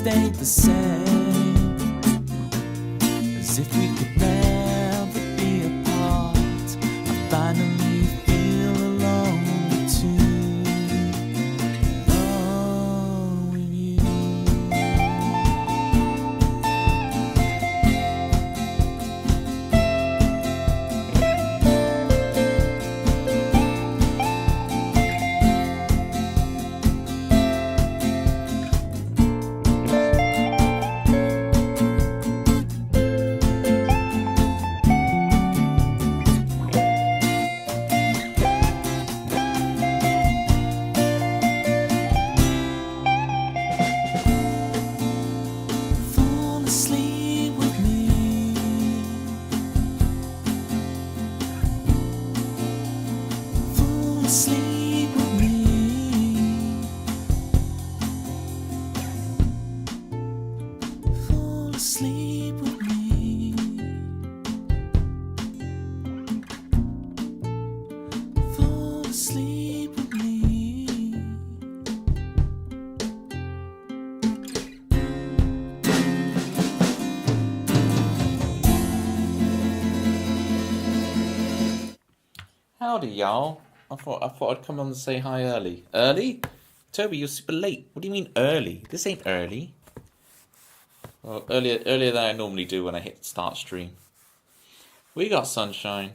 stayed the same, as if we could never be apart. I finally feel alone too, alone with you. Fall asleep with me. Fall asleep with me. Fall asleep with me. Fall asleep with me. Howdy, y'all. I thought I'd come on and say hi early. Early? Toby, you're super late. What do you mean early? This ain't early. Well, earlier than I normally do when I hit start stream. We got Sunshine.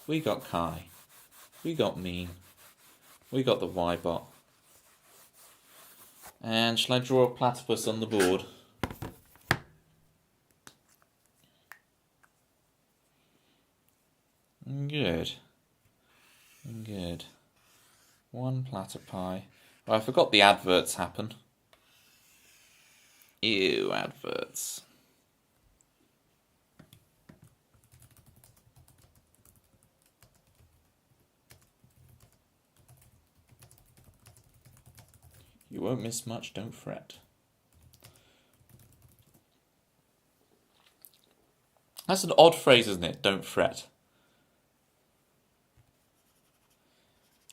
We got Kai. We got Mean. We got the Y-bot. And shall I draw a platypus on the board? Good. Good. One platypi. Oh, I forgot the adverts happen. Ew, adverts. You won't miss much, don't fret. That's an odd phrase, isn't it? Don't fret.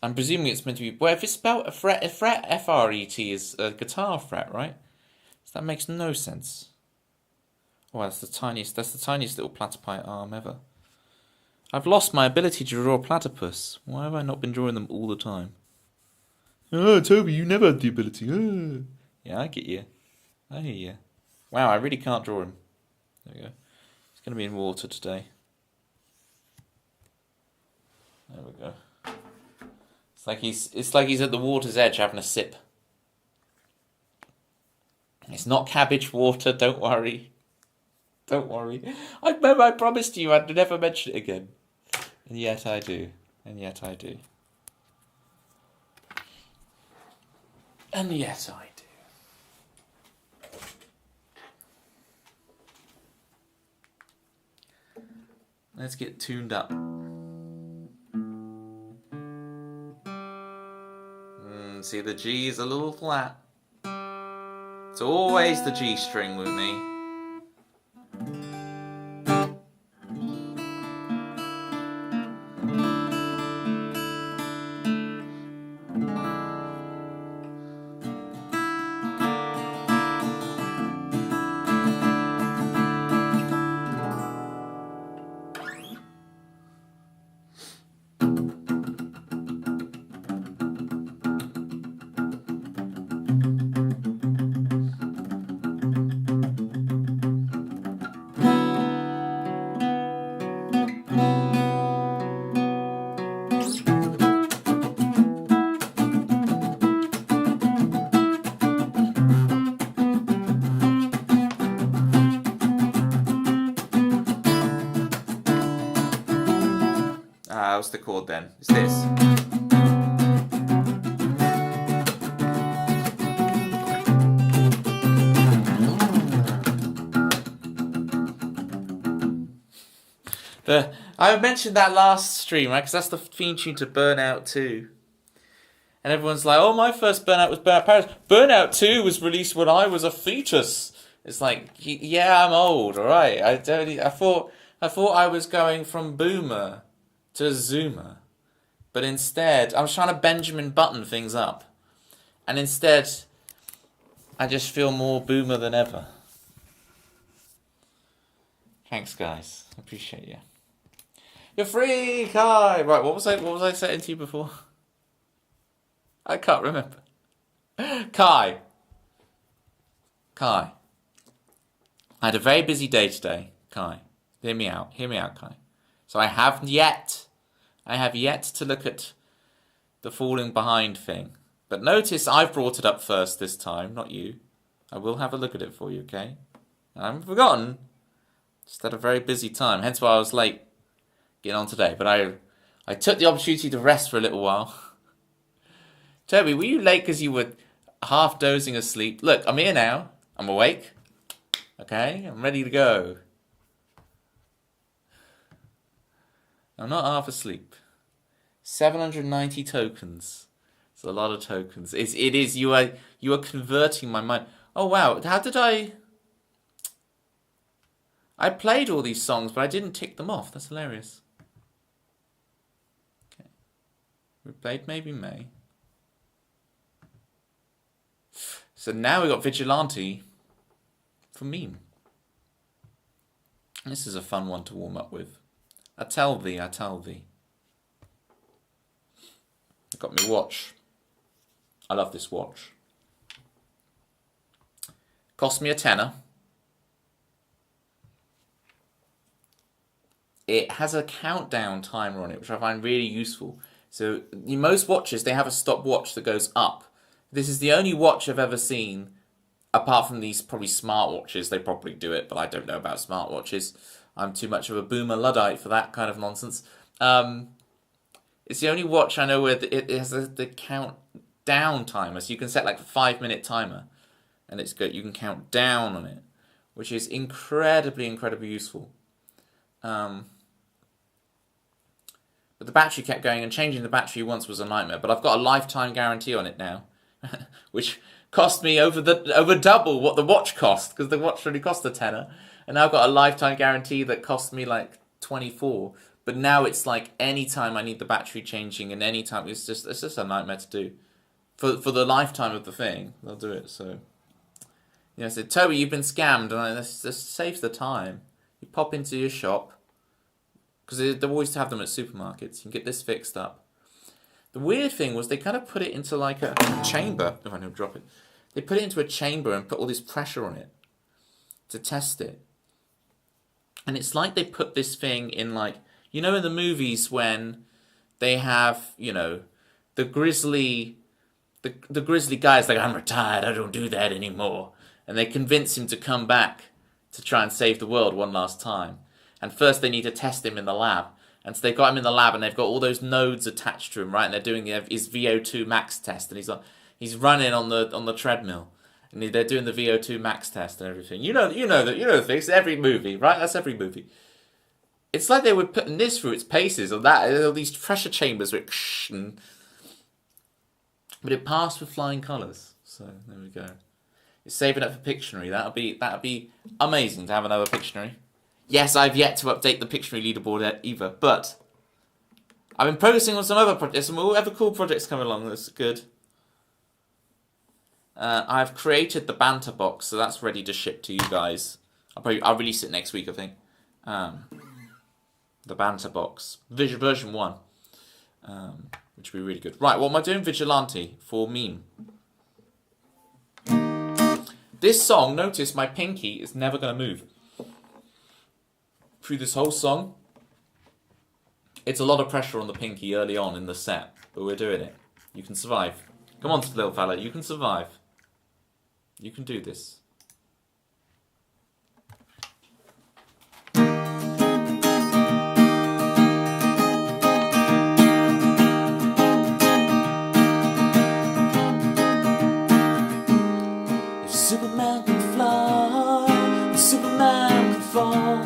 I'm presuming it's meant to be. Well, if it's spelled a fret F-R-E-T is a guitar fret, right? So that makes no sense. Oh, that's the tiniest little platypi arm ever. I've lost my ability to draw a platypus. Why have I not been drawing them all the time? Oh, Toby, you never had the ability. Oh. Yeah, I get you. I hear you. Wow, I really can't draw him. There we go. He's going to be in water today. There we go. It's like he's at the water's edge having a sip. It's not cabbage water, don't worry. Don't worry. I promised you I'd never mention it again. And yet I do. And yet I do. And yet I do. Let's get tuned up. See, the G is a little flat. It's always the G string with me. What's the chord then? It's this. I mentioned that last stream, right? Because that's the theme tune to Burnout 2. And everyone's like, oh, my first Burnout was Burnout Paradise. Burnout 2 was released when I was a fetus. It's like, yeah, I'm old, all right. I thought I was going from boomer to zoomer. But instead, I was trying to Benjamin Button things up. And instead, I just feel more boomer than ever. Thanks, guys. I appreciate you. You're free, Kai. Right, what was I saying to you before? I can't remember. Kai. I had a very busy day today, Kai. Hear me out, Kai. So I have yet to look at the falling behind thing. But notice I've brought it up first this time, not you. I will have a look at it for you, okay? I haven't forgotten. Just had a very busy time, hence why I was late getting on today. But I took the opportunity to rest for a little while. Toby, were you late because you were half dozing asleep? Look, I'm here now. I'm awake. Okay, I'm ready to go. I'm not half asleep. 790 tokens. It's a lot of tokens. It is. You are converting my mind. Oh wow! How did I played all these songs, but I didn't tick them off. That's hilarious. Okay, we played Maybe May. So now we got Vigilante for Meme. This is a fun one to warm up with. I tell thee. I got me watch. I love this watch. Cost me £10. It has a countdown timer on it, which I find really useful. So in most watches, they have a stopwatch that goes up. This is the only watch I've ever seen, apart from these probably smartwatches. They probably do it, but I don't know about smartwatches. I'm too much of a boomer Luddite for that kind of nonsense. It's the only watch I know where it has the countdown timer. So you can set like a 5-minute timer, and it's good. You can count down on it, which is incredibly useful. But the battery kept going, and changing the battery once was a nightmare. But I've got a lifetime guarantee on it now, which cost me over double what the watch cost, because the watch only cost £10, and now I've got a lifetime guarantee that cost me like 24. But now it's like any time I need the battery changing, and any time it's just a nightmare to do. For the lifetime of the thing, they'll do it. So I said, Toby, you've been scammed, and this saves the time. You pop into your shop, because they always have them at supermarkets. You can get this fixed up. The weird thing was they kind of put it into like a chamber. If I don't drop it, they put it into a chamber and put all this pressure on it to test it. And it's like they put this thing in like, in the movies when they have, the grizzly guy's like, I'm retired, I don't do that anymore. And they convince him to come back to try and save the world one last time. And first they need to test him in the lab. And so they've got him in the lab, and they've got all those nodes attached to him, right? And they're doing his VO2 max test, and he's running on the treadmill, and they're doing the VO2 max test and everything. You know the things. Every movie, right? That's every movie. It's like they were putting this through its paces, or that, all these pressure chambers, but it passed with flying colours. So there we go. It's saving up for Pictionary. That'll be amazing to have another Pictionary. Yes, I've yet to update the Pictionary leaderboard either, but I've been progressing on some other projects, some other cool projects coming along. That's good. I've created the Banter box, so that's ready to ship to you guys. I'll release it next week, I think. The Banter box, version 1, which will be really good. Right, what am I doing? Vigilante for Meme. This song, notice my pinky is never going to move. Through this whole song, it's a lot of pressure on the pinky early on in the set, but we're doing it. You can survive. Come on, little fella, you can survive. You can do this. If Superman could fly, if Superman could fall,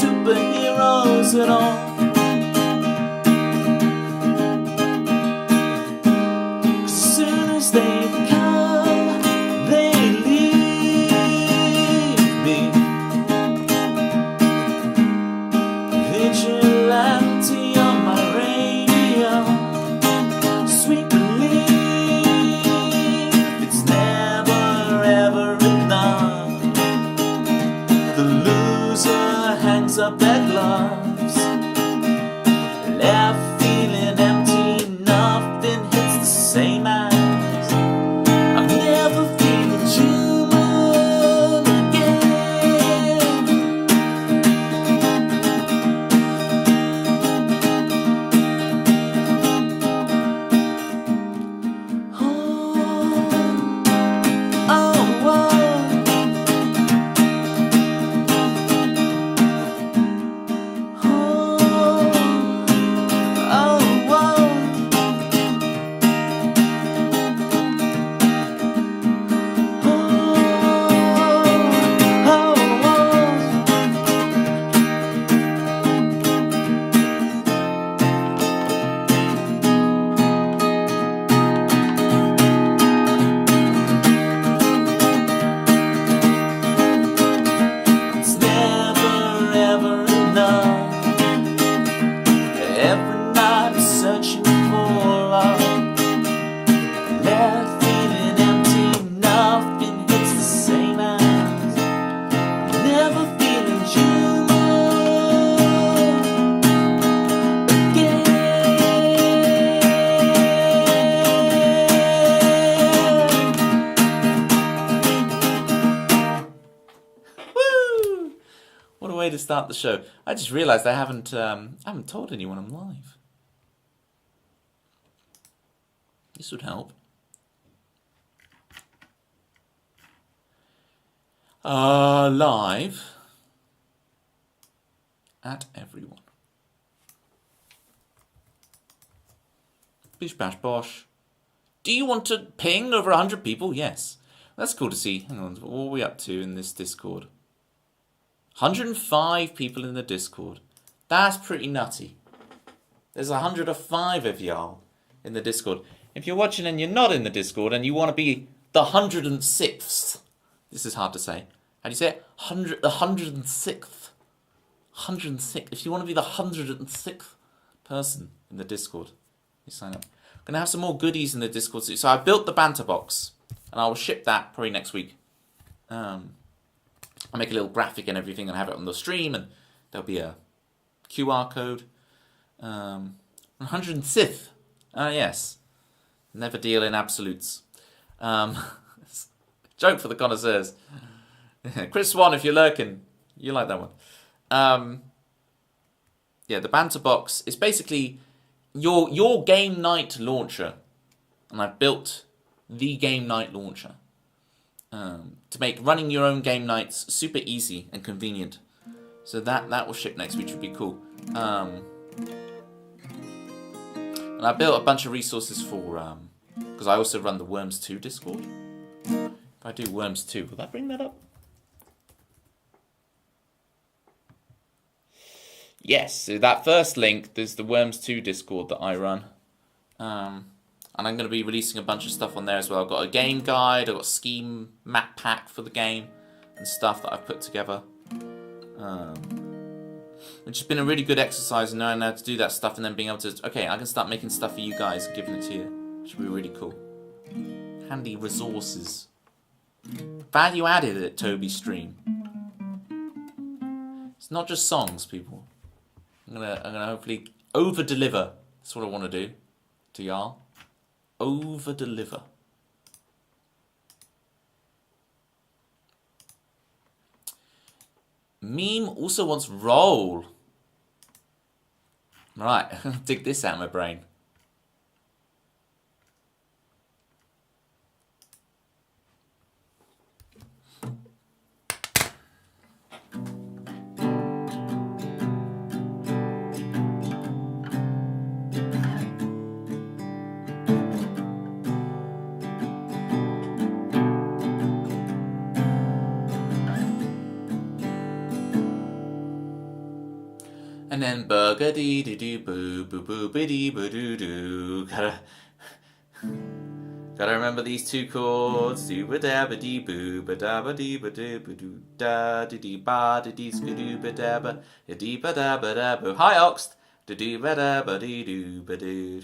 superheroes at all. As soon as they come, they leave me. Vigilante on my radio, sweet relief. It's never ever enough. The loser hangs up their gloves, left feeling empty. Nothing hits the same as I'm never feeling human again. Oh, oh, oh. It's never ever enough. Every night I'm searching for love, left feeling empty. Nothing hits the same as never feeling human again. Woo! What a way to start the show. I just realised I haven't told anyone I'm live. This would help. Live at everyone. Bish bash bosh. Do you want to ping over 100 people? Yes. That's cool to see. Hang on, what are we up to in this Discord? 105 people in the Discord. That's pretty nutty. There's 105 of y'all in the Discord. If you're watching and you're not in the Discord and you want to be the 106th, this is hard to say. How do you say it? The 106th. 106th. If you want to be the 106th person in the Discord, you sign up. I'm going to have some more goodies in the Discord soon. So I built the Banter box and I will ship that probably next week. I'll make a little graphic and everything and have it on the stream, and there'll be a QR code. 106th. Yes. Never deal in absolutes. Joke for the connoisseurs. Chris Swan, if you're lurking, you like that one. Yeah, the Banter box is basically your game night launcher. And I've built the game night launcher. To make running your own game nights super easy and convenient. So that will ship next week, which would be cool. And I built a bunch of resources for, because I also run the Worms 2 Discord. If I do Worms 2, will that bring that up? Yes, so that first link, there's the Worms 2 Discord that I run. And I'm going to be releasing a bunch of stuff on there as well. I've got a game guide, I've got a scheme map pack for the game and stuff that I've put together. Which has been a really good exercise in knowing how to do that stuff and then being able to, okay, I can start making stuff for you guys and giving it to you. Which will be really cool. Handy resources. Value added at Toby's stream. It's not just songs, people. I'm gonna hopefully over-deliver. That's what I want to do to y'all. Over-deliver. Meme also wants roll. Right, dig this out of my brain. And then burger-dee doo doo boo boo boo biddy boo doo doo. Gotta remember these two chords. Do ba da ba dee boo ba da ba dee ba doo ba doo da dee dee ba dee dee skidoo ba da ba dee ba da boo. Hi Oxt. Do do ba da ba dee doo ba doo.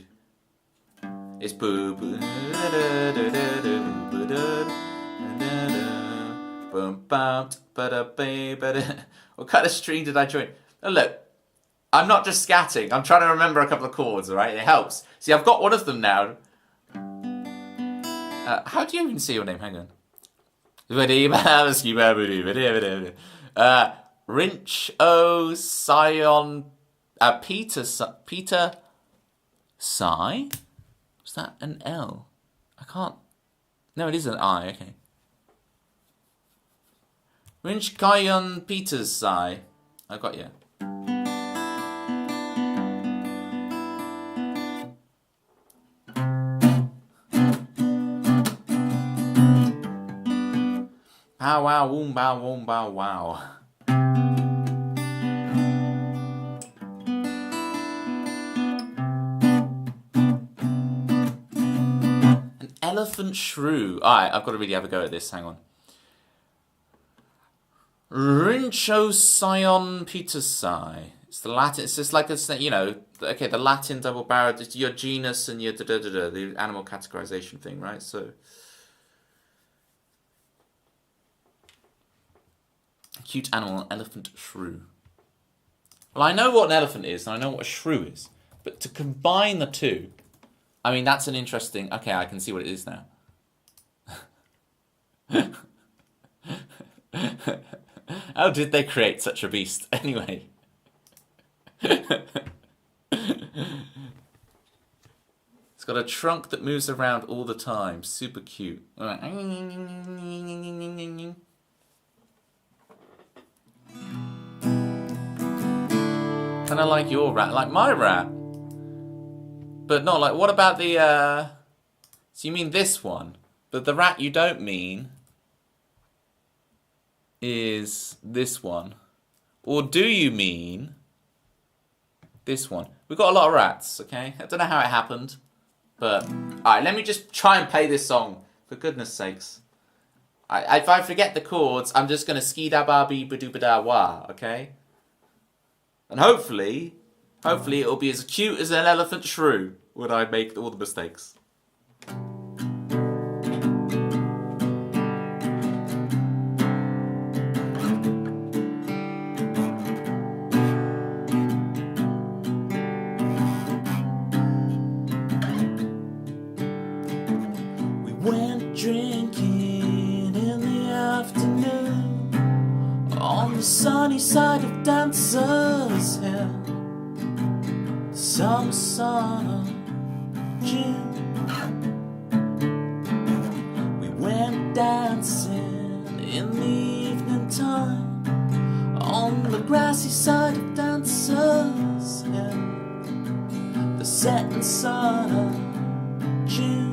It's boo boo da da da da da boo da da da. Boom bam ba da ba ba da. What kind of string did I join? Oh, look, I'm not just scatting. I'm trying to remember a couple of chords. All right, it helps. See, I've got one of them now. How do you even see your name? Hang on. Rinch O Sion Peter Psy? Was that an L? I can't. No, it is an I. Okay. Rinch Kion Peters Psy. I got you. Pow wow woom bow woom bow wow. An elephant shrew. Alright, I've got to really have a go at this. Hang on. Rincho Sion Petersai. It's the Latin. It's just like a, you know, okay, the Latin double barreled. It's your genus and your the animal categorization thing, right? So. Cute animal, elephant shrew. Well, I know what an elephant is, and I know what a shrew is. But to combine the two, I mean, that's an interesting... Okay, I can see what it is now. How did they create such a beast, anyway? It's got a trunk that moves around all the time. Super cute. Kind of like your rat, like my rat. But not like, what about the, so you mean this one? But the rat you don't mean is this one. Or do you mean this one? We've got a lot of rats, okay? I don't know how it happened. But, alright, let me just try and play this song. For goodness sakes. If I forget the chords, I'm just going to ski-da-ba-bee-ba-doo-ba-da-wah, okay? And hopefully it'll be as cute as an elephant shrew when I make all the mistakes. We went drinking in the afternoon on the sunny side of Dancer's Hill. Summer sun of June. We went dancing in the evening time on the grassy side of Dancer's Hill. The setting sun of June.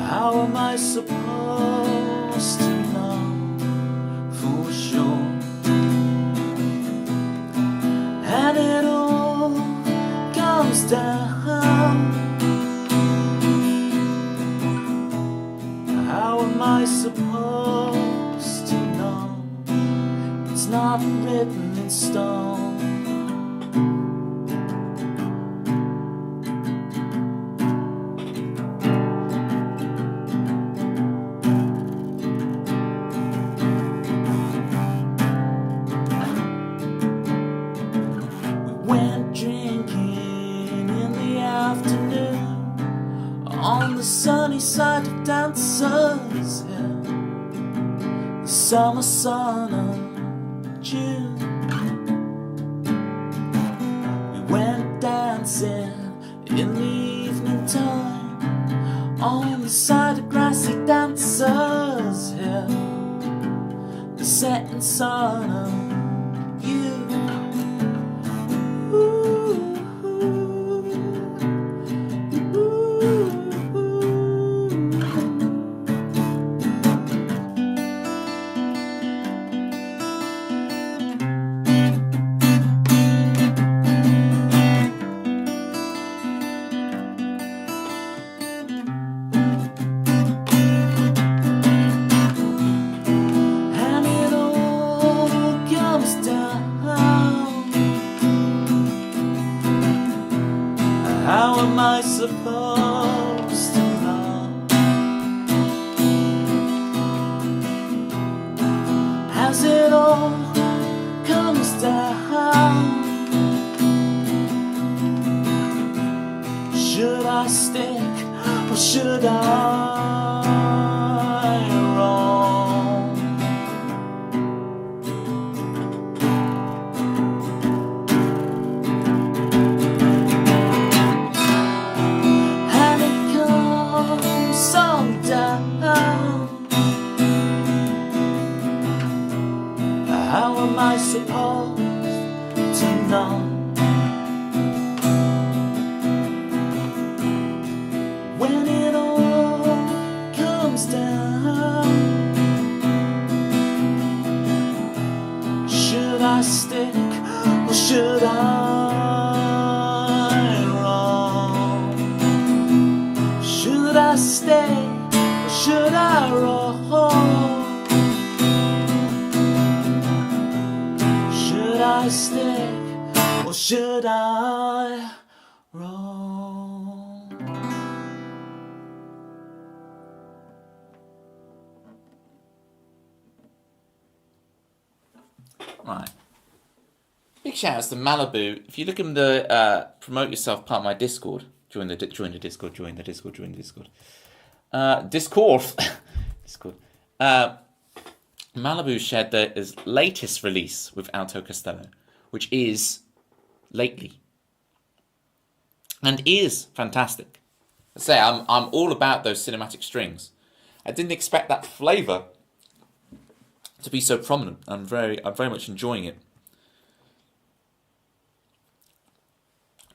How am I supposed to know for sure? And it all comes down. How am I supposed to know? It's not written in stone. On the sunny side of Dancer's Hill, the summer sun of June. We went dancing in the evening time on the side of grassy Dancers Hill. The setting sun of you. How am I supposed to know? As it all comes down, should I stick or should I roam? How am I supposed to know? When it all comes down, should I stick or should I roam? Should I stay or should I roam? Should I stick or should I roam? Right. Big shout outs to Malibu. If you look in the promote yourself part of my Discord, join the Discord. Malibu shared his latest release with Alto Costello, which is Lately, and is fantastic. I say I'm all about those cinematic strings. I didn't expect that flavour to be so prominent. I'm very much enjoying it.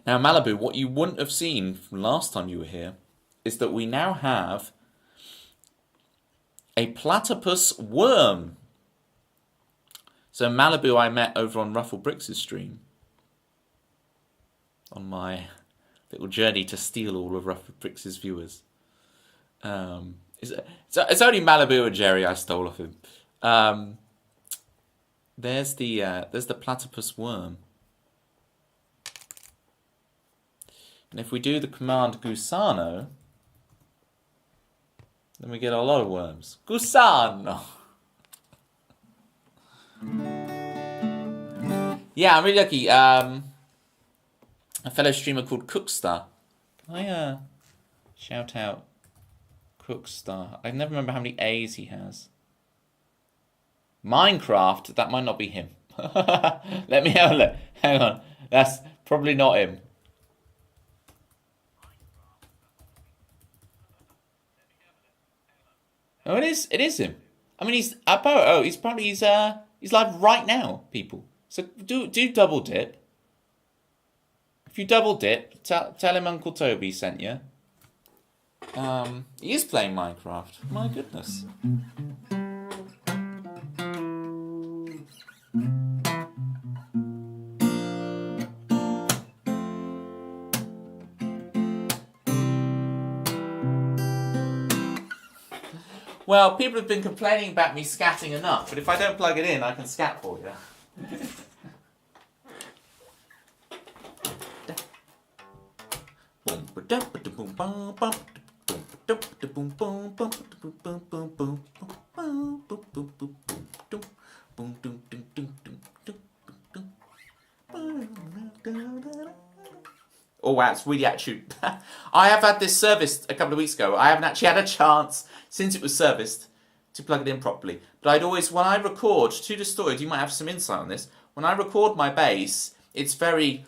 Now, Malibu, what you wouldn't have seen from last time you were here is that we now have a platypus worm. So Malibu I met over on Ruffle Bricks' stream on my little journey to steal all of Ruffle Bricks' viewers. It's only Malibu and Jerry I stole off him. There's the platypus worm. And if we do the command Gusano, then we get a lot of worms. Gusano! Yeah, I'm really lucky. A fellow streamer called Cookstar. Can I shout out Cookstar? I never remember how many A's he has. Minecraft, that might not be him. Let me have a look. Hang on. That's probably not him. Oh, it is him. I mean, he's live right now, people. So do double dip. If you double dip, tell him Uncle Toby sent you. He is playing Minecraft. My goodness. Well, people have been complaining about me scatting enough, but if I don't plug it in, I can scat for you. Oh wow, it's really actually... I have had this serviced a couple of weeks ago. I haven't actually had a chance, since it was serviced, to plug it in properly. But I'd always, when I record to Distorted, you might have some insight on this. When I record my bass, it's very,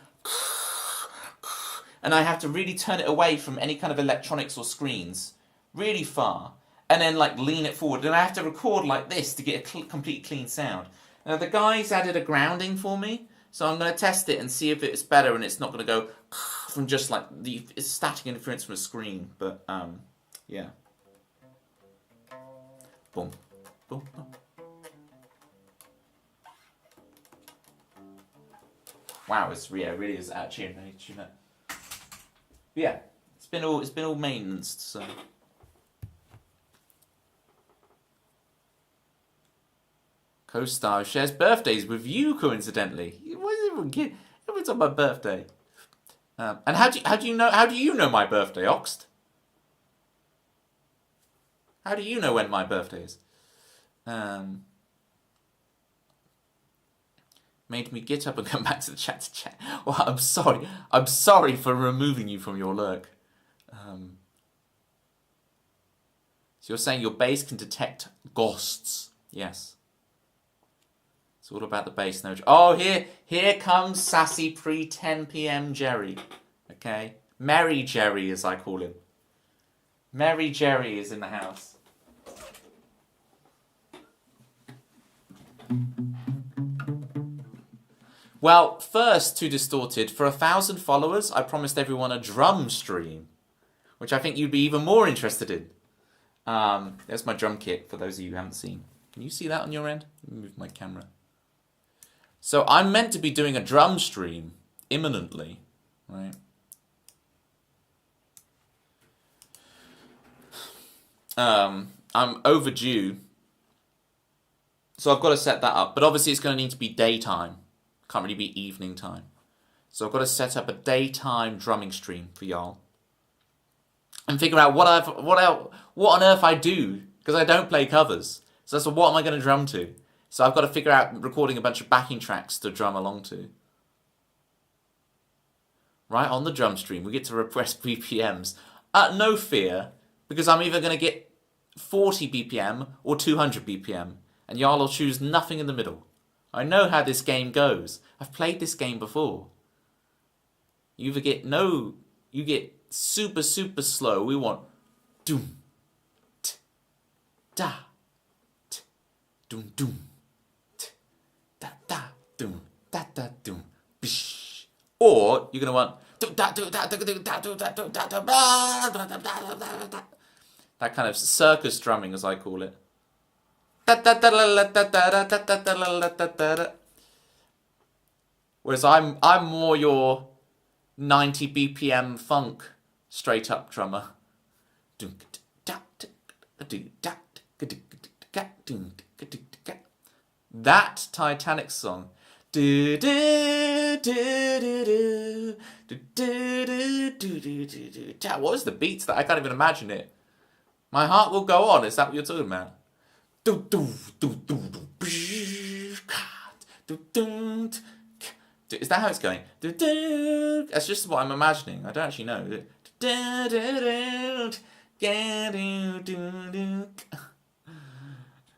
and I have to really turn it away from any kind of electronics or screens, really far, and then like lean it forward. And I have to record like this to get a complete clean sound. Now the guys added a grounding for me, so I'm going to test it and see if it's better and it's not going to go from just like the static interference from a screen. But yeah. Boom, boom, boom. Wow, it's really is out of tune. I need to tune that. But yeah, it's been all maintenance. So co-star shares birthdays with you, coincidentally. What is everyone get? Everyone's on my birthday. And how do you know my birthday, Oxt? How do you know when my birthday is? Made me get up and come back to the chat to chat. Well, I'm sorry. I'm sorry for removing you from your lurk. So you're saying your bass can detect ghosts? Yes. It's all about the bass, no. Oh, here comes sassy pre 10 p.m. Jerry. Okay, Merry Jerry, as I call him. Merry Jerry is in the house. Well, first, to Distorted, for 1,000 followers, I promised everyone a drum stream, which I think you'd be even more interested in. There's my drum kit, for those of you who haven't seen. Can you see that on your end? Let me move my camera. So I'm meant to be doing a drum stream imminently, right? I'm overdue, so I've got to set that up. But obviously it's going to need to be daytime. Can't really be evening time. So I've got to set up a daytime drumming stream for y'all. And figure out what on earth I do, because I don't play covers. So what am I going to drum to? So I've got to figure out recording a bunch of backing tracks to drum along to. Right, on the drum stream, we get to request BPMs. No fear, because I'm either going to get 40 BPM or 200 BPM. And y'all will choose nothing in the middle. I know how this game goes. I've played this game before. You either get you get super, super slow. We want doom, t, da, t, doom, doom, t, da, da, doom, da, da, doom, bish. Or you're gonna want that kind of circus drumming, as I call it. Whereas I'm more your 90 BPM funk straight up drummer. That Titanic song. What was the beats that? I can't even imagine it. My heart will go on. Is that what you're talking about? Is that how it's going? That's just what I'm imagining. I don't actually know.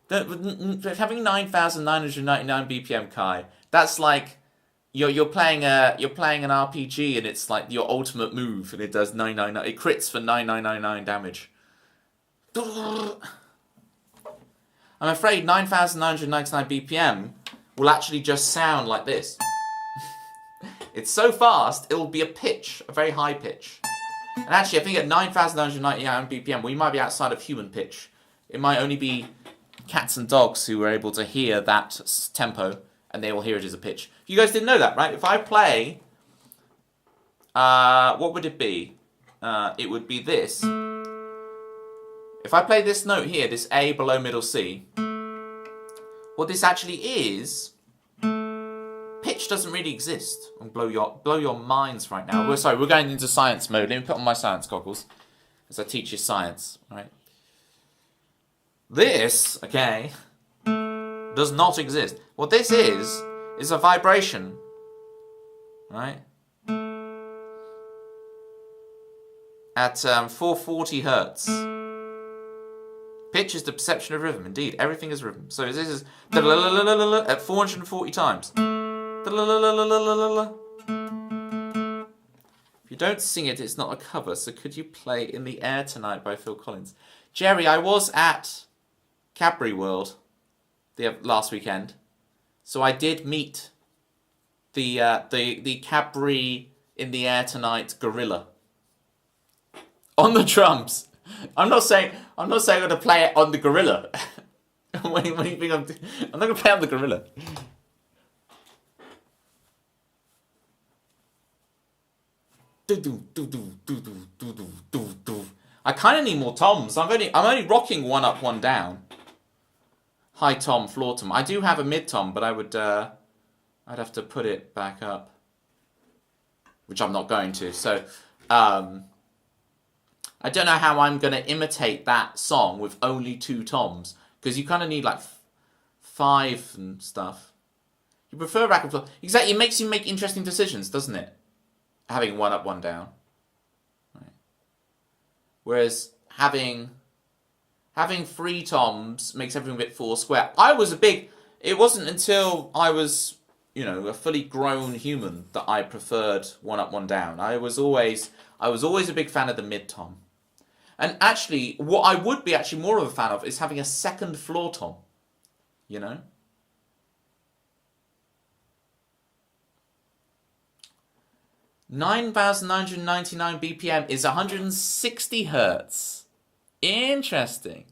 Having 9,999 BPM, Kai. That's like you're playing an RPG and it's like your ultimate move and it does 999. It crits for 9,999 damage. I'm afraid 9,999 BPM will actually just sound like this. It's so fast, it'll be a pitch, a very high pitch. And actually, I think at 9,999 BPM, we might be outside of human pitch. It might only be cats and dogs who are able to hear that tempo, and they will hear it as a pitch. You guys didn't know that, right? If I play, what would it be? It would be this. If I play this note here, this A below middle C, what this actually is, pitch doesn't really exist. I'll blow your minds right now. We're going into science mode. Let me put on my science goggles as I teach you science, right? This, okay, does not exist. What this is a vibration, right? At 440 hertz. Pitch is the perception of rhythm. Indeed, everything is rhythm. So this is at 440 times. If you don't sing it, it's not a cover. So could you play In the Air Tonight by Phil Collins? Jerry, I was at Cadbury World last weekend, so I did meet the Cadbury In the Air Tonight gorilla on the drums. I'm not saying I'm going to play it on the gorilla. What do you think I'm not going to play on the gorilla. I kind of need more toms. I'm only rocking one up, one down. High tom, floor tom. I do have a mid tom, but I'd have to put it back up, which I'm not going to. So, I don't know how I'm going to imitate that song with only 2 toms, because you kind of need like 5 and stuff. You prefer rack and floor. Exactly, it makes you make interesting decisions, doesn't it? Having one up, one down. Right. Whereas having 3 toms makes everything a bit 4 square. It wasn't until I was, a fully grown human that I preferred one up, one down. I was always a big fan of the mid tom. And actually, what I would be actually more of a fan of is having a second floor tom. 9,999 BPM is 160 hertz. Interesting.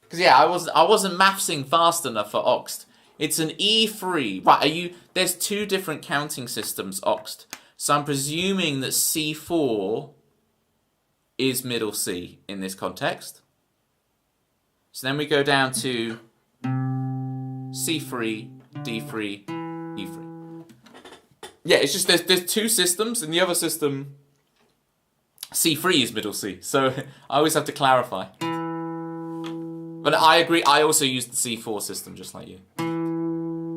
Because I wasn't mathsing fast enough for Oxt. It's an E3. Right, there's 2 different counting systems, Oxt. So I'm presuming that C4 is middle C in this context. So then we go down to C3, D3, E3. Yeah, it's just there's 2 systems. In the other system, C3 is middle C. So I always have to clarify. But I agree, I also use the C4 system just like you.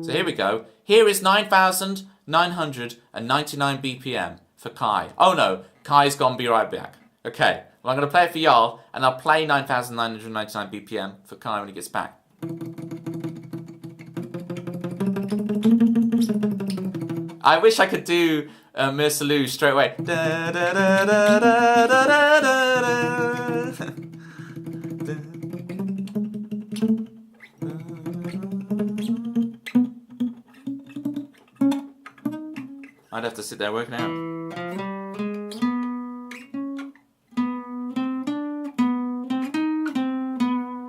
So here we go. Here is 9,999 BPM for Kai. Oh no, Kai's gone, be right back. Okay, well I'm going to play it for y'all, and I'll play 9,999 BPM for Kai when he gets back. I wish I could do Mersalou straight away. Da, da, da, da, da, da, da, da. I'd have to sit there working out.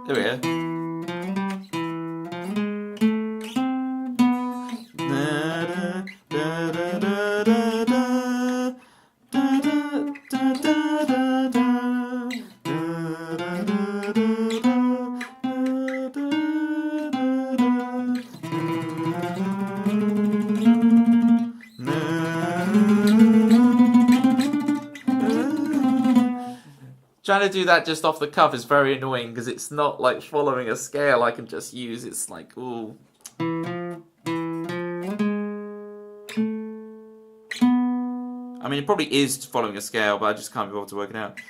There we go. Trying to do that just off the cuff is very annoying because it's not like following a scale I can just use. It's like, ooh. I mean, it probably is following a scale, but I just can't be able to work it out.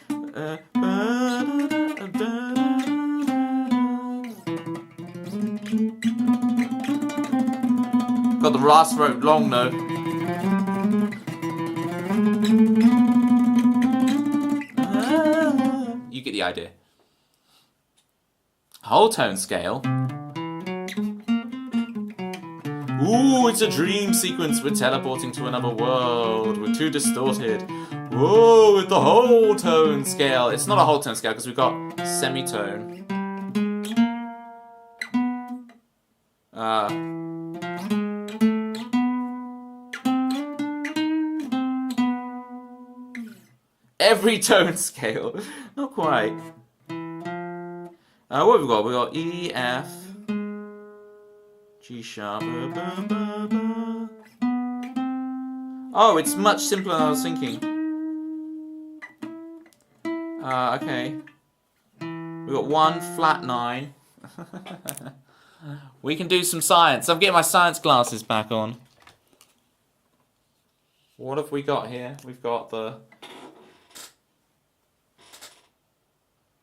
Got the last throat long though. You get the idea. Whole tone scale. Ooh, it's a dream sequence. We're teleporting to another world. We're too distorted. Whoa, with the whole tone scale. It's not a whole tone scale because we've got semitone. Every tone scale. Not quite. What have we got? We've got E, F, G sharp. Oh, it's much simpler than I was thinking. Okay. We've got 1, flat 9. We can do some science. I'm getting my science glasses back on. What have we got here? We've got the...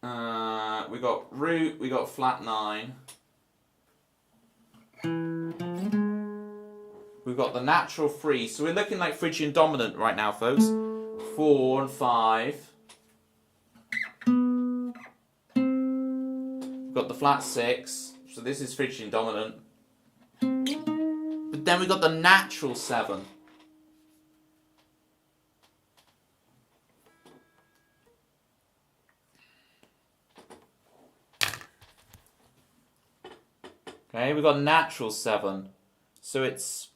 We got root, we got flat 9. We've got the natural 3. So we're looking like Phrygian dominant right now, folks. 4 and 5. We've got the flat 6. So this is Phrygian dominant. But then we've got the natural 7. Okay, we've got natural 7. So it's...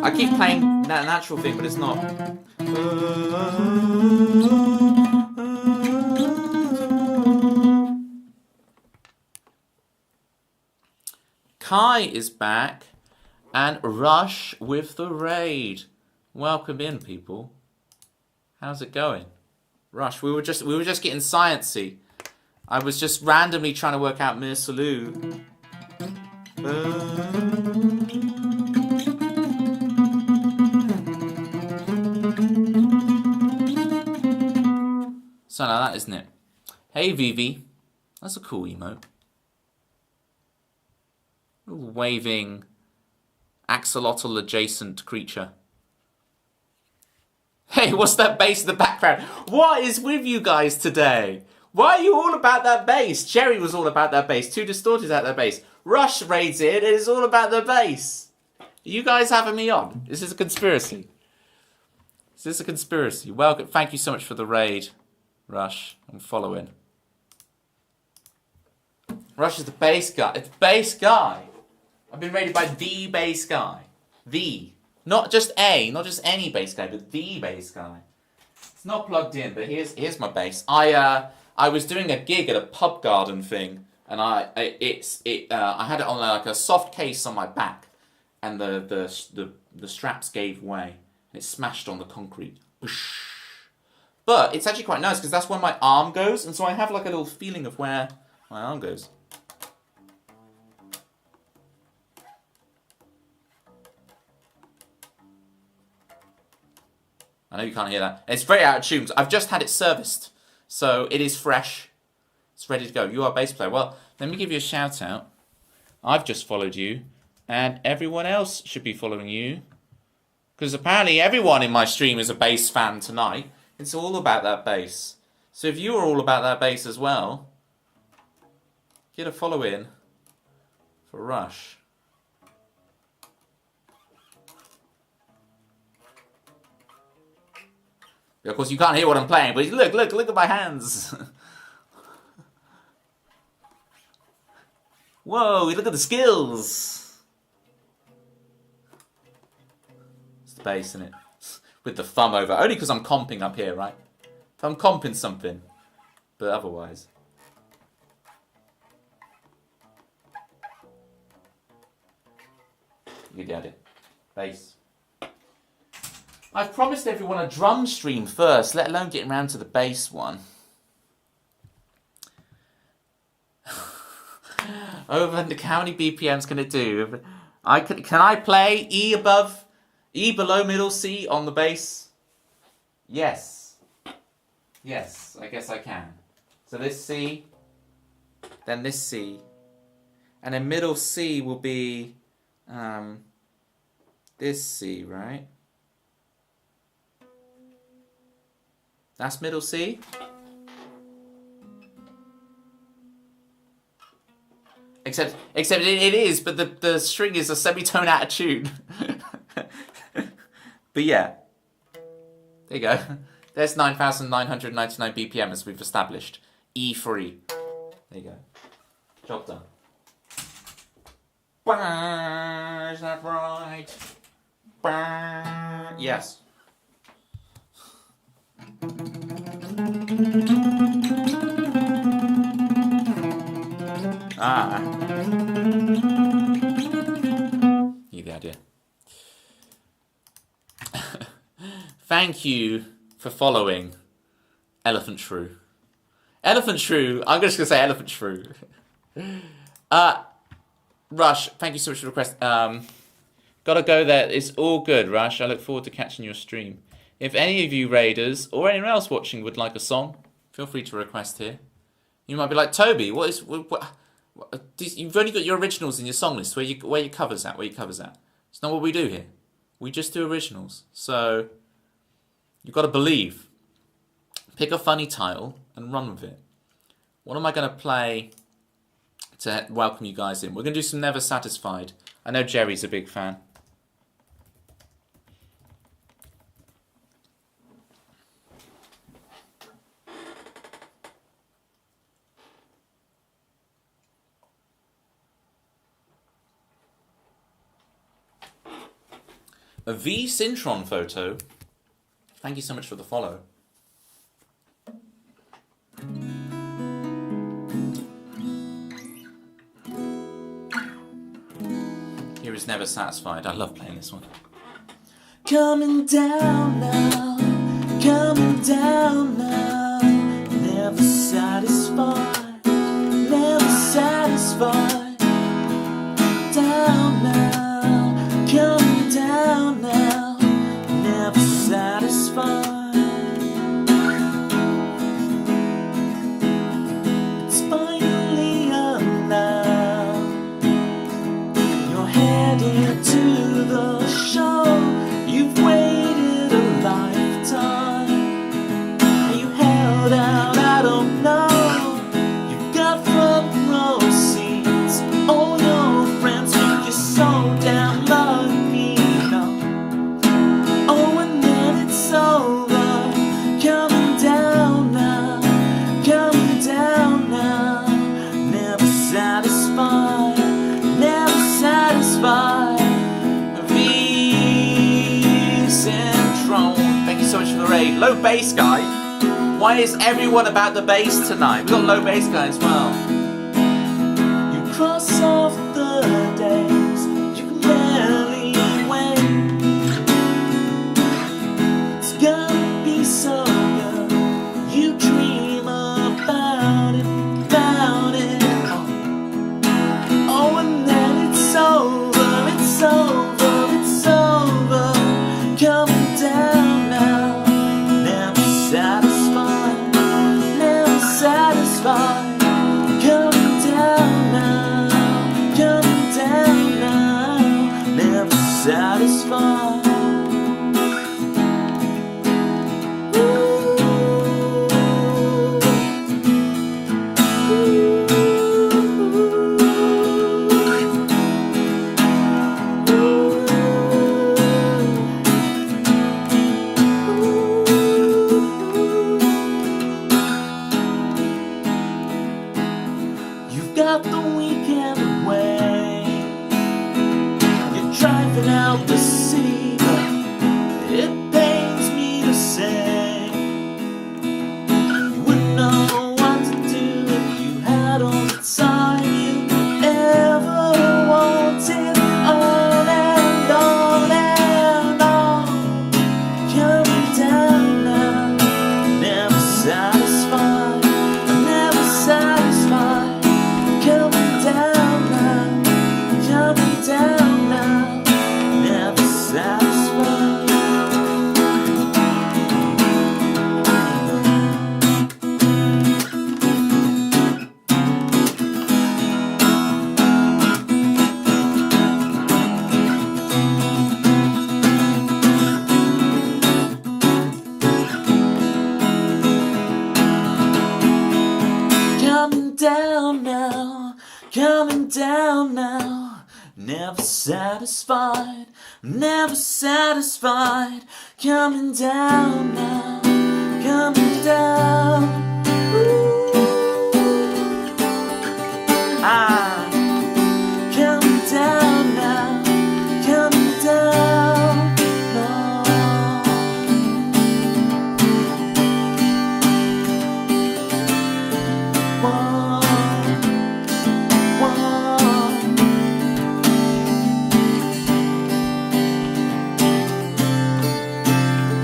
I keep playing that natural thing, but it's not. Kai is back, and Rush with the raid. Welcome in, people. How's it going? Rush, we were just getting sciencey. I was just randomly trying to work out Mir Salu. So now that, isn't it? Hey Vivi. That's a cool emote. A little waving axolotl adjacent creature. Hey, what's that bass in the background? What is with you guys today? Why are you all about that bass? Jerry was all about that bass. Two Distorted at that bass. Rush raids it. It is all about the bass. Are you guys having me on? This is a conspiracy. Is this a conspiracy? Welcome. Thank you so much for the raid, Rush. I'm following. Rush is the bass guy. It's bass guy. I've been raided by the bass guy. The. Not just any bass guy, but the bass guy. It's not plugged in, but here's my bass. I was doing a gig at a pub garden thing, and I had it on like a soft case on my back, and the straps gave way, and it smashed on the concrete. But it's actually quite nice because that's where my arm goes, and so I have like a little feeling of where my arm goes. I know you can't hear that. It's very out of tune. I've just had it serviced, so it is fresh. It's ready to go. You are a bass player. Well, let me give you a shout out. I've just followed you, and everyone else should be following you, because apparently everyone in my stream is a bass fan tonight. It's all about that bass. So if you are all about that bass as well, get a follow in for Rush. Of course, you can't hear what I'm playing, but look at my hands. Whoa, look at the skills. It's the bass, isn't it? With the thumb over. Only because I'm comping up here, right? If I'm comping something. But otherwise. You get it. Bass. I've promised everyone a drum stream first, let alone getting around to the bass one. Over how many BPMs can it do? Can I play E below middle C on the bass? Yes. Yes, I guess I can. So this C, then this C, and then middle C will be this C, right? That's middle C. Except it is, but the string is a semitone out of tune. But yeah. There you go. There's 9,999 BPM as we've established. E3. There you go. Job done. Is that right? Yes. You the idea. thank you for following Elephant Shrew. Elephant Shrew. I'm just gonna say Elephant Shrew. Rush, thank you so much for the request. Gotta go there. It's all good, Rush. I look forward to catching your stream. If any of you raiders or anyone else watching would like a song, feel free to request here. You might be like, Toby, you've only got your originals in your song list. Where your covers at? It's not what we do here. We just do originals. So you've got to believe. Pick a funny title and run with it. What am I going to play to welcome you guys in? We're going to do some Never Satisfied. I know Jerry's a big fan. A V Syntron photo. Thank you so much for the follow. Here is Never Satisfied. I love playing this one. Coming down now, coming down now. Never satisfied, never satisfied. Down now, coming down now. Never satisfied. It's finally up now. You're headed to the show. You've waited a lifetime. You held out, I don't know. You got front row seats. All your friends think you're so damn lucky. No. Oh, and then it's over. Coming down now, coming down now. Never satisfied, never satisfied. Thank you so much for the raid. Low bass guy. Why is everyone about the bass tonight? We've got low bass guy as well. You cross off the days you can barely wait. It's gonna be so good. You dream about it, about it. Oh, and then it's over, it's over, it's over. Coming down now, never satisfied, never satisfied. Coming down now, coming down now, never satisfied. You've got the weekend away. You're driving out the city, but it pains me to say you wouldn't know what to do if you had all the time you ever wanted. On and on and on. Coming down now, never satisfied, never satisfied. Coming down now, coming down now, never satisfied. Coming down now, coming down now. Never satisfied, never satisfied. Coming down now, coming down. Ooh. Coming down now, coming down. No. Whoa, whoa.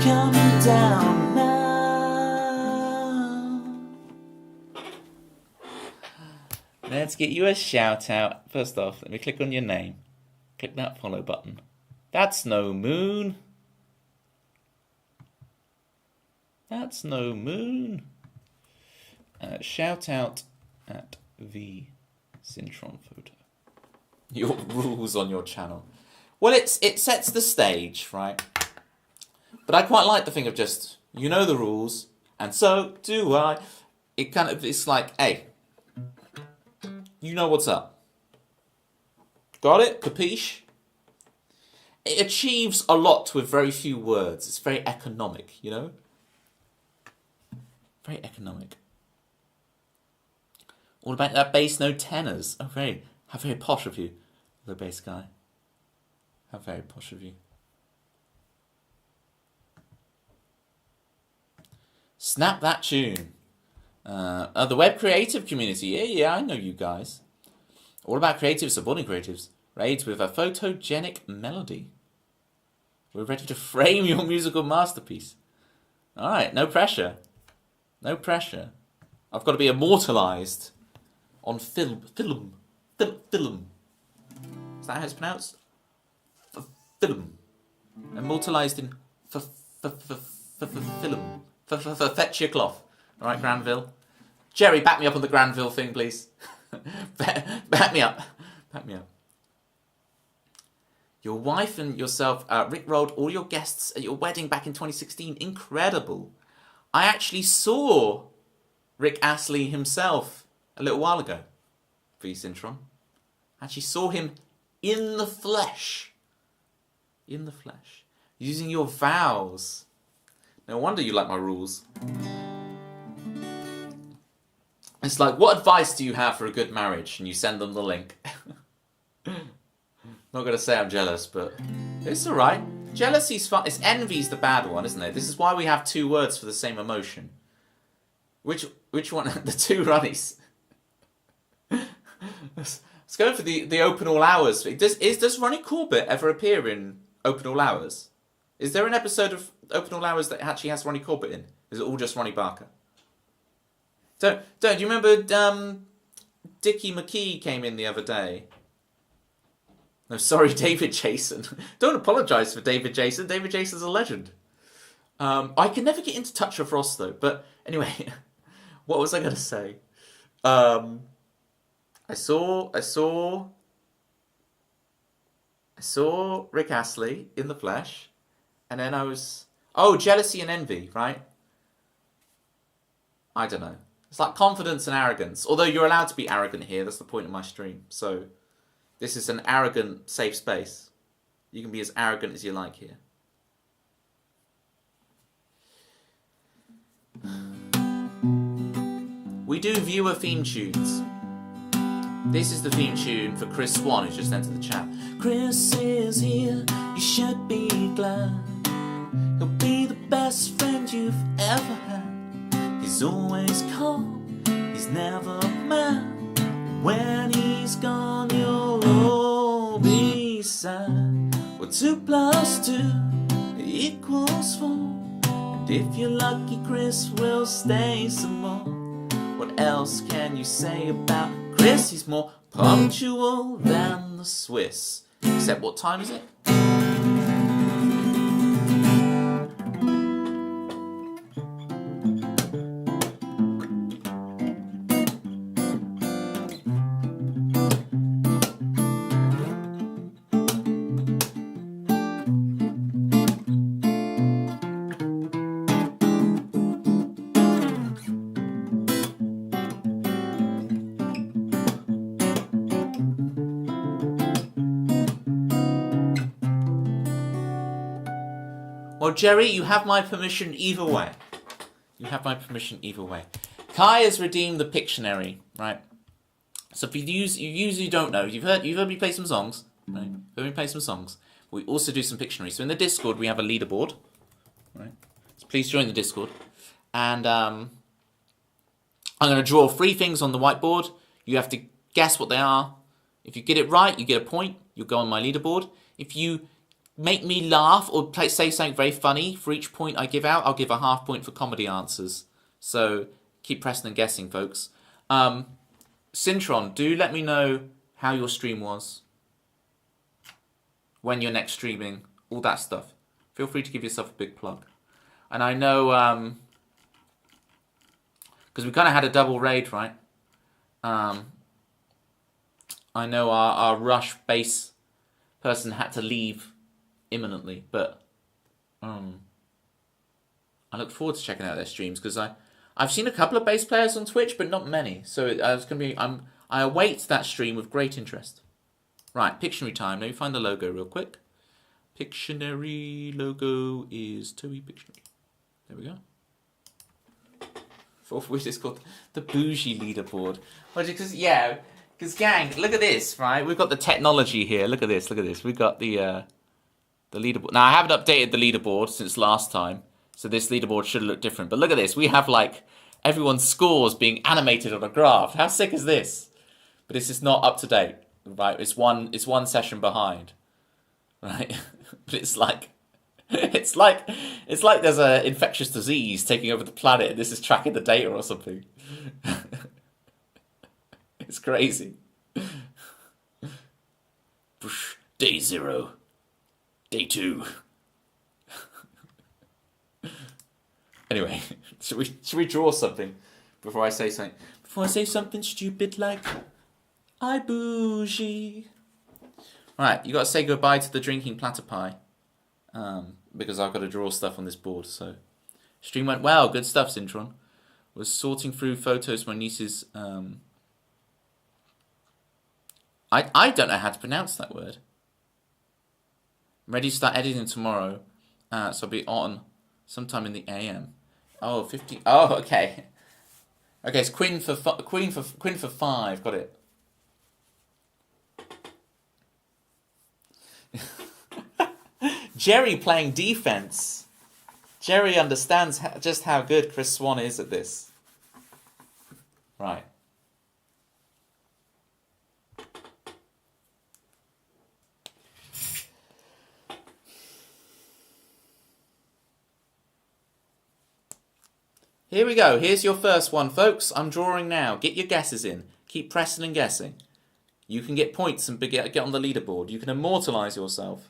Coming Let's get you a shout out. First off, let me click on your name. Click that follow button. That's no moon. That's no moon. Shout out at the Syntron photo. Your rules on your channel. Well, it sets the stage, right? But I quite like the thing of just, you know the rules, and so do I. It's like, hey, you know what's up. Got it? Capiche? It achieves a lot with very few words. It's very economic, you know? Very economic. All about that bass, no tenors. Oh, how very posh of you, the bass guy. How very posh of you. Snap that tune. The web creative community. Yeah, I know you guys. All about creatives, supporting creatives. Raids with a photogenic melody. We're ready to frame your musical masterpiece. All right, no pressure. No pressure. I've got to be immortalized on film. Is that how it's pronounced? Film. Immortalized in film. Fetch your cloth. All right, Granville. Jerry, back me up on the Granville thing, please. Back me up. Back me up. Your wife and yourself rickrolled all your guests at your wedding back in 2016. Incredible. I actually saw Rick Astley himself a little while ago for Syntron. Actually saw him in the flesh. In the flesh. Using your vows. No wonder you like my rules. It's like, what advice do you have for a good marriage? And you send them the link. Not going to say I'm jealous, but it's alright. Jealousy's fun. It's envy's the bad one, isn't it? This is why we have two words for the same emotion. Which one? The two runnies. Let's go for the Open All Hours. Does Ronnie Corbett ever appear in Open All Hours? Is there an episode of Open All Hours that actually has Ronnie Corbett in? Is it all just Ronnie Barker? Do you remember Dickie McKee came in the other day? No, sorry, David Jason. Don't apologise for David Jason. David Jason's a legend. I can never get into touch with Ross though. But anyway, what was I going to say? I saw Rick Astley in the flesh, and then I was jealousy and envy, right? I don't know. It's like confidence and arrogance. Although you're allowed to be arrogant here. That's the point of my stream. So this is an arrogant, safe space. You can be as arrogant as you like here. We do viewer theme tunes. This is the theme tune for Chris Swan, who's just entered the chat. Chris is here, you should be glad. He'll be the best friend you've ever had. He's always calm, he's never mad. When he's gone, you'll all be sad. Well, 2 + 2 equals 4. And if you're lucky, Chris will stay some more. What else can you say about Chris? He's more punctual than the Swiss. Except what time is it? Well, Jerry, you have my permission either way. You have my permission either way. Kai has redeemed the Pictionary, right? So if you usually don't know, you've heard me play some songs, right? Heard me play some songs. We also do some Pictionary. So in the Discord, we have a leaderboard, right? So please join the Discord. And I'm going to draw 3 things on the whiteboard. You have to guess what they are. If you get it right, you get a point. You'll go on my leaderboard. If you make me laugh or say something very funny for each point I give out, I'll give a half point for comedy answers. So keep pressing and guessing, folks. Syntron, do let me know how your stream was, when you're next streaming, all that stuff. Feel free to give yourself a big plug. And I know, because we kind of had a double raid, right? I know our Rush base person had to leave imminently, but I look forward to checking out their streams because I've seen a couple of bass players on Twitch, but not many. So it's gonna be I await that stream with great interest. Right, Pictionary time. Let me find the logo real quick. Pictionary logo is Toby Pictionary. There we go. Fourth wish is called the bougie leaderboard. Because gang, look at this, right? We've got the technology here. Look at this. We've got the leaderboard. Now I haven't updated the leaderboard since last time, so this leaderboard should look different. But look at this. We have like everyone's scores being animated on a graph. How sick is this? But this is not up to date, right? It's one session behind, right? But it's like there's an infectious disease taking over the planet and this is tracking the data or something. It's crazy. Day 0. Day 2. Anyway, should we draw something before I say something? Before I say something stupid like I bougie. Right, you got to say goodbye to the drinking platter pie. Because I've got to draw stuff on this board. So, stream went well. Good stuff, Syntron. Was sorting through photos of my niece's. I don't know how to pronounce that word. I'm ready to start editing tomorrow, so I'll be on sometime in the AM. Oh, 50. Oh, okay. Okay, it's Queen for 5. Got it. Jerry playing defense. Jerry understands just how good Chris Swan is at this. Right. Here we go. Here's your first one, folks. I'm drawing now. Get your guesses in. Keep pressing and guessing. You can get points and get on the leaderboard. You can immortalise yourself.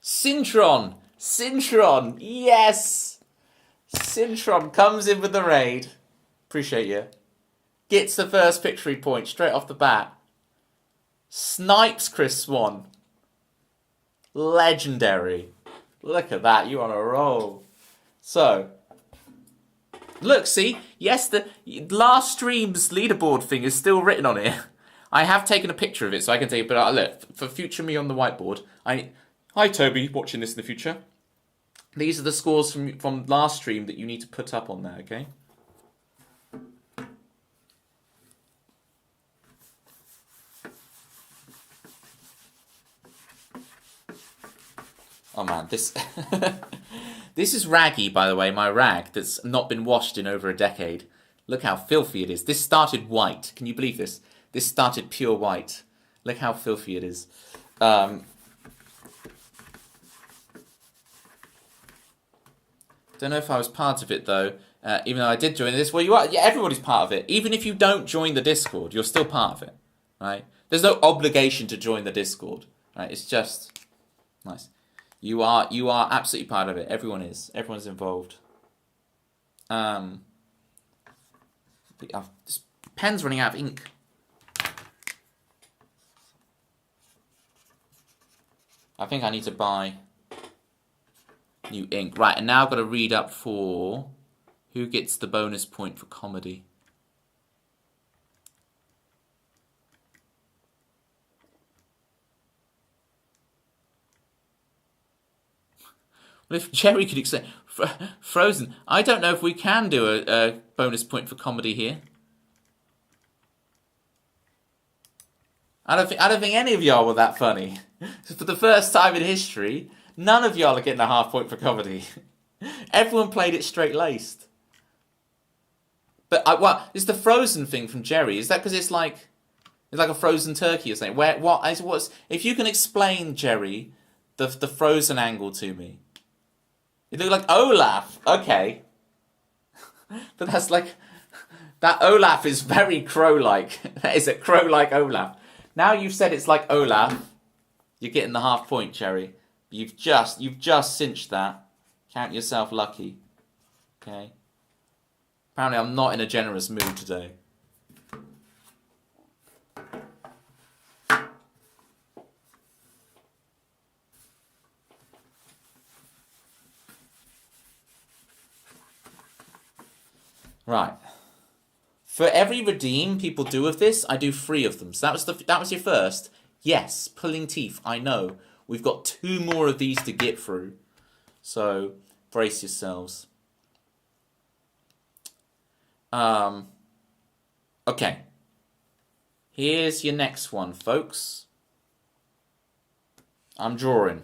Syntron, yes! Syntron comes in with the raid. Appreciate you. Gets the first victory point straight off the bat. Snipes Chris Swan. Legendary. Look at that, you're on a roll. So, look, see? Yes, the last stream's leaderboard thing is still written on it. I have taken a picture of it, so I can take it, but look, for future me on the whiteboard, Hi Toby, watching this in the future. These are the scores from last stream that you need to put up on there, okay? Oh man, this this is raggy, by the way, my rag that's not been washed in over a decade. Look how filthy it is. This started white. Can you believe this? This started pure white. Look how filthy it is. Don't know if I was part of it though, even though I did join this. Well, you are. Yeah, everybody's part of it. Even if you don't join the Discord, you're still part of it, right? There's no obligation to join the Discord, right? It's just nice. You are absolutely part of it. Everyone is. Everyone's involved. This pen's running out of ink. I think I need to buy new ink. Right, and now I've got to read up for who gets the bonus point for comedy. Well, if Jerry could accept Frozen, I don't know if we can do a bonus point for comedy here. I don't think any of y'all were that funny. For the first time in history, none of y'all are getting a half point for comedy. Everyone played it straight laced. But it's the frozen thing from Jerry. Is that because it's like a frozen turkey or something? What's if you can explain, Jerry, the frozen angle to me? It looked like Olaf. Okay. But that's like that Olaf is very crow-like. That is a crow-like Olaf. Now you've said it's like Olaf, you're getting the half point, Jerry. You've just cinched that. Count yourself lucky. Okay. Apparently I'm not in a generous mood today. Right. For every redeem people do with this, I do 3 of them. So that was your first. Yes, pulling teeth. I know. We've got 2 more of these to get through. So brace yourselves. Okay. Here's your next one, folks. I'm drawing.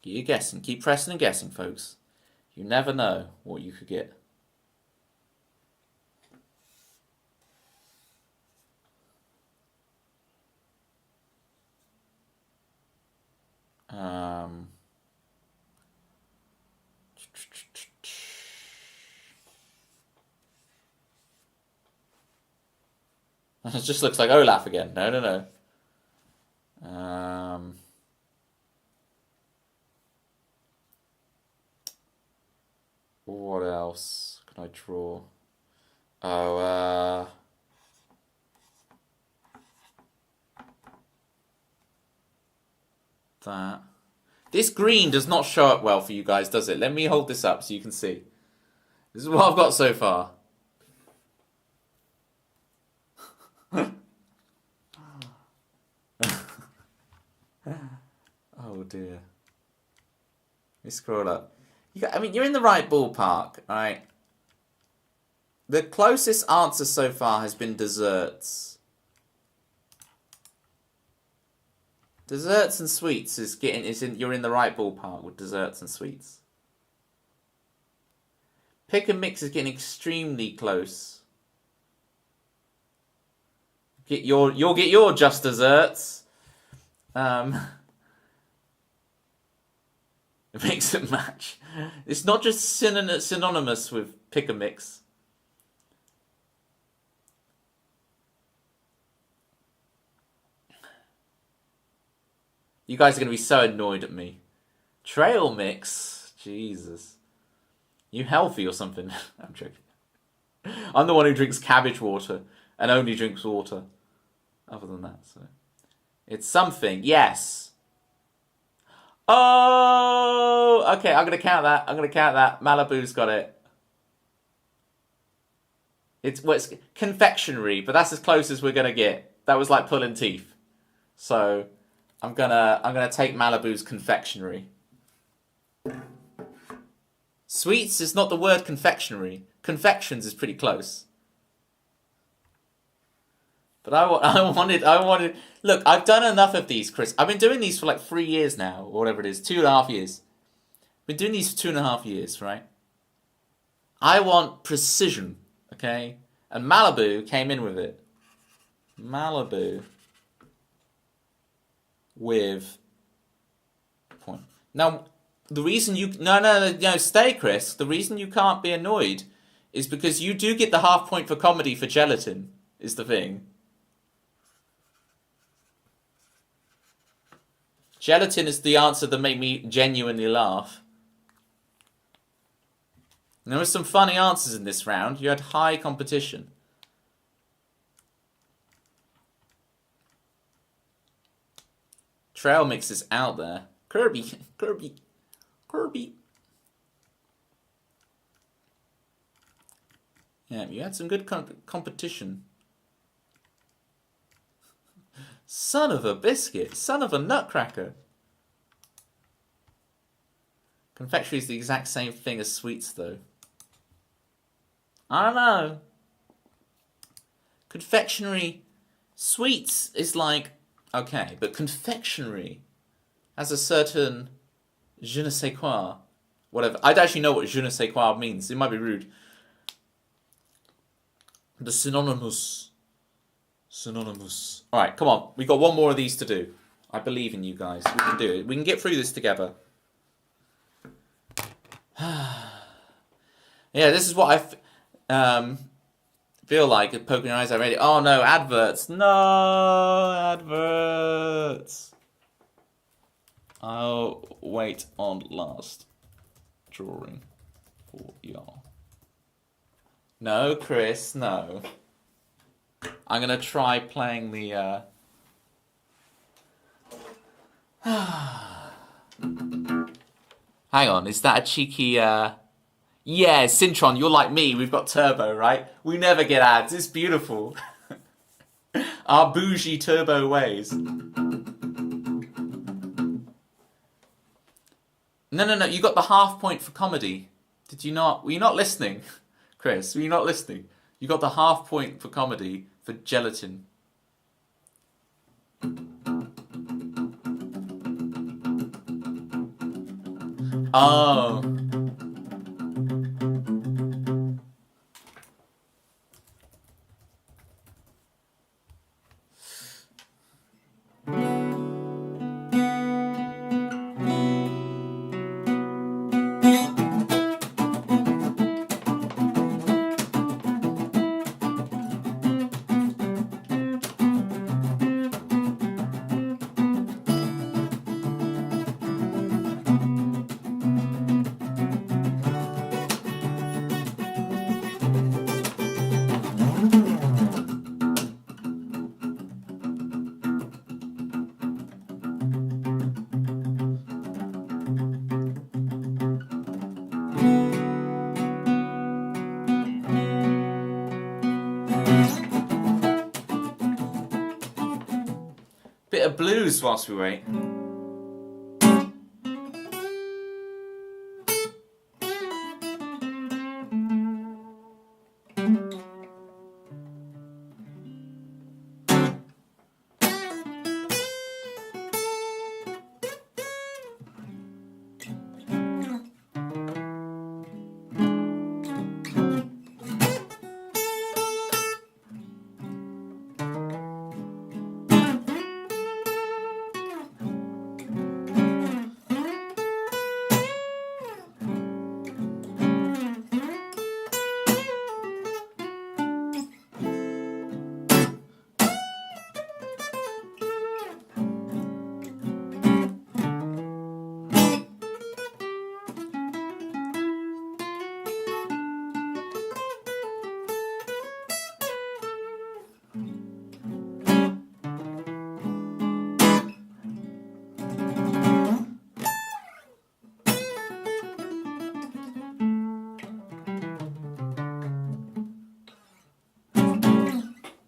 Keep guessing. Keep pressing and guessing, folks. You never know what you could get. It just looks like Olaf again. No. What else can I draw? Oh, that. This green does not show up well for you guys, does it? Let me hold this up so you can see. This is what I've got so far. Oh dear. Let me scroll up. You're in the right ballpark, right? The closest answer so far has been desserts. Desserts and sweets you're in the right ballpark with desserts and sweets. Pick and mix is getting extremely close. You'll get your just desserts. Mix and match. It's not just synonymous with pick and mix. You guys are going to be so annoyed at me. Trail mix? Jesus. You healthy or something? I'm joking. I'm the one who drinks cabbage water and only drinks water. Other than that, so. It's something, yes. Oh, okay, I'm going to count that. Malibu's got it. It's confectionery, but that's as close as we're going to get. That was like pulling teeth. So, I'm gonna take Malibu's confectionery. Sweets is not the word confectionery. Confections is pretty close. But I wanted. Look, I've done enough of these, Chris. I've been doing these for like 3 years now, or whatever it is, 2.5 years. I've been doing these for 2.5 years, right? I want precision, okay? And Malibu came in with it. Malibu with point. Now, the reason you no, stay, Chris. The reason you can't be annoyed is because you do get the half point for comedy for gelatin. Is the thing. Gelatin is the answer that made me genuinely laugh. And there were some funny answers in this round. You had high competition. Trail mix is out there. Kirby. Yeah, you had some good competition. Son of a biscuit. Son of a nutcracker. Confectionery is the exact same thing as sweets, though. I don't know. Confectionery, sweets is like, okay, but confectionery has a certain je ne sais quoi. Whatever. I don't actually know what je ne sais quoi means. It might be rude. The synonymous. Synonymous. Alright, come on. We've got one more of these to do. I believe in you guys. We can do it. We can get through this together. Yeah, this is what I feel like poking your eyes out radio. Oh no, adverts. No, adverts. I'll wait on last drawing for y'all. No, Chris, no. I'm going to try playing the... Hang on, is that a cheeky... Yeah, Syntron, you're like me. We've got turbo, right? We never get ads. It's beautiful. Our bougie turbo ways. No. You got the half point for comedy. Did you not? Were you not listening, Chris? Were you not listening? You got the half point for comedy for gelatin. Oh. Bit of blues whilst we wait.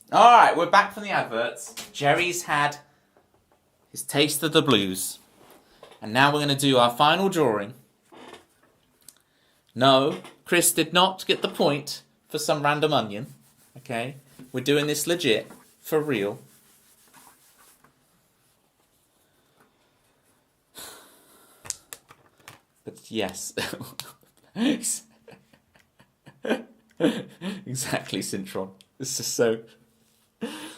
Alright, we're back from the adverts. Jerry's had his taste of the blues. And now we're going to do our final drawing. No, Chris did not get the point for some random onion. Okay? We're doing this legit, for real. But yes. Exactly, Syntron. This is so...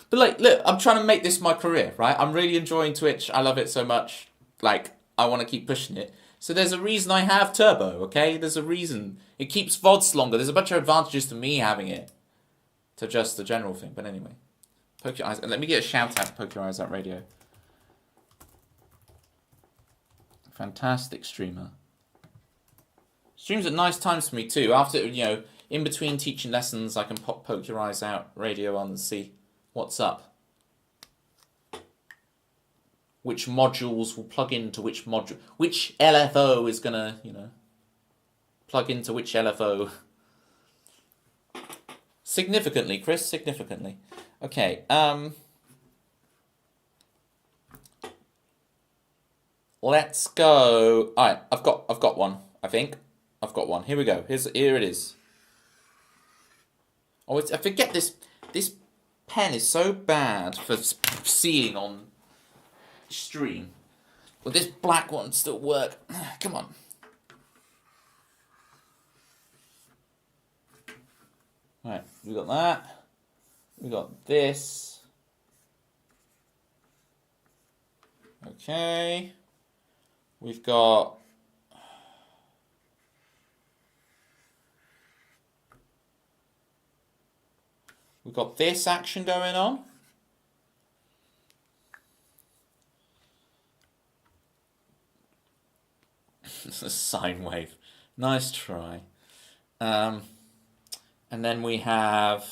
But like, look, I'm trying to make this my career, right? I'm really enjoying Twitch. I love it so much. Like, I want to keep pushing it. So there's a reason I have Turbo, okay? There's a reason. It keeps VODs longer. There's a bunch of advantages to me having it. To just the general thing. But anyway. Poke your eyes. And let me get a shout out to Poke Your Eyes Out Radio. Fantastic streamer. Streams at nice times for me too. After, you know, in between teaching lessons, I can pop Poke Your Eyes Out Radio on and see what's up. Which modules will plug into which module. Which LFO is going to, you know, plug into which LFO. Significantly, Chris, significantly. Okay, let's go. All right, I've got one. I think I've got one. Here we go. Here it is. Oh, I forget this. This pen is so bad for seeing on stream. Will this black one still work? Come on. Right, we got that. We got this. Okay. We've got this action going on. It's a sine wave. Nice try. And then we have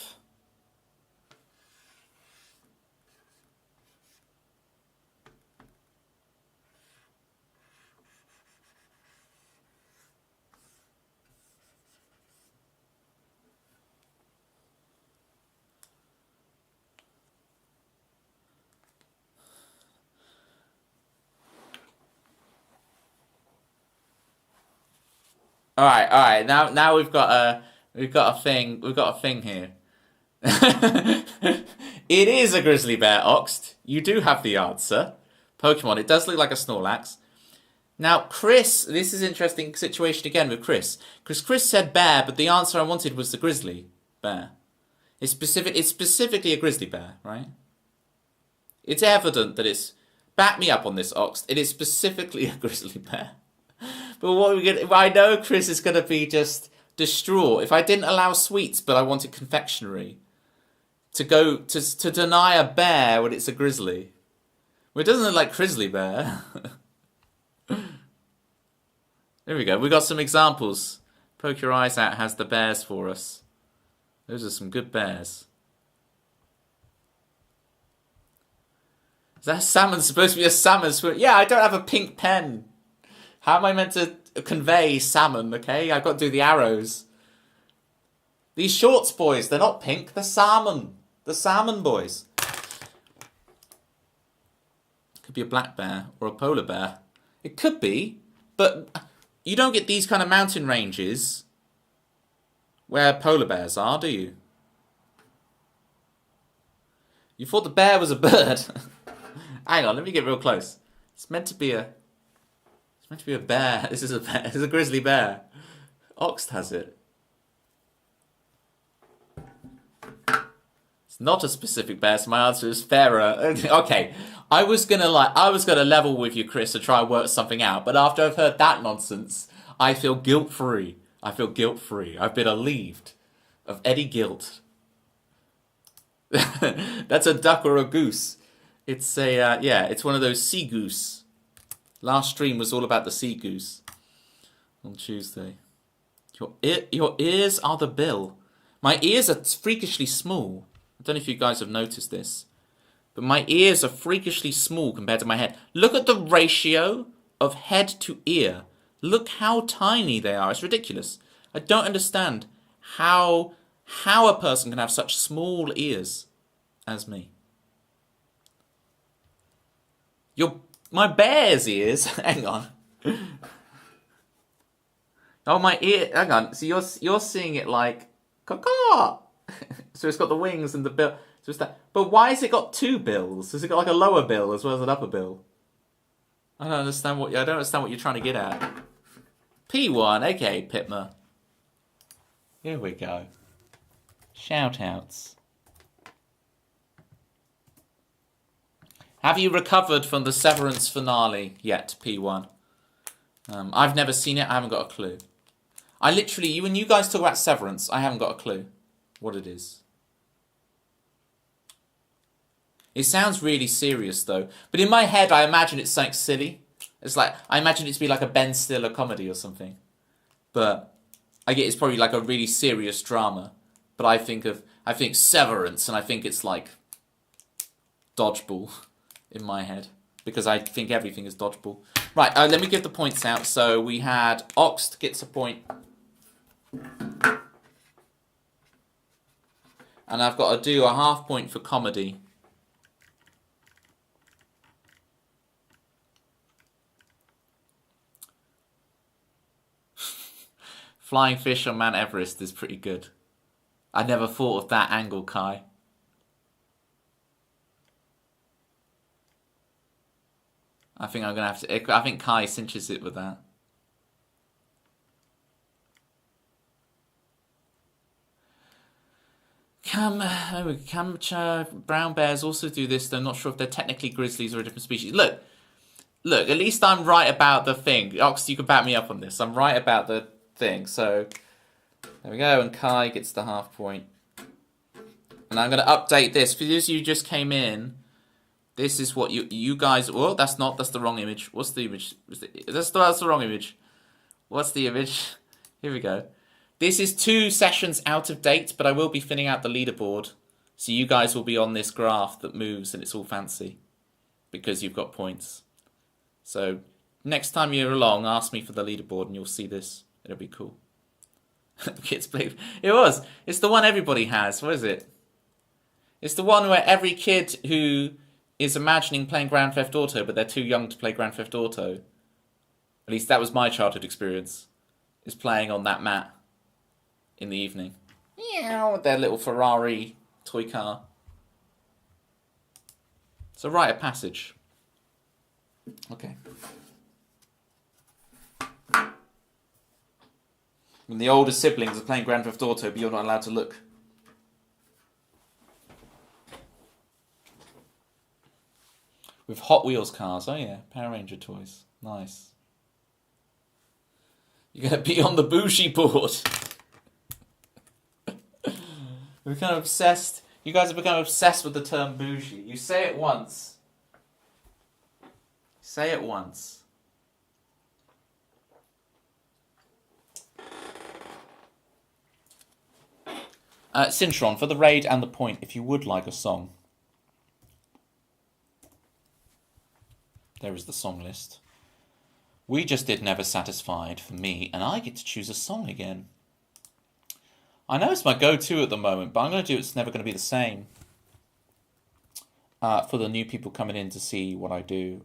all right. Now we've got a thing here. It is a grizzly bear, Oxt. You do have the answer. Pokemon. It does look like a Snorlax. Now, Chris, this is an interesting situation again with Chris. Because Chris said bear, but the answer I wanted was the grizzly bear. It's specifically a grizzly bear, right? It's evident that it's... Back me up on this, Oxt. It is specifically a grizzly bear. But what are we gonna? I know Chris is gonna be just distraught if I didn't allow sweets, but I wanted confectionery. To deny a bear when it's a grizzly. Well, it doesn't look like grizzly bear. There we go. We got some examples. Poke your eyes out has the bears for us. Those are some good bears. Is that salmon supposed to be a salmon? Yeah, I don't have a pink pen. How am I meant to convey salmon, okay? I've got to do the arrows. These shorts boys, they're not pink, they're salmon. The salmon boys. Could be a black bear or a polar bear. It could be, but you don't get these kind of mountain ranges where polar bears are, do you? You thought the bear was a bird? Hang on, let me get real close. It's meant to be a bear. This is a bear. This is a grizzly bear. Oxt has it. It's not a specific bear, so my answer is fairer. Okay. I was gonna level with you, Chris, to try and work something out, but after I've heard that nonsense, I feel guilt-free. I've been relieved of any guilt. That's a duck or a goose. It's it's one of those sea goose. Last stream was all about the sea goose on Tuesday. Your ears are the bill. My ears are freakishly small. I don't know if you guys have noticed this, but my ears are freakishly small compared to my head. Look at the ratio of head to ear. Look how tiny they are. It's ridiculous. I don't understand how a person can have such small ears as me. My bear's ears. Hang on. Oh, my ear. Hang on. So you're seeing it like caw. So it's got the wings and the bill. So it's that. But why has it got two bills? Has it got like a lower bill as well as an upper bill? I don't understand what you're trying to get at. P1. Okay, Pitma. Here we go. Shout outs. Have you recovered from the Severance finale yet, P1? I've never seen it. I haven't got a clue. I literally, when you guys talk about Severance, I haven't got a clue what it is. It sounds really serious, though. But in my head, I imagine it's something silly. It's like, I imagine it to be like a Ben Stiller comedy or something. But I get it's probably like a really serious drama. But I think Severance, and I think it's like Dodgeball in my head. Because I think everything is Dodgeball. Right, let me give the points out. So we had Oxt gets a point. And I've got to do a half point for comedy. Flying fish on Mount Everest is pretty good. I never thought of that angle, Kai. I think I'm going to have to... I think Kai cinches it with that. Brown bears also do this, though I'm not sure if they're technically grizzlies or a different species. Look, at least I'm right about the thing. Ox, you can back me up on this. I'm right about the thing. So, there we go. And Kai gets the half point. And I'm going to update this. For those of you who just came in, this is what you guys... Oh, that's the wrong image. What's the image? That's the wrong image. What's the image? Here we go. This is 2 sessions out of date, but I will be filling out the leaderboard. So you guys will be on this graph that moves and it's all fancy. Because you've got points. So next time you're along, ask me for the leaderboard and you'll see this. It'll be cool. Kids play... It was. It's the one everybody has. What is it? It's the one where every kid who is imagining playing Grand Theft Auto, but they're too young to play Grand Theft Auto. At least that was my childhood experience. Is playing on that mat. In the evening. Yeah, with their little Ferrari toy car. It's a rite of passage. Okay. When the older siblings are playing Grand Theft Auto, but you're not allowed to look. With Hot Wheels cars. Oh yeah, Power Ranger toys. Nice. You're going to be on the bougie board. We're kind of obsessed. You guys have become obsessed with the term bougie. You say it once. Say it once. Cintron, for the raid and the point, if you would like a song. There is the song list. We just did Never Satisfied for me, and I get to choose a song again. I know it's my go-to at the moment, but I'm going to do It's Never Going to Be the Same. For the new people coming in to see what I do.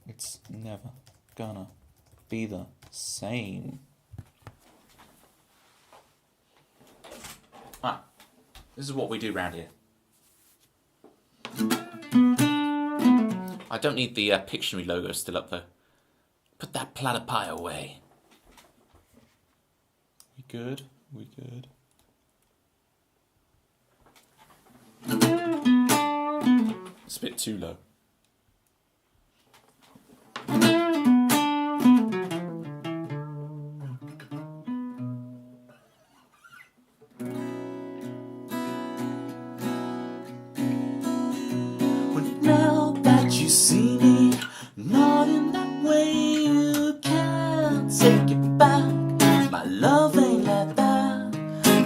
It's never gonna be the same. This is what we do round here. I don't need the Pictionary logo still up though. Put that platter pie away. We good? We good? It's a bit too low. Well, now that you see me, not in that way, you can't take it back. My love ain't like that.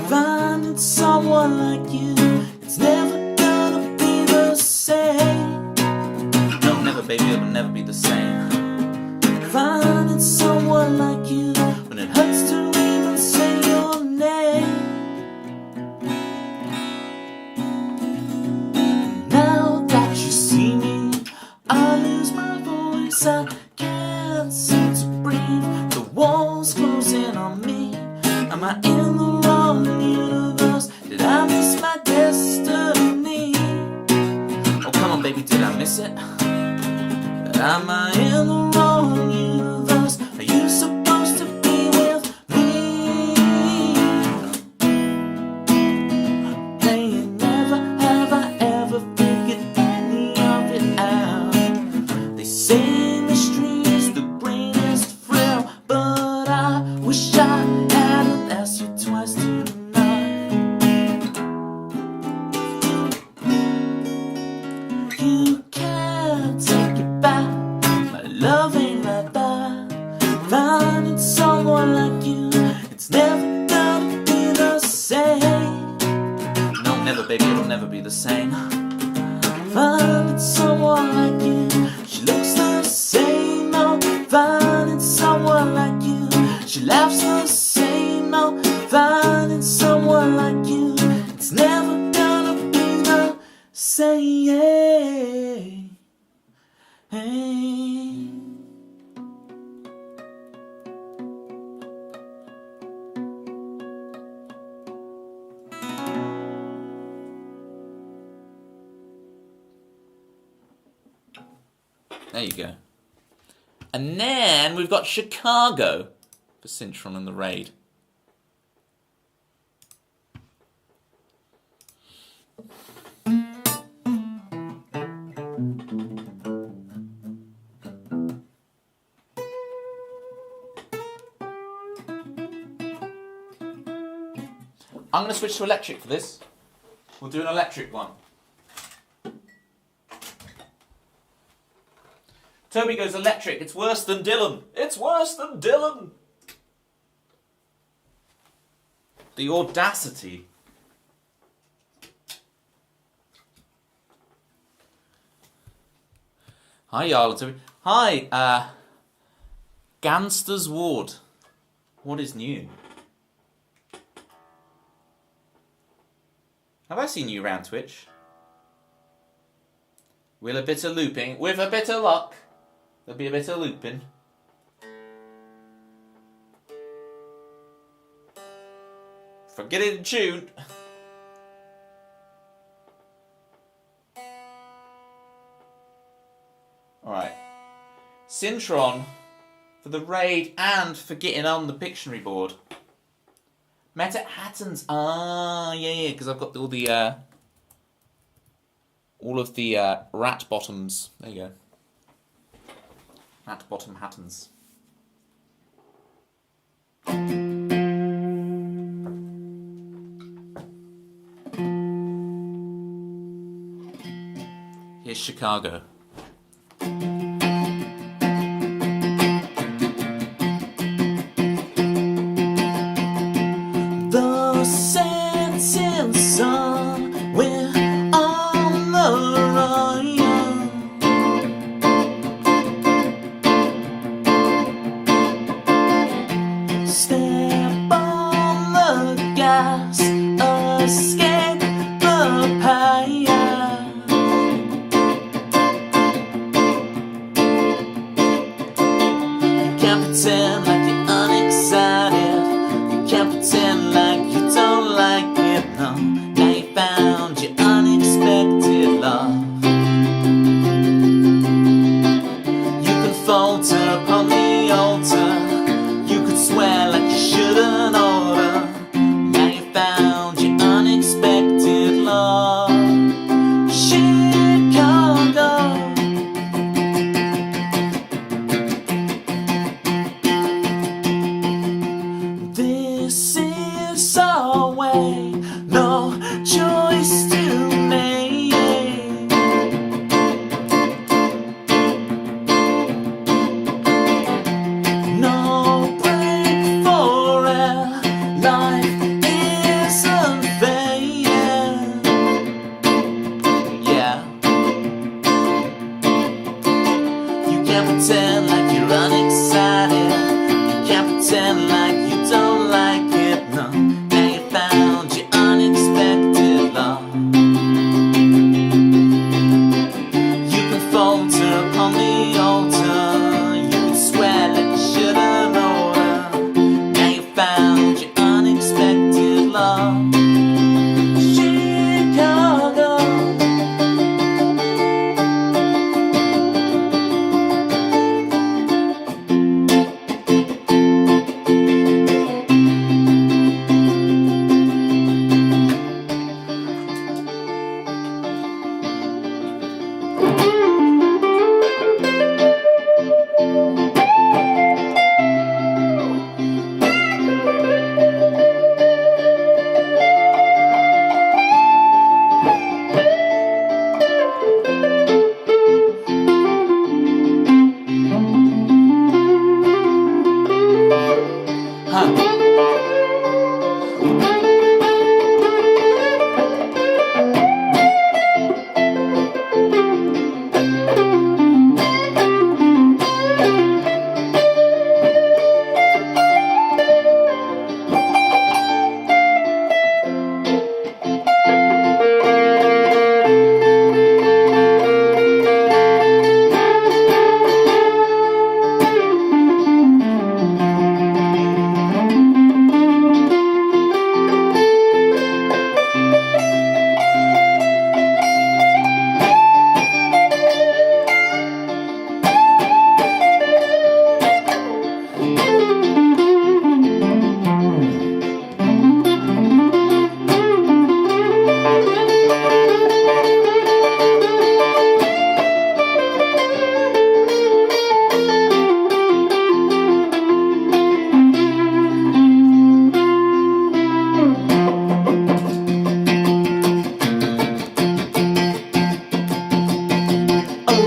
Finding someone like you, it's never gonna be the same. No, never, baby, it'll never be the same. Finding someone like you, when it hurts to even say your name. Now that you see me, I lose my voice, I can't seem to breathe. The walls closing on me. Am I in the wrong universe? Did I miss my destiny? Oh, come on, baby, did I miss it? Am I in the wrong universe? Are you supposed to be with me? Playing never have I ever figured any of it out. They say mystery is the greatest thrill, but I wish I hadn't asked you twice tonight. You can't take it back. My love ain't like that. Finding someone like you, it's never gonna be the same. No, never, baby, it'll never be the same. Finding someone like you, she looks the same. Oh, finding someone like you, she laughs the same. Oh, finding someone like you, it's never say yeah. Hey. There you go. And then we've got Chicago for Cintron and the Raid. I'm going to switch to electric for this. We'll do an electric one. Toby goes electric. It's worse than Dylan. It's worse than Dylan. The audacity. Hi, Yarl. Toby. Hi, Ganster's Ward. What is new? Have I seen you around Twitch? With a bit of looping. With a bit of luck. There'll be a bit of looping. Forget it in tune. Alright. Cintron for the raid and for getting on the Pictionary board. Met at Hatton's. Ah, yeah, because I've got all of the rat bottoms. There you go. Rat bottom Hattons. Here's Chicago. The setting sun, we're on the run. Step on the gas, escape the pain.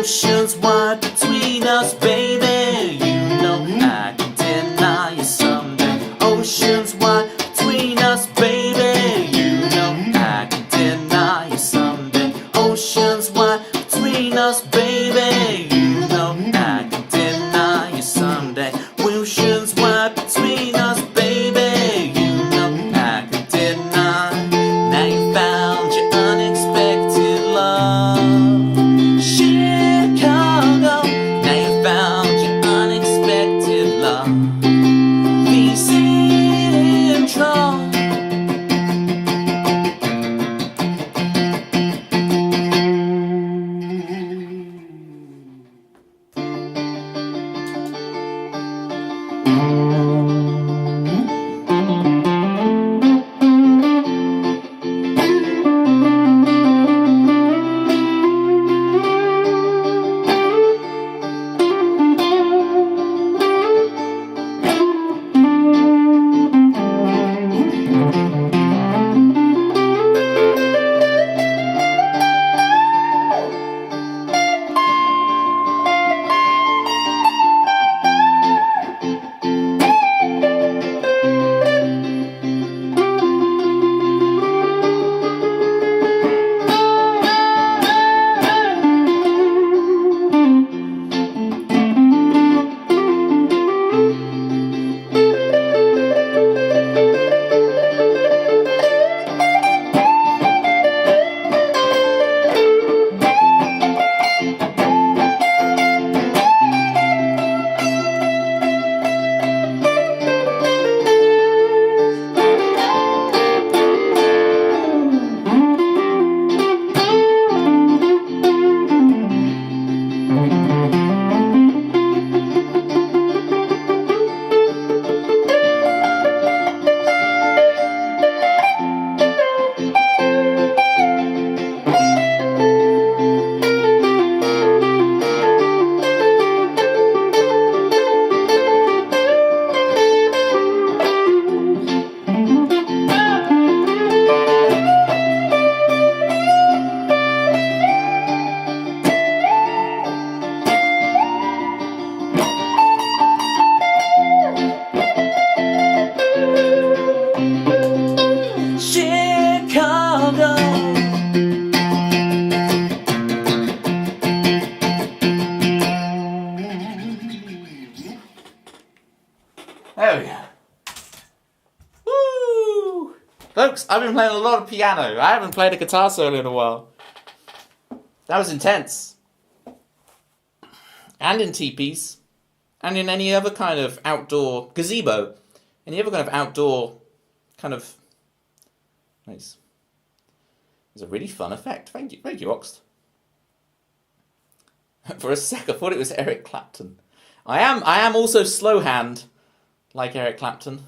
Oceans wide between us, baby. You know I can deny you someday. Oceans wide between us, baby. You know I can deny you someday. Oceans wide between us, baby. You know I can deny you someday. Oceans wide between us, baby. You know I can deny. Now you found your unexpected love, Chicago. Now you found your unexpected love, the Central. Chicago. There we go. Woo! Folks, I've been playing a lot of piano. I haven't played a guitar solo in a while. That was intense. And in teepees. And in any other kind of outdoor gazebo. Any other kind of outdoor kind of... Nice. It's a really fun effect. Thank you, Oxt. For a sec, I thought it was Eric Clapton. I am also slow hand, like Eric Clapton.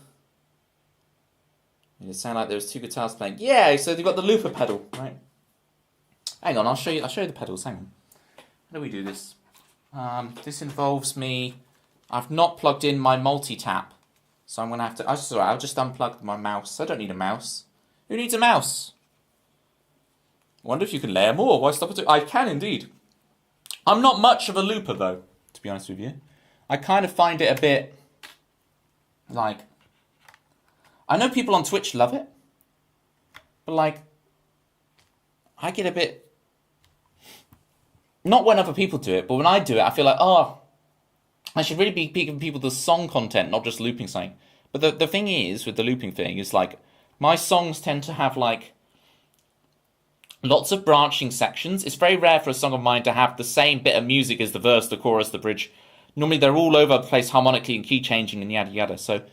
It sounded like there was two guitars playing. Yeah, so they've got the looper pedal, right? Hang on, I'll show you the pedals. Hang on. How do we do this? This involves me. I've not plugged in my multi-tap, so I'm gonna have to. I'll just unplug my mouse. I don't need a mouse. Who needs a mouse? I wonder if you can layer more. Why stop at 2? I can indeed. I'm not much of a looper though, to be honest with you. I kind of find it a bit like. I know people on Twitch love it, but like, I get a bit. Not when other people do it, but when I do it, I feel like, oh, I should really be giving people the song content, not just looping something. But the thing is, with the looping thing, is like, my songs tend to have like lots of branching sections. It's very rare for a song of mine to have the same bit of music as the verse, the chorus, the bridge. Normally they're all over the place harmonically and key changing and yada yada. So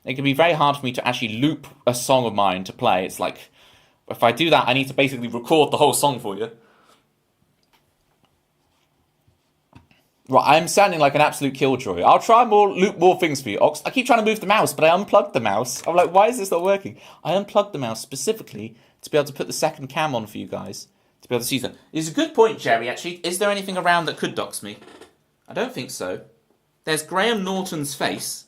it can be very hard for me to actually loop a song of mine to play. It's like, if I do that, I need to basically record the whole song for you. Right, I'm sounding like an absolute killjoy. I'll try loop more things for you, Ox. I keep trying to move the mouse, but I unplugged the mouse. I'm like, why is this not working? I unplugged the mouse specifically to be able to put the second cam on for you guys, to be able to see that. It's a good point, Jerry, actually. Is there anything around that could dox me? I don't think so. There's Graham Norton's face,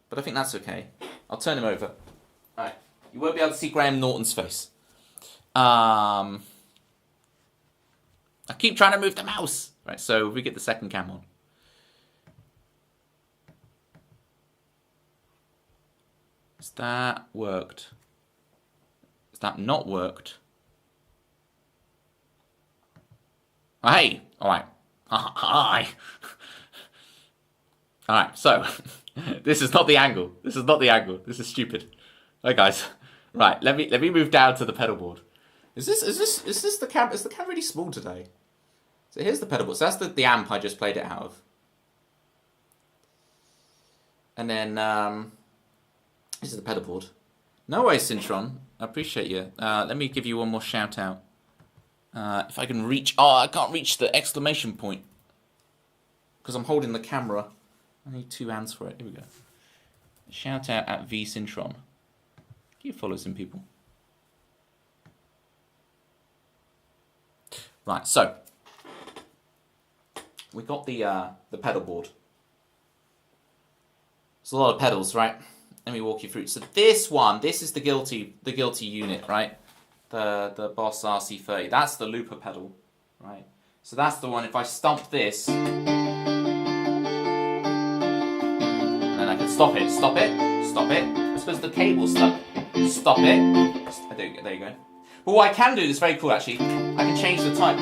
but I think that's okay. I'll turn him over. Alright, you won't be able to see Graham Norton's face. I keep trying to move the mouse. Right, so we get the second cam on. Has that worked? Has that not worked? Oh, hey! Alright. Hi! Alright, so, this is not the angle. This is not the angle. This is stupid. Hey guys. Right, let me move down to the pedal board. Is the cam really small today? So here's the pedal board. So that's the amp I just played it out of. And then this is the pedal board. No way, Syntron. I appreciate you. Let me give you one more shout out. If I can reach... Oh, I can't reach the exclamation point. Because I'm holding the camera. I need 2 hands for it. Here we go. Shout out at V Syntron. You follow some people. Right, so we got the pedal board. There's a lot of pedals, right? Let me walk you through. So this is the guilty unit, right? The Boss RC30. That's the looper pedal, right? So that's the one. If I stomp this, then I can stop it. It's because the cable's stuck. Stop it. There you go. But what I can do is very cool actually. I can change the type.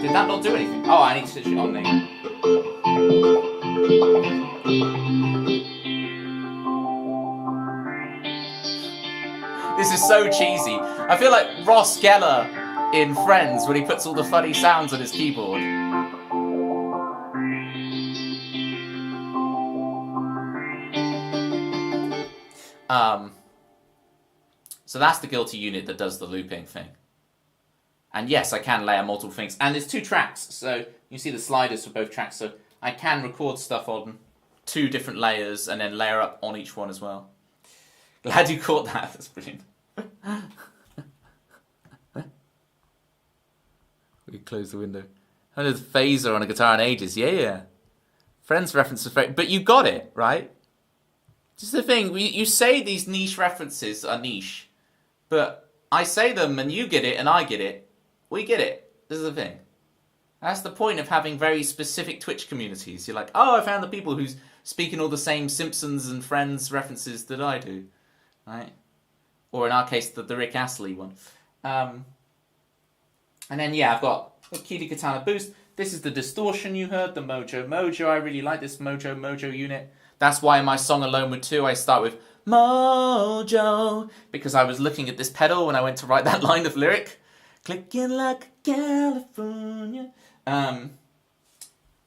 Did that not do anything? Oh, I need to switch it on there. This is so cheesy. I feel like Ross Geller in Friends when he puts all the funny sounds on his keyboard. So that's the guilty unit that does the looping thing. And yes, I can layer multiple things. And there's 2 tracks, so you see the sliders for both tracks. So I can record stuff on 2 different layers and then layer up on each one as well. Glad you caught that. That's brilliant. We close the window. I did phaser on a guitar in ages. Yeah. Friends reference was very... But you got it, right? Just the thing. You say these niche references are niche. But I say them and you get it and I get it. We get it. This is the thing. That's the point of having very specific Twitch communities. You're like, oh, I found the people who's speaking all the same Simpsons and Friends references that I do. Right? Or in our case, the Rick Astley one. And then, yeah, I've got the Kili Katana Boost. This is the distortion you heard, the Mojo Mojo. I really like this Mojo Mojo unit. That's why in my song Alone with 2, I start with Mojo. Because I was looking at this pedal when I went to write that line of lyric. Clicking like California.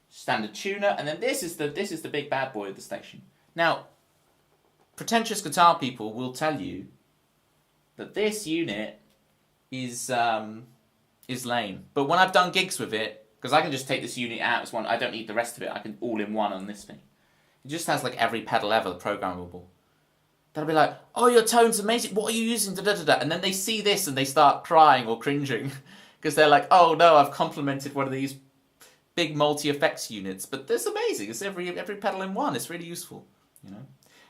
Standard tuner. And then this is the big bad boy of the station. Now, pretentious guitar people will tell you that this unit is lame. But when I've done gigs with it, because I can just take this unit out as one, I don't need the rest of it. I can all in one on this thing. It just has like every pedal ever programmable. They'll be like, oh, your tone's amazing. What are you using? Da, da, da, da. And then they see this and they start crying or cringing because they're like, oh no, I've complemented one of these big multi-effects units. But that's amazing. It's every pedal in one. It's really useful, you know.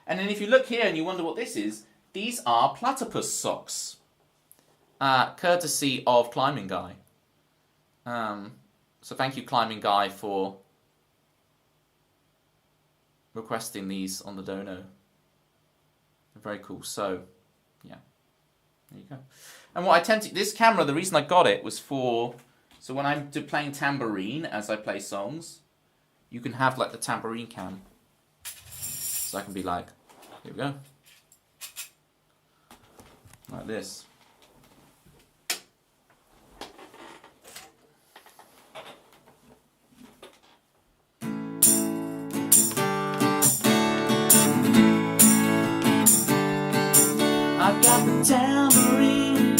And then if you look here and you wonder what this is, these are platypus socks, courtesy of Climbing Guy. So thank you, Climbing Guy, for requesting these on the dono. They're very cool. So, yeah, there you go. And what I tend to, this camera, the reason I got it was for, so when I'm playing tambourine as I play songs, you can have like the tambourine cam. So I can be like, here we go. Like this. I got the tambourine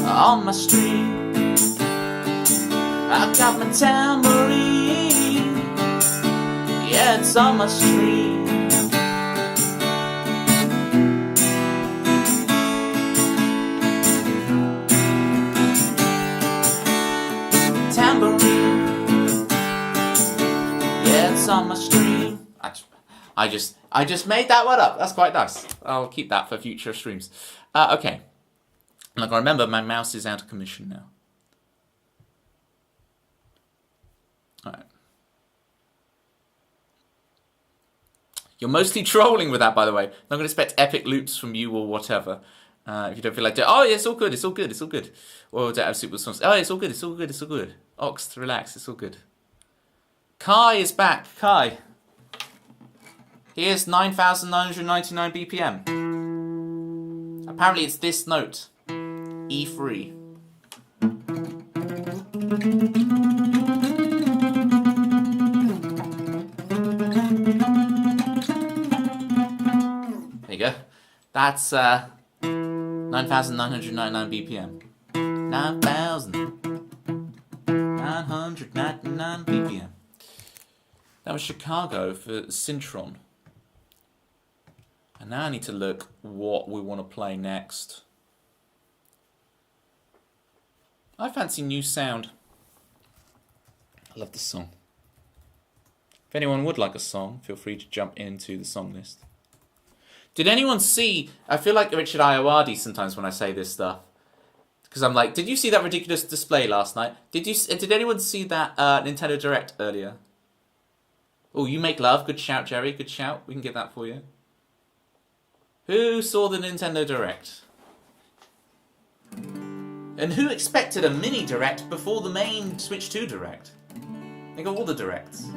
on my street. I got my tambourine, yeah, it's on my street. Tambourine, yeah, it's on my street. I just made that one up. That's quite nice. I'll keep that for future streams. Okay. Like, I remember my mouse is out of commission now. Alright. You're mostly trolling with that, by the way. I'm not going to expect epic loops from you or whatever. If you don't feel like doing, oh, yeah, it's all good, it's all good, it's all good. Or don't have super songs. Oh, it's all good, it's all good, it's all good. Ox, relax, it's all good. Kai is back. Kai. Here's 9,999 BPM. Apparently it's this note. E3. There you go. That's 9,999 BPM. 9,999 BPM. That was Chicago for Syntron. And now I need to look what we want to play next. I fancy New Sound. I love this song. If anyone would like a song, feel free to jump into the song list. Did anyone see... I feel like Richard Ayoade sometimes when I say this stuff. Because I'm like, did you see that ridiculous display last night? Did anyone see that Nintendo Direct earlier? Oh, You Make Love. Good shout, Jerry. Good shout. We can get that for you. Who saw the Nintendo Direct? And who expected a mini Direct before the main Switch 2 Direct? They got all the Directs.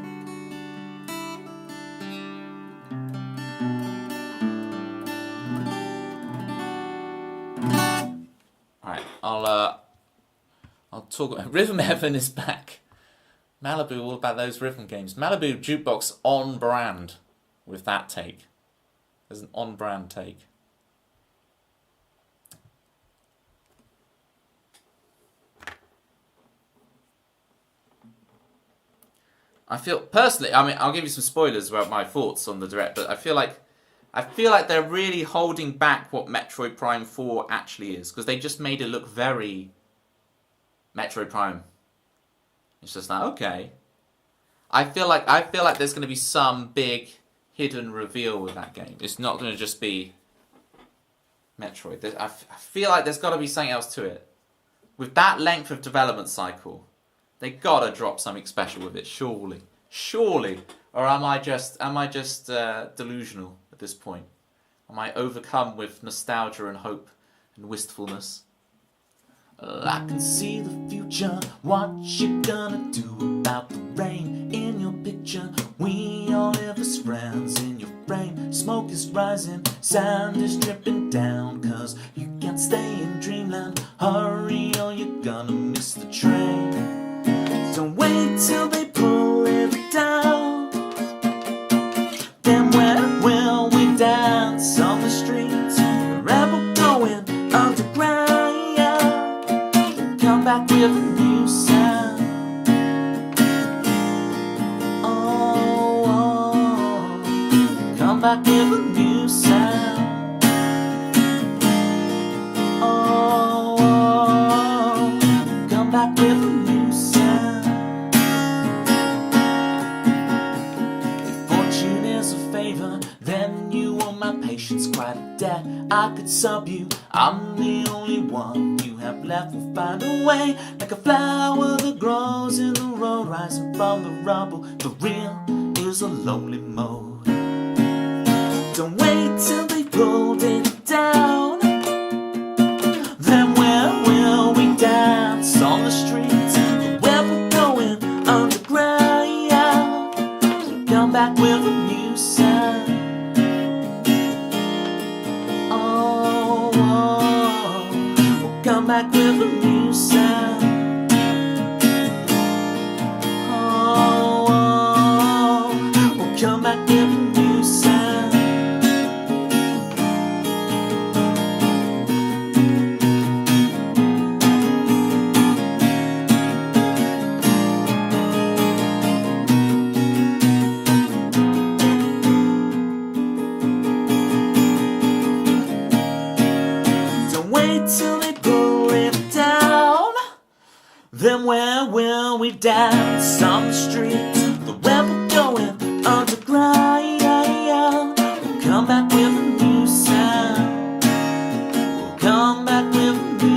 Alright, I'll talk. Rhythm Heaven is back. Malibu, all about those rhythm games. Malibu Jukebox on brand with that take. There's an on-brand take. I feel personally, I mean, I'll give you some spoilers about my thoughts on the Direct, but I feel like they're really holding back what Metroid Prime 4 actually is, because they just made it look very Metroid Prime. It's just like, okay. I feel like there's going to be some big hidden reveal with that game. It's not going to just be Metroid. I feel like there's got to be something else to it. With that length of development cycle, they got to drop something special with it, surely. Surely. Or am I just delusional at this point? Am I overcome with nostalgia and hope and wistfulness? I can see the future, what you gonna do about the rain in your picture? We all live as friends in your brain. Smoke is rising, sand is dripping down, cause you can't stay in dreamland. Hurry or you're gonna miss the train. Don't wait till they pull it down. Then where will we dance on the streets? The rebel going underground. Come back with a new sound. Oh, oh. Come back with a new sound. Oh, oh. Come back with a new sound. If fortune is a favor, then you owe my patience quite a debt. I could sub you, I'm the only one you have left. We'll find a way, like a flower that grows in the road, rising from the rubble. The real is a lonely mode. Don't wait till they pulled it down. Then where will we dance on the streets? Where we're going underground. Come back with a new sound. Oh, oh. We'll come back with a new sound. Oh, oh. We'll come back with a new sound. Don't wait till they pull it down. Then where will we dance on the streets? The rebel going underground. We'll come back with a new sound. We'll come back with a new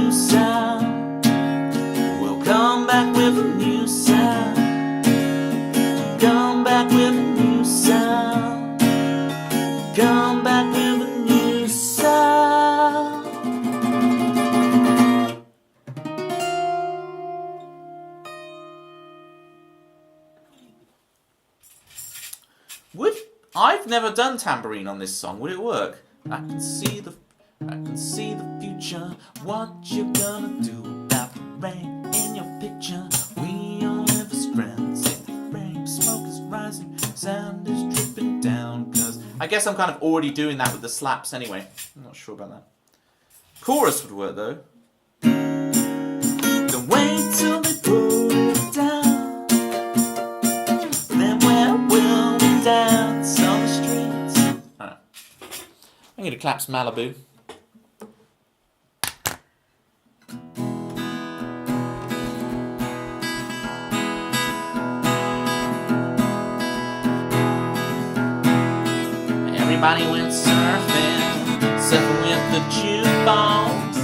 I've never done tambourine on this song. Would it work? I can see the future. What you gonna do about the rain in your picture? We all live as friends. If the rain smoke is rising, sound is dripping down. Cause I guess I'm kind of already doing that with the slaps anyway. I'm not sure about that. Chorus would work though. Don't wait till they put it down. Then where will we dance on the streets? Alright. I'm gonna claps Malibu. Everybody went surfing with the jukebox,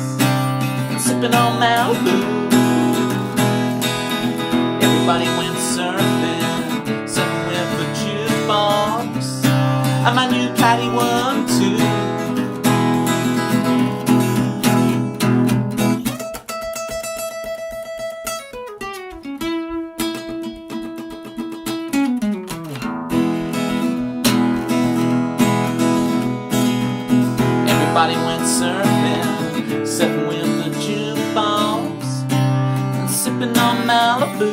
and sipping on Malibu. Everybody went surfing with the jukebox, and my new caddy won too. Everybody went surfing with the jukebox, and sipping on Malibu.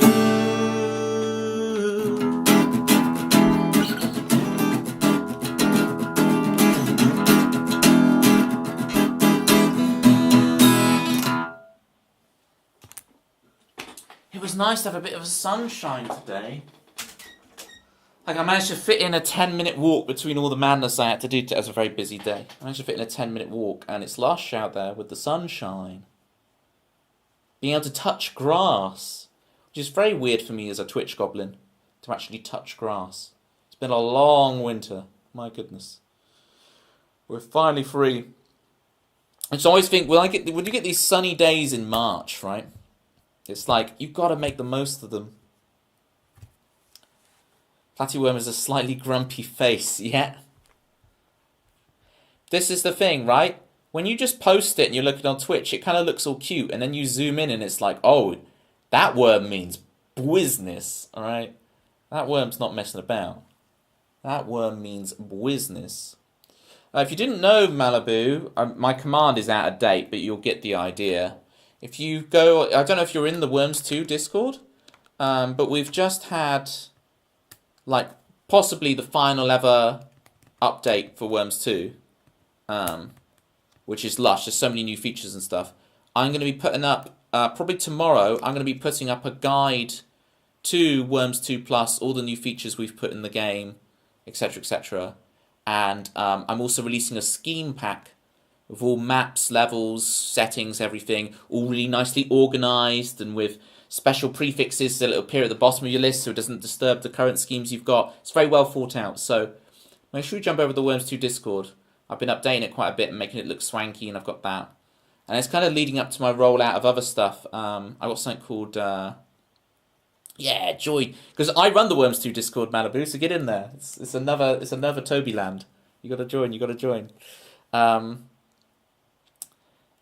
It was nice to have a bit of sunshine today. Like, I managed to fit in a 10-minute walk between all the madness I had to do. It was a very busy day. I managed to fit in a 10-minute walk, and it's lush out there with the sunshine. Being able to touch grass, which is very weird for me as a Twitch goblin, to actually touch grass. It's been a long winter. My goodness. We're finally free. I just always think, when you get these sunny days in March, right? It's like, you've got to make the most of them. Flattyworm has a slightly grumpy face, yeah. This is the thing, right? When you just post it and you're looking on Twitch, it kind of looks all cute, and then you zoom in and it's like, oh, that worm means business, alright? That worm's not messing about. That worm means business. If you didn't know, Malibu, my command is out of date, but you'll get the idea. If you go, I don't know if you're in the Worms 2 Discord, but we've just had, like, possibly the final ever update for Worms 2, which is lush. There's so many new features and stuff. I'm going to be putting up, probably tomorrow, I'm going to be putting up a guide to Worms 2 Plus, all the new features we've put in the game, etc., etc. And I'm also releasing a scheme pack with all maps, levels, settings, everything, all really nicely organised and with special prefixes so it'll appear at the bottom of your list so it doesn't disturb the current schemes you've got. It's very well thought out. So make sure you jump over to the Worms 2 Discord. I've been updating it quite a bit and making it look swanky, and I've got that. And it's kind of leading up to my rollout of other stuff. I've got something called... joy. Because I run the Worms 2 Discord, Malibu, so get in there. It's another Toby land. You got to join.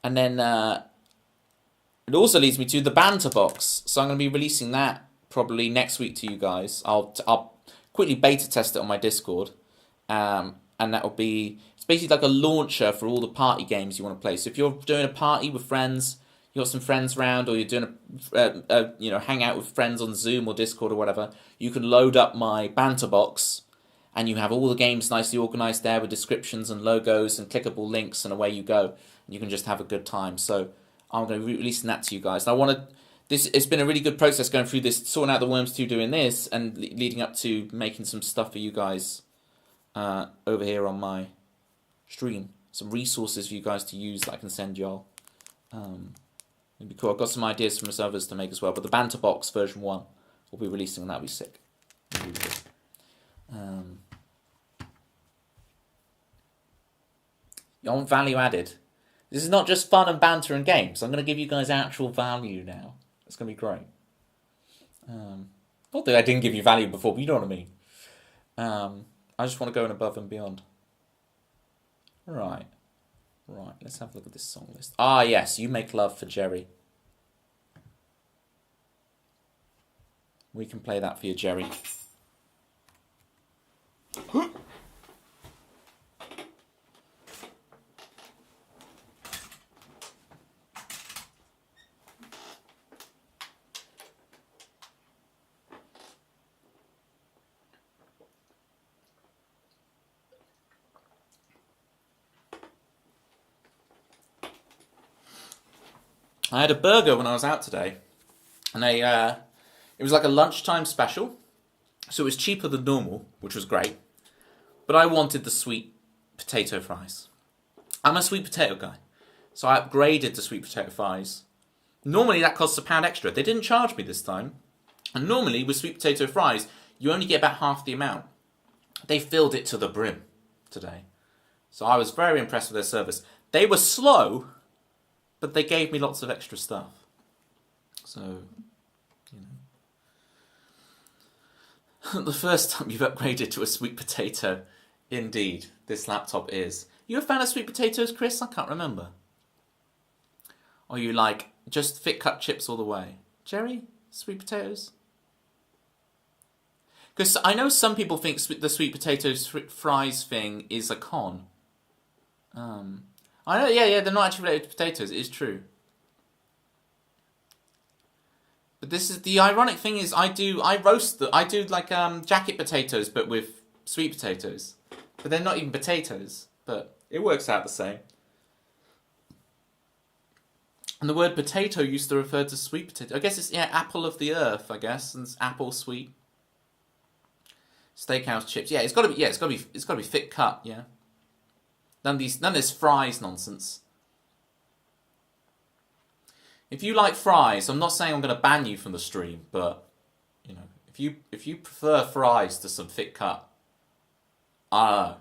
And then it also leads me to the Banter box. So I'm going to be releasing that probably next week to you guys. I'll quickly beta test it on my Discord. And that will be... It's basically like a launcher for all the party games you want to play. So if you're doing a party with friends, you got some friends around, or you're doing a hangout with friends on Zoom or Discord or whatever, you can load up my Banter box, and you have all the games nicely organised there with descriptions and logos and clickable links, and away you go. And you can just have a good time. So I'm going to be releasing that to you guys. And I want to... It's been a really good process going through this, sorting out the Worms 2 doing this, and leading up to making some stuff for you guys over here on my stream. Some resources for you guys to use that I can send y'all. It'd be cool. I've got some ideas from the others to make as well. But the Banter box version 1 will be releasing, and that'll be sick. You want value added? This is not just fun and banter and games. I'm going to give you guys actual value now. It's going to be great. Not that I didn't give you value before, but you know what I mean. I just want to go in above and beyond. Right, let's have a look at this song list. Ah, yes, You Make Love for Jerry. We can play that for you, Jerry. I had a burger when I was out today, and it was like a lunchtime special, so it was cheaper than normal, which was great. But I wanted the sweet potato fries. I'm a sweet potato guy, so I upgraded to sweet potato fries. Normally that costs £1 extra. They didn't charge me this time. And normally with sweet potato fries, you only get about half the amount. They filled it to the brim today. So I was very impressed with their service. They were slow, but they gave me lots of extra stuff. So, you know. The first time you've upgraded to a sweet potato, indeed, this laptop is. You a fan of sweet potatoes, Chris? I can't remember. Or you like just thick cut chips all the way? Jerry, sweet potatoes? Because I know some people think the sweet potatoes fries thing is a con. I know, yeah, they're not actually related to potatoes. It is true. But this is the ironic thing is I do like jacket potatoes but with sweet potatoes, but they're not even potatoes. But it works out the same. And the word potato used to refer to sweet potato. I guess it's apple of the earth. I guess and it's apple sweet. Steakhouse chips. Yeah, it's got to be thick cut. Yeah. None of this fries nonsense. If you like fries, I'm not saying I'm going to ban you from the stream, but you know, if you prefer fries to some thick cut, I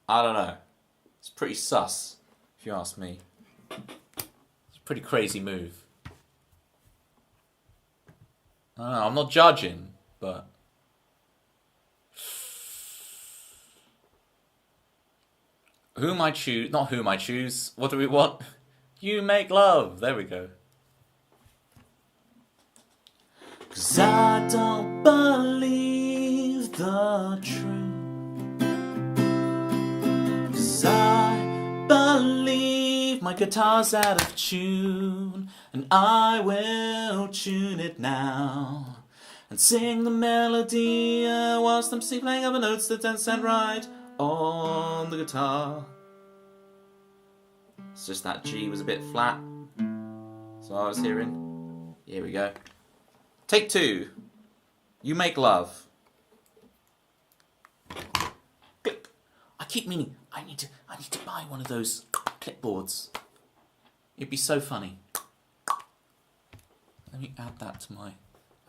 don't know. It's pretty sus, if you ask me. It's a pretty crazy move. I don't know, I'm not judging, but whom I choose, not whom I choose. What do we want? You make love. There we go. 'Cause I don't believe the truth. 'Cause I believe my guitar's out of tune, and I will tune it now and sing the melody whilst I'm playing other notes that don't sound right on the guitar. It's just that G was a bit flat, so I was hearing. Here we go. Take 2. You make love. Click. I keep meaning I need to buy one of those clipboards. It'd be so funny. Let me add that to my.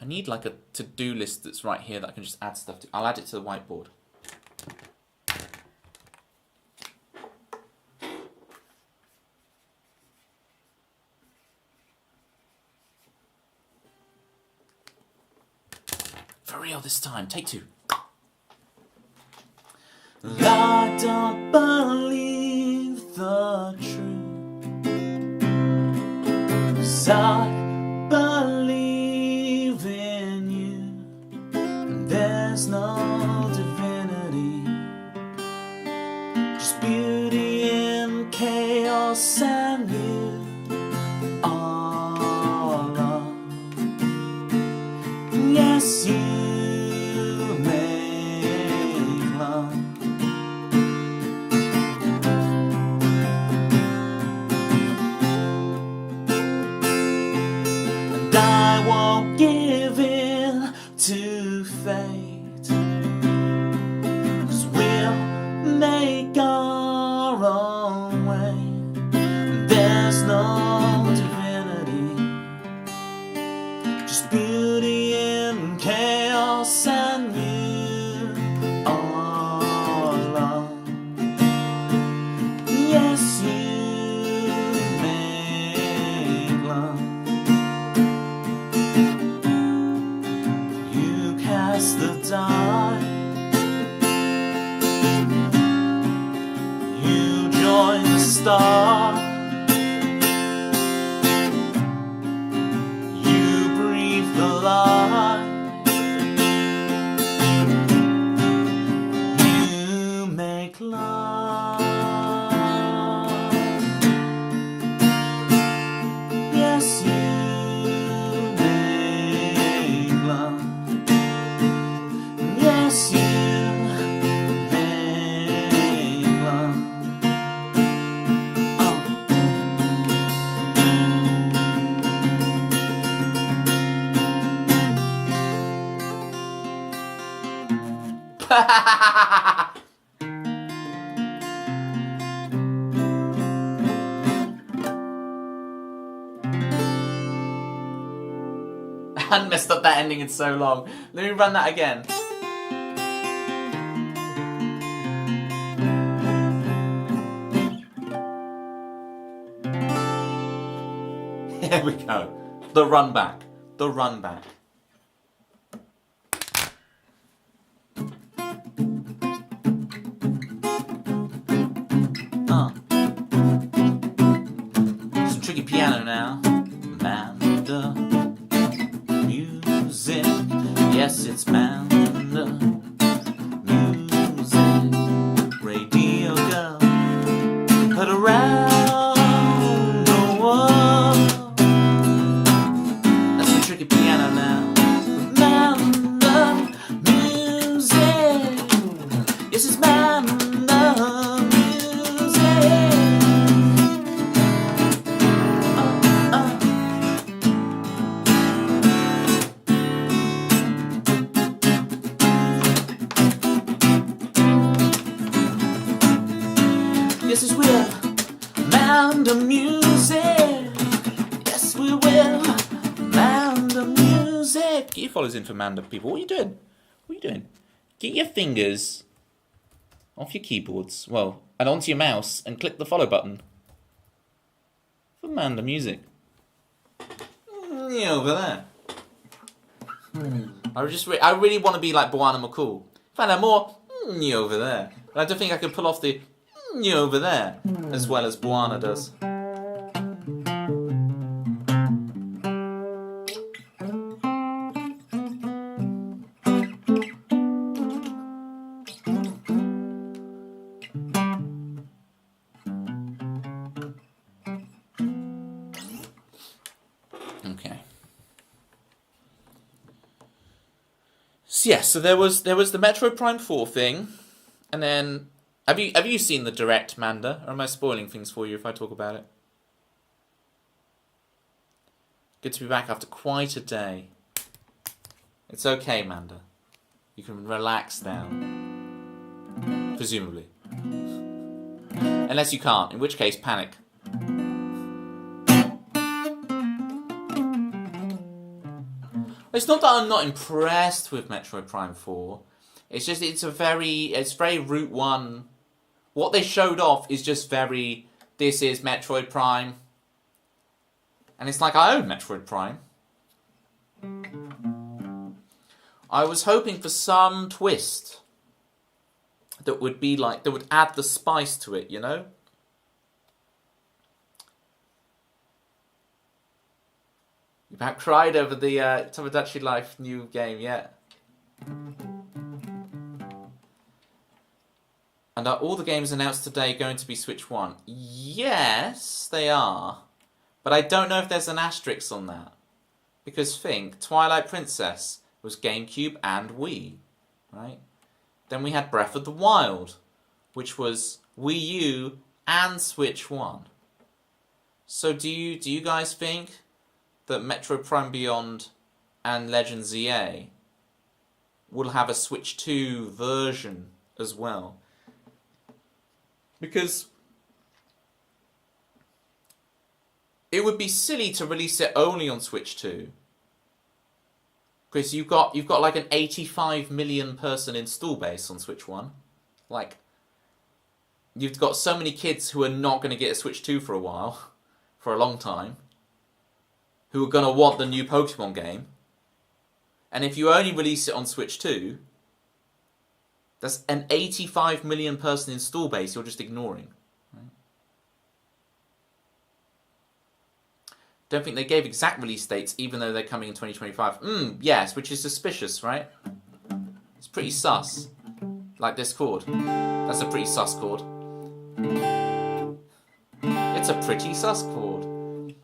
I need like a to-do list that's right here that I can just add stuff to. I'll add it to the whiteboard. For real this time. Take 2. I don't believe the truth, 'cause I believe in you, and there's no divinity, just beauty in chaos and you are love. Yes, you make love. And I won't give in to fate, 'cause we'll make our own way. And there's no divinity, just beauty in chaos and you are love. Yes, you make love. You cast the die, you join the star, I hadn't messed up that ending in so long. Let me run that again. Here we go. The run back. The run back. Some tricky piano now. Manda music. Yes, it's Manda music. Radio girl. Put around the world. That's some tricky piano now. Manda music. Yes, it's Manda music. Yes, it's will. Manda music. Yes, we will. Manda music. Get your followers in for Manda, people. What are you doing? What are you doing? Get your fingers off your keyboards, well, and onto your mouse, and click the follow button for Manda music. Over there. I really want to be like Buana McCool. Find out more over there. But I don't think I can pull off the over there as well as Buana does. Okay. So yeah, so there was the Metro Prime 4 thing, and then have you seen the direct, Manda? Or am I spoiling things for you if I talk about it? Good to be back after quite a day. It's okay, Manda. You can relax now. Presumably. Unless you can't, in which case panic. It's not that I'm not impressed with Metroid Prime 4. It's just it's very Route 1. What they showed off is just very, this is Metroid Prime. And it's like, I own Metroid Prime. I was hoping for some twist that would be like, that would add the spice to it, you know? You about cried over the Tomodachi Life new game, yeah. And are all the games announced today going to be Switch 1? Yes, they are. But I don't know if there's an asterisk on that. Because think, Twilight Princess was GameCube and Wii, right? Then we had Breath of the Wild, which was Wii U and Switch 1. So do you guys think that Metroid Prime Beyond and Legend ZA will have a Switch 2 version as well? Because it would be silly to release it only on Switch 2. Because you've got like an 85 million person install base on Switch 1. Like, you've got so many kids who are not going to get a Switch 2 for a while, for a long time, who are going to want the new Pokemon game. And if you only release it on Switch 2, that's an 85 million person install base you're just ignoring. Right? Don't think they gave exact release dates, even though they're coming in 2025. Yes, which is suspicious, right? It's pretty sus. Like this chord. That's a pretty sus chord. It's a pretty sus chord.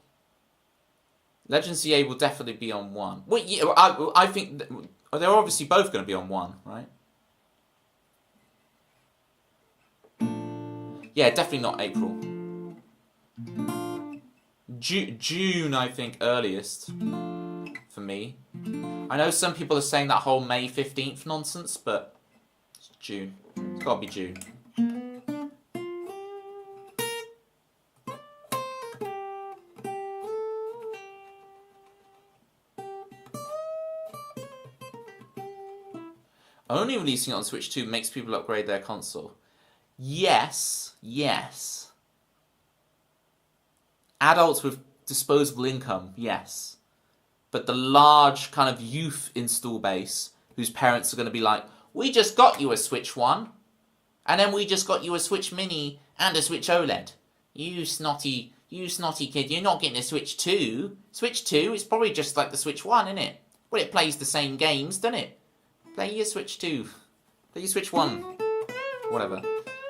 Legend ZA will definitely be on 1. Well, yeah, I think they're obviously both going to be on 1, right? Yeah, definitely not April. June, I think, earliest for me. I know some people are saying that whole May 15th nonsense, but June. It's gotta be June. Only releasing it on Switch 2 makes people upgrade their console. Yes. Adults with disposable income, yes. But the large kind of youth install base, whose parents are going to be like, we just got you a Switch 1, and then we just got you a Switch Mini and a Switch OLED. You snotty kid, you're not getting a Switch 2. Switch 2 is probably just like the Switch 1, isn't it? Well, it plays the same games, doesn't it? Play your Switch 2. Play your Switch 1. Whatever.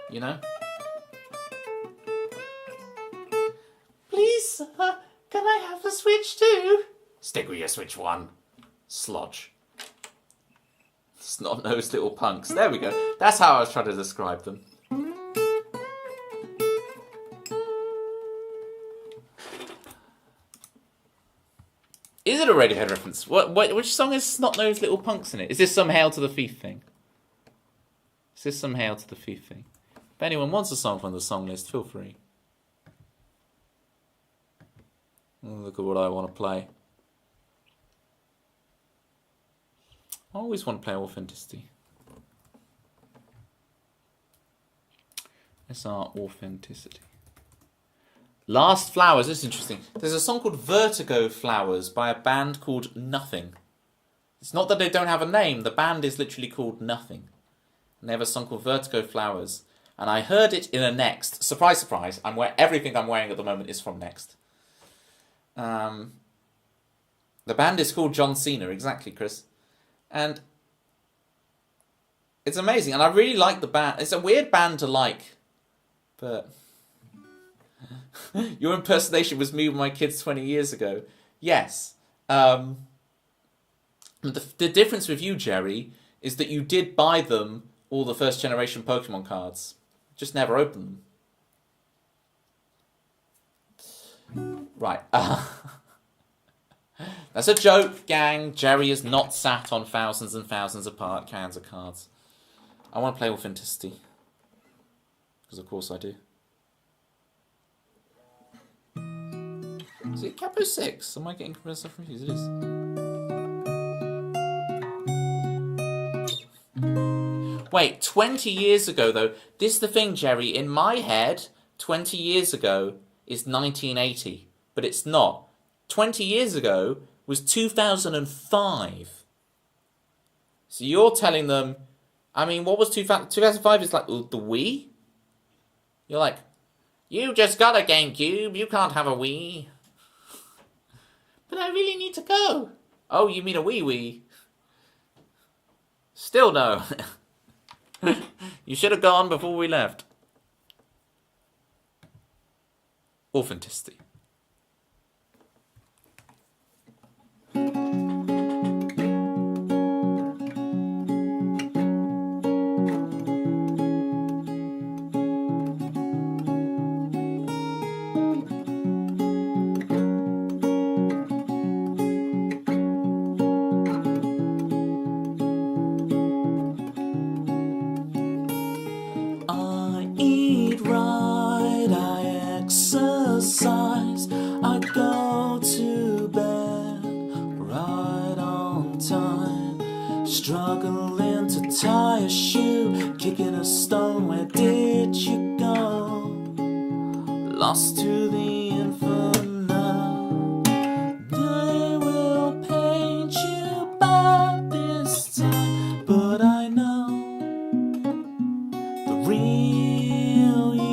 You know? Please, sir, can I have the Switch 2? Stick with your Switch 1. Slodge. Snot-nosed little punks. There we go. That's how I was trying to describe them. Is it a Radiohead reference? Which song is Snot-Nosed Little Punks in it? Is this some Hail to the Thief thing? Is this some Hail to the Thief thing? If anyone wants a song from the song list, feel free. Oh, look at what I want to play. I always want to play Authenticity. SR Authenticity. Last Flowers, this is interesting. There's a song called Vertigo Flowers by a band called Nothing. It's not that they don't have a name, the band is literally called Nothing. And they have a song called Vertigo Flowers. And I heard it in a Next. Surprise, surprise, everything I'm wearing at the moment is from Next. The band is called John Cena, exactly, Chris. And it's amazing, and I really like the band. It's a weird band to like, but... Your impersonation was me with my kids 20 years ago. Yes. The difference with you, Jerry, is that you did buy them all the first generation Pokemon cards. Just never opened them. Right. That's a joke, gang. Jerry is not sat on thousands and thousands of cans of cards. I want to play Authenticity. Because of course I do. Is it Capo 6? Am I getting myself confused? It is. Wait, 20 years ago though. This is the thing, Jerry. In my head, 20 years ago is 1980. But it's not. 20 years ago was 2005. So you're telling them... I mean, what was 2005 is like the Wii? You're like, you just got a GameCube. You can't have a Wii. But I really need to go. Oh, you mean a wee? Still no. You should have gone before we left. Authenticity. Struggling to tie a shoe, kicking a stone, where did you go? Lost to the infinite. They will paint you by this time, but I know the real you.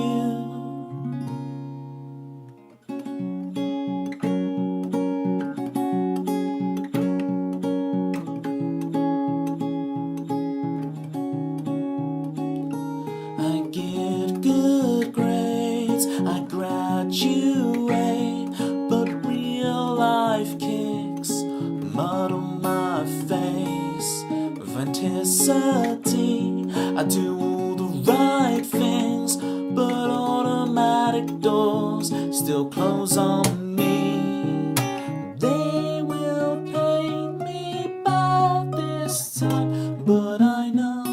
I graduate, but real life kicks mud on my face. Authenticity, I do all the right things, but automatic doors still close on me. They will paint me by this time, but I know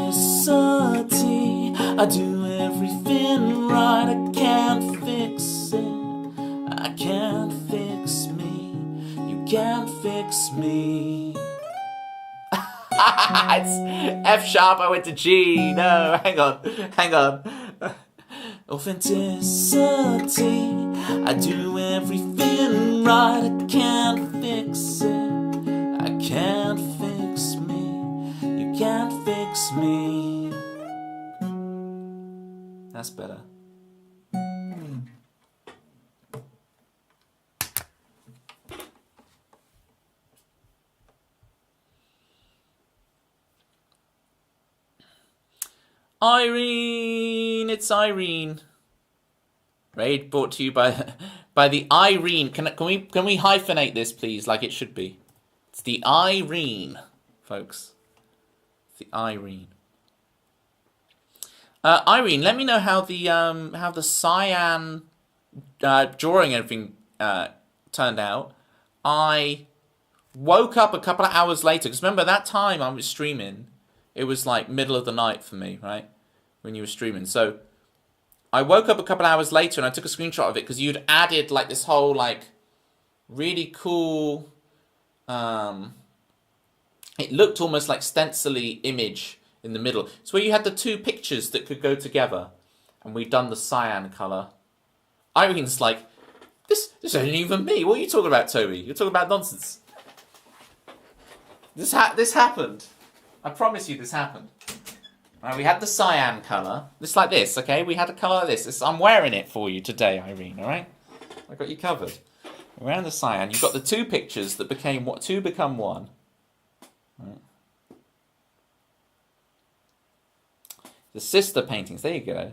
authenticity. I do everything right. I can't fix it. I can't fix me. You can't fix me. It's F sharp, I went to G. No, hang on. Authenticity. I do everything right. I can't fix it. I can't fix me. You can't fix me. That's better. Irene, it's Irene. Raid brought to you by the Irene. Can we hyphenate this, please, like it should be? It's the Irene, folks. It's the Irene. Irene, let me know how the cyan drawing and everything turned out. I woke up a couple of hours later because remember that time I was streaming. It was like middle of the night for me, right? When you were streaming. So I woke up a couple of hours later and I took a screenshot of it because you'd added like this whole like really cool, it looked almost like stencil-y image in the middle. It's where you had the two pictures that could go together and we'd done the cyan colour. Irene's like, this isn't even me. What are you talking about, Toby? You're talking about nonsense. This happened. I promise you this happened. Right, we had the cyan colour. Just like this, okay? We had a colour like this. I'm wearing it for you today, Irene, alright? I got you covered. We're wearing the cyan. You've got the two pictures that became what? Two become one. Right. The sister paintings. There you go.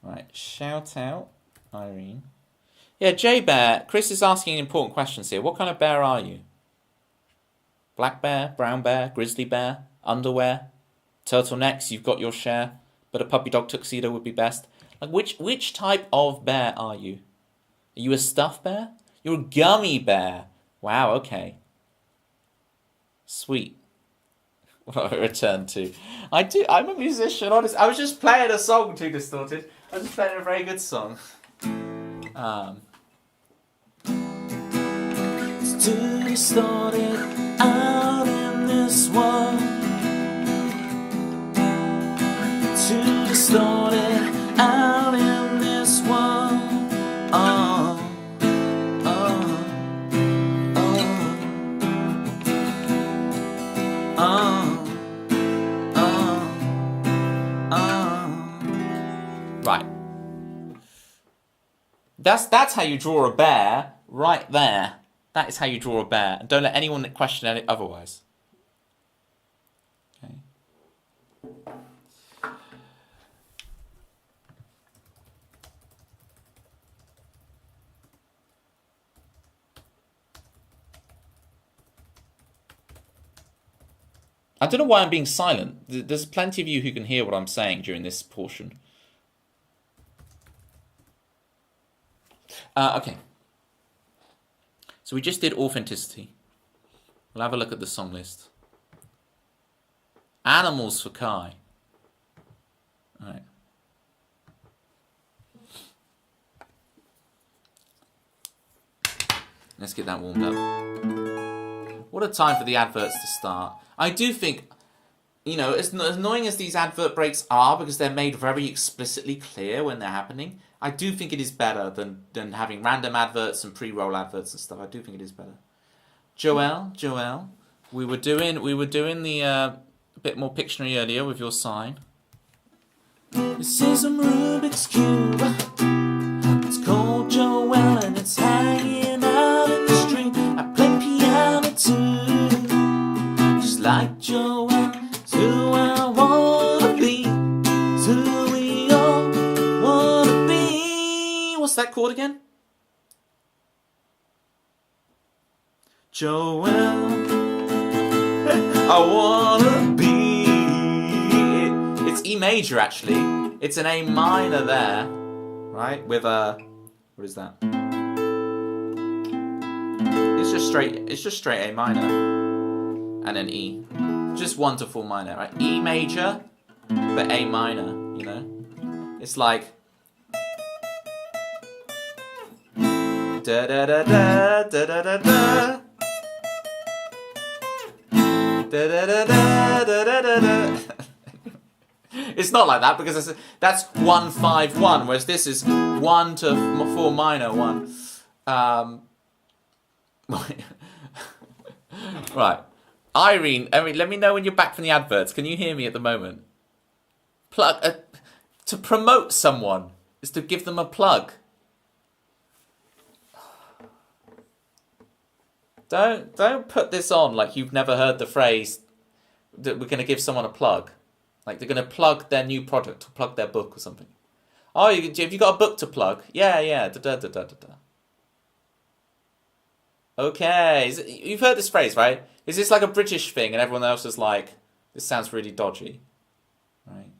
Right, shout out, Irene. Yeah, J Bear. Chris is asking important questions here. What kind of bear are you? Black bear, brown bear, grizzly bear, underwear, turtlenecks, you've got your share, but a puppy dog tuxedo would be best. Like which type of bear are you? Are you a stuffed bear? You're a gummy bear. Wow, okay. Sweet. What I return to. I'm a musician, honest. I was just playing a song too distorted. I was just playing a very good song. It's too distorted out in this world. Too distorted out in this world. Oh, oh, oh, oh, oh. Right. That's how you draw a bear, right there. That is how you draw a bear. And don't let anyone question it otherwise. Okay. I don't know why I'm being silent. There's plenty of you who can hear what I'm saying during this portion. Okay. So we just did authenticity. We'll have a look at the song list. Animals for Kai. All right. Let's get that warmed up. What a time for the adverts to start. I do think, you know, as annoying as these advert breaks are, because they're made very explicitly clear when they're happening, I do think it is better than having random adverts and pre-roll adverts and stuff. I do think it is better. Joelle, we were doing the bit more Pictionary earlier with your sign. This is a Rubik's Cube. It's called Joelle and it's hanging out in the street. I play piano too, just like Joelle. It's who I wanna be. It's who we all wanna be. What's that chord again? Joelle, I wanna be. It's E major actually. It's an A minor there, right? With a, what is that? It's just straight A minor and an E. Just 1 to 4 minor, right? E major, but A minor, you know? It's like... Da da da da da da da da. Da da da da da da da da. It's not like that because that's 1 5 1, whereas this is 1 to 4 minor 1. Right, Irene, let me know when you're back from the adverts. Can you hear me at the moment? To promote someone is to give them a plug. Don't put this on like you've never heard the phrase that we're going to give someone a plug. Like they're going to plug their new product or plug their book or something. Oh, have you got a book to plug? Yeah. Da, da, da, da, da. Okay. You've heard this phrase, right? Is this like a British thing and everyone else is like, this sounds really dodgy? Right.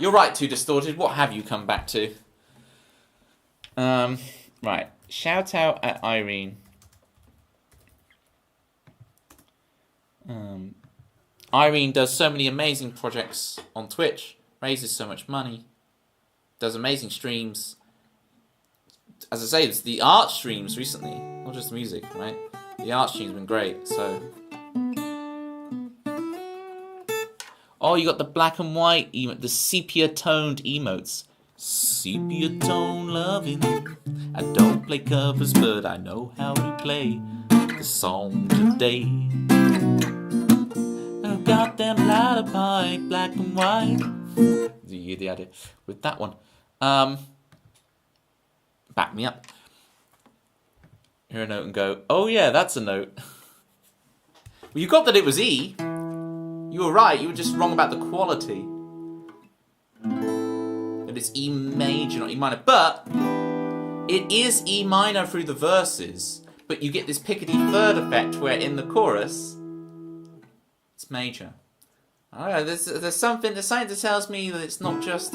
You're right, Too Distorted. What have you come back to? Right. Shout out at Irene. Irene does so many amazing projects on Twitch, raises so much money, does amazing streams. As I say, it's the art streams recently, not just music, right? The art stream's been great, so... Oh, you got the black and white emote, the sepia-toned emotes. Sepia-tone loving. I don't play covers, but I know how to play the song today. I've got them lullaby, black and white. You get the idea with that one. Back me up. Hear a note and go, oh yeah, that's a note. Well, you got that it was E. You were right, you were just wrong about the quality. It is E major, not E minor. But it is E minor through the verses, but you get this pickety third effect where in the chorus, it's major. Alright, there's something that tells me that it's not just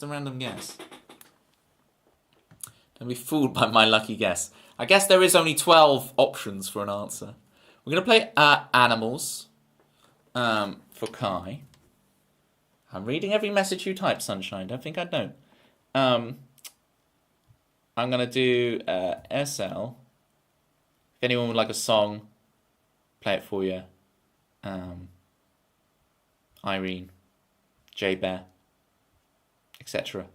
a random guess. Don't be fooled by my lucky guess. I guess there is only 12 options for an answer. We're going to play Animals for Kai. I'm reading every message you type, Sunshine. Don't think I don't. I'm going to do SL. If anyone would like a song, play it for you. Irene, J-Bear, etc.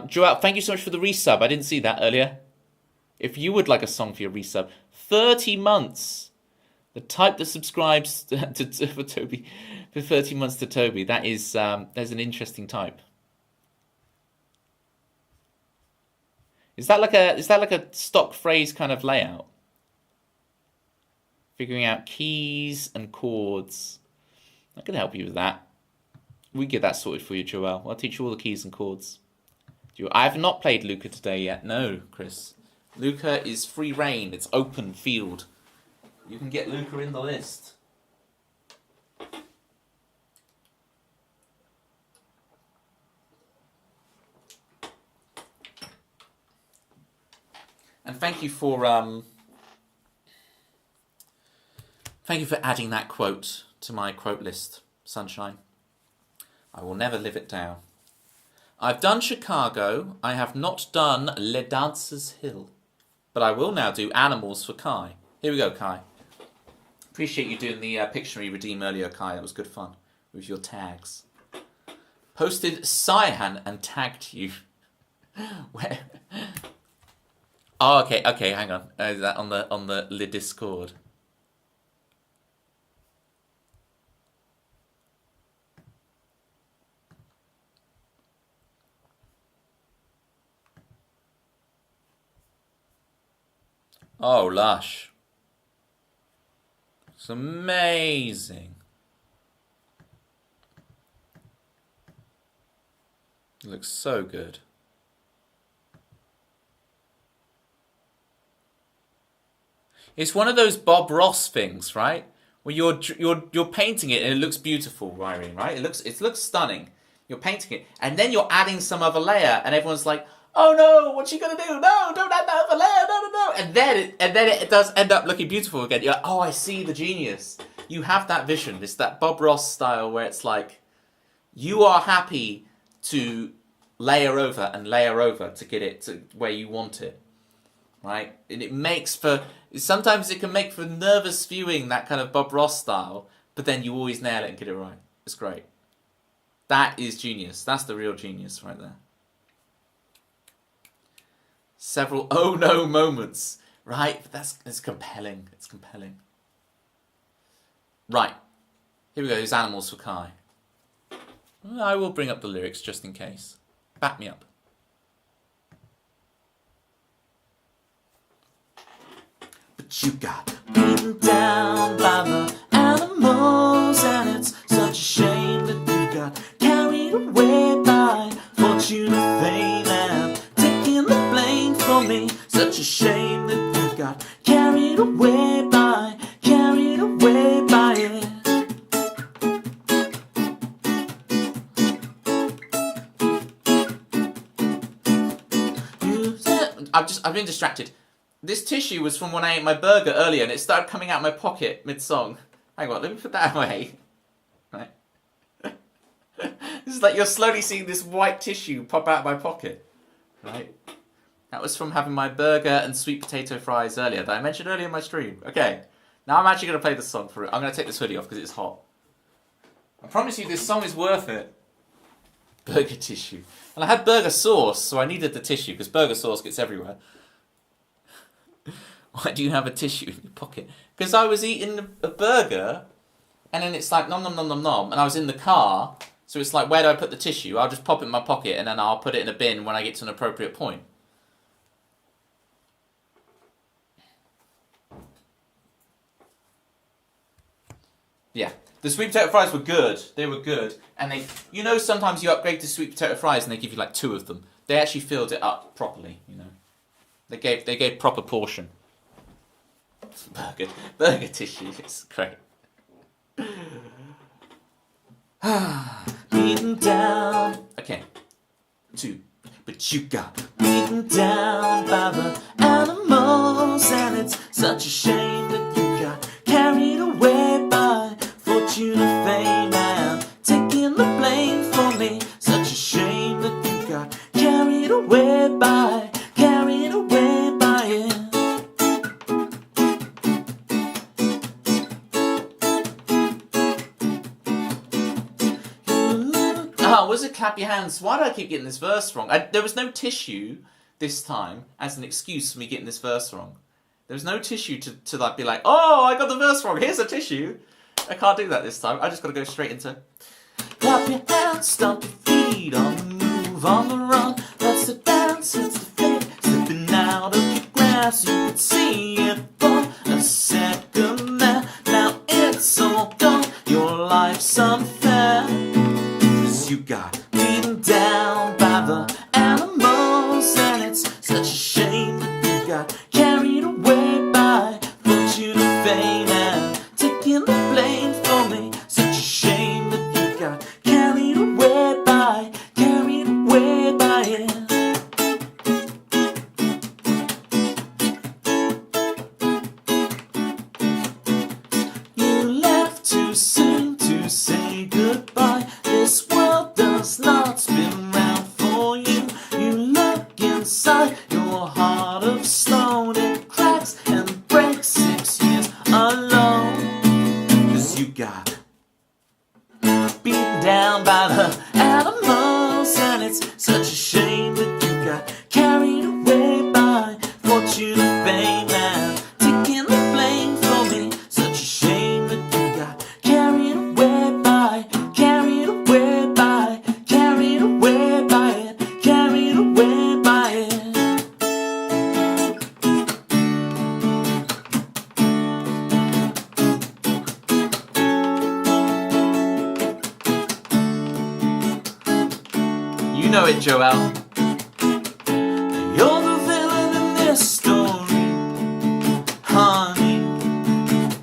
Joel, thank you so much for the resub. I didn't see that earlier. If you would like a song for your resub, 30 months. The type that subscribes for Toby for 30 months to Toby. That is there's an interesting type. Is that like a stock phrase kind of layout? Figuring out keys and chords. I can help you with that. We get that sorted for you, Joel. I'll teach you all the keys and chords. I have not played Luca today yet. No, Chris. Luca is free reign. It's open field. You can get Luca in the list. And thank you for adding that quote to my quote list, Sunshine. I will never live it down. I've done Chicago. I have not done Les Dancers Hill. But I will now do Animals for Kai. Here we go, Kai. Appreciate you doing the Pictionary redeem earlier, Kai. That was good fun with your tags. Posted Cyan and tagged you. Where? Oh, okay, hang on. Is that on the Discord? Oh, lush. It's amazing. It looks so good. It's one of those Bob Ross things, right? Where you're painting it and it looks beautiful, Irene, right? It looks stunning. You're painting it, and then you're adding some other layer, and everyone's like, "Oh no, what's she gonna do? No, don't add that other layer, no, no, no!" And then it does end up looking beautiful again. You're like, "Oh, I see the genius." You have that vision. It's that Bob Ross style where it's like, you are happy to layer over and layer over to get it to where you want it, right? And it makes for, sometimes it can make for nervous viewing, that kind of Bob Ross style, but then you always nail it and get it right. It's great. That is genius. That's the real genius right there. Several oh no moments, right? It's compelling. It's compelling. Right. Here we go. There's Animals for Kai. I will bring up the lyrics just in case. Back me up. But you got beaten down by the animals, and it's such a shame that you got carried away by fortune and fame and taking the blame for me. Such a shame that you got carried away by it. I've been distracted. This tissue was from when I ate my burger earlier, and it started coming out of my pocket mid-song. Hang on, let me put that away. Right. This is like you're slowly seeing this white tissue pop out of my pocket. Right. That was from having my burger and sweet potato fries earlier, that I mentioned earlier in my stream. Okay. Now I'm actually going to play the song for it. I'm going to take this hoodie off because it's hot. I promise you this song is worth it. Burger tissue. And I had burger sauce, so I needed the tissue, because burger sauce gets everywhere. Why do you have a tissue in your pocket? Because I was eating a burger, and then it's like nom nom nom nom nom, and I was in the car, so it's like, where do I put the tissue? I'll just pop it in my pocket, and then I'll put it in a bin when I get to an appropriate point. Yeah. The sweet potato fries were good. They were good. And they, you know, sometimes you upgrade to sweet potato fries and they give you like 2 of them. They actually filled it up properly, you know. They gave proper portion. Burger tissue, it's great. Beaten down. Okay. 2. But you got beaten down by the animals, and it's such a shame that you got carried away by fortune and fame and taking the blame for me. Such a shame that you got carried away by it. Was it clap your hands? Why do I keep getting this verse wrong? There was no tissue this time as an excuse for me getting this verse wrong. There was no tissue to like be like, oh, I got the verse wrong. Here's a tissue. I can't do that this time. I just got to go straight into. Clap your hands, stomp your feet, on the move, on the run. That's the dance, it's the fate. Slipping out of your grasp, you can see it for a second there. Now it's all gone. Your life's unfair. You got beaten down by the animals, and it's such a shame that you got carried away by fortune and fame and taking the blame for me. Such a shame that you got carried away by it. You left too soon to say goodbye. This world does not spin round for you. You look inside your heart of stone. It cracks and breaks 6 years alone. 'Cause you got beaten down by the animals, and it's such a shame that you got carried away by fortune and fame and taking the blame for me. Such a shame that you got carried away by it. You know it, Joel. You're the villain in this story, honey.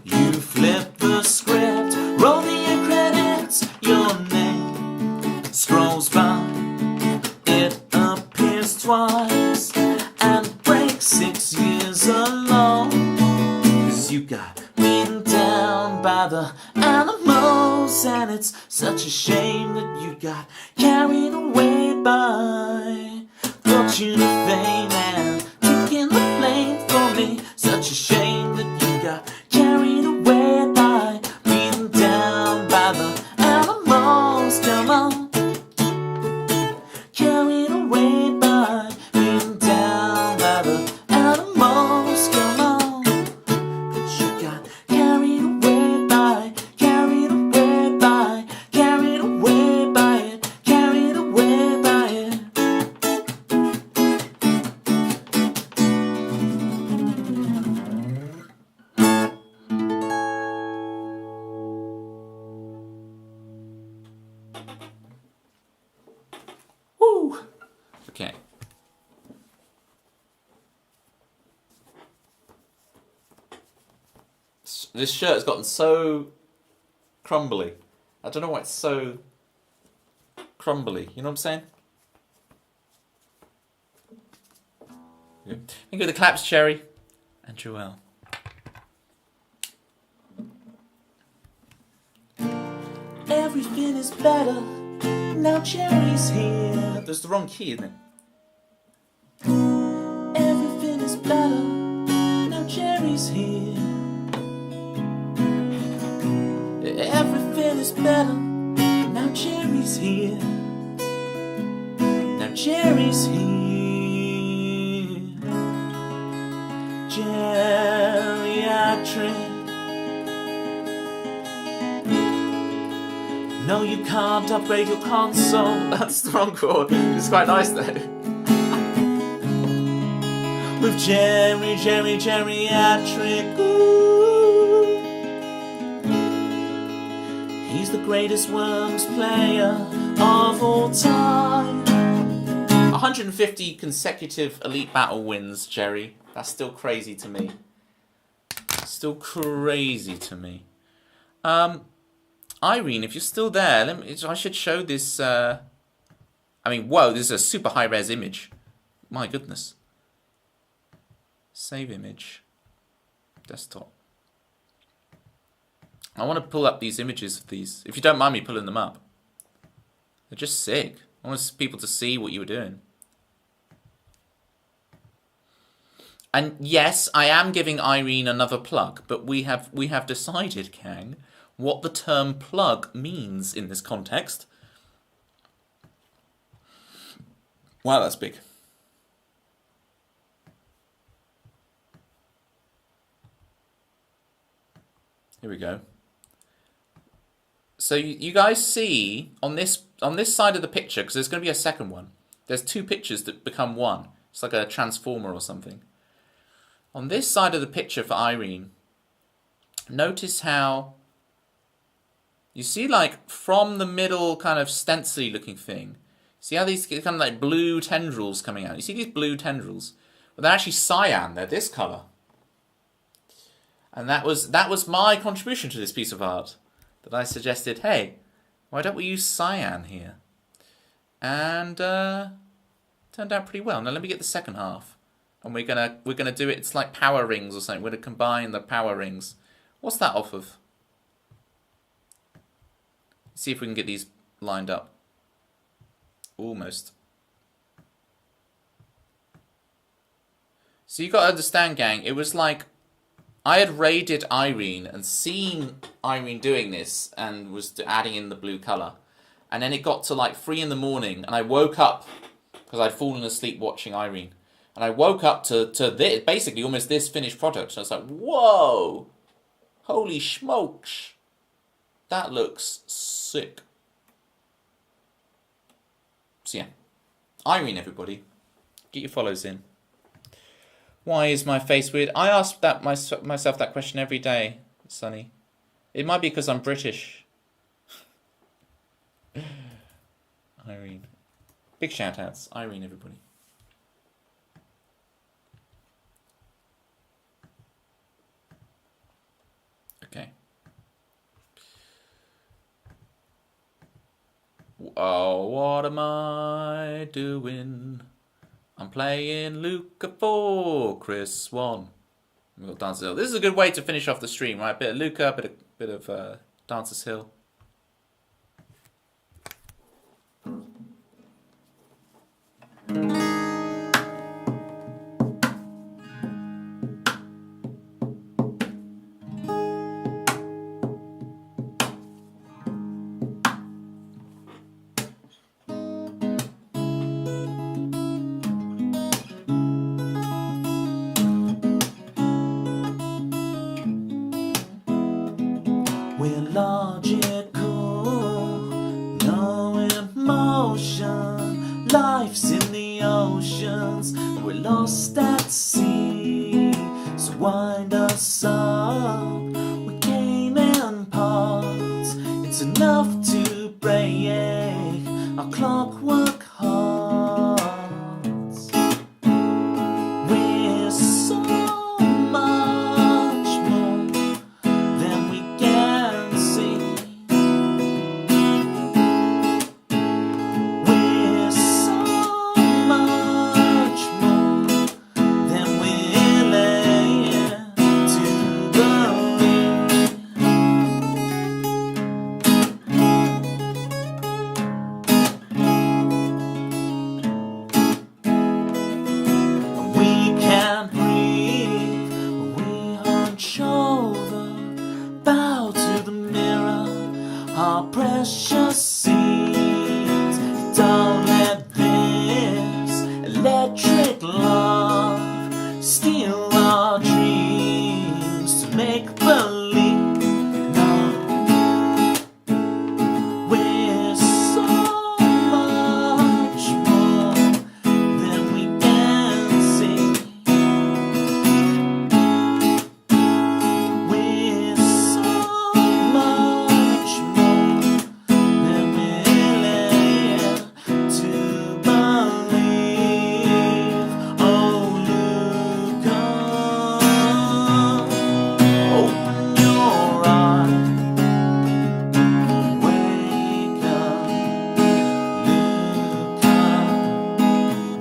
You flip the script, roll the credits, your name scrolls by the animals. And it's such a shame that you got carried away by fortune and fame and taking the blame for me. Such a shame that you got carried away by being down by the animals. Come on, carried away by being down by the animals. Come on, but you got carried away by, carried away by, carried away by it, carried away by it. Woo! Okay. This shirt has gotten so crumbly. I don't know why it's so crumbly. You know what I'm saying? Yeah. Thank you for the claps, Cherry and Joelle. Everything is better now. Cherry's here. That's the wrong key, isn't it? Everything is better now. Cherry's here. Everything is better now. Cherry's here. Now Cherry's here. Geriatric. No, you can't upgrade your console. That's the wrong chord. It's quite nice though. With geriatric. Ooh. He's the greatest worms player of all time. 150 consecutive Elite Battle wins, Jerry. That's still crazy to me. Still crazy to me. Irene, if you're still there, I should show this. I mean, whoa, this is a super high res image. My goodness. Save image. Desktop. I want to pull up these images of these. If you don't mind me pulling them up. They're just sick. I want people to see what you were doing. And yes, I am giving Irene another plug, but we have decided, Kang, what the term plug means in this context. Wow, that's big. Here we go. So you guys see on this side of the picture, because there's going to be a second one. There's two pictures that become one. It's like a transformer or something. On this side of the picture for Irene, notice how you see, like, from the middle kind of stencil-y looking thing, see how these kind of like blue tendrils coming out? You see these blue tendrils? Well, they're actually cyan. They're this colour. And that was my contribution to this piece of art. That I suggested, hey, why don't we use cyan here? And turned out pretty well. Now let me get the second half. And we're gonna do it, it's like power rings or something. We're gonna combine the power rings. What's that off of? See if we can get these lined up. Almost. So you got to understand, gang, it was like I had raided Irene and seen Irene doing this and was adding in the blue colour. And then it got to like 3 in the morning and I woke up because I'd fallen asleep watching Irene. And I woke up to this, basically almost this finished product. So I was like, whoa, holy smokes. That looks sick. So yeah, Irene, everybody, get your follows in. Why is my face weird? I ask that myself that question every day, Sonny. It might be because I'm British. Irene. Big shout outs. Irene, everybody. Okay. Oh, what am I doing? I'm playing Luca 4, Chris 1. We've got Dance. This is a good way to finish off the stream, right? A bit of Luca, a bit of Bit of Dancer's Hill. We're logical, no emotion. Life's in the oceans, we're lost at sea. So wind us up, we came in parts. It's enough to break our clockwork hearts. We're so much more than we can see. We're so much more than we're led to believe. We can't breathe, we hunch over, bow to the mirror, our precious seeds. Don't let this electric love steal our dreams to make believe. No, we're so much more than we can see. We're so much more than we're led to believe. Oh, look up, open your eyes, wake up,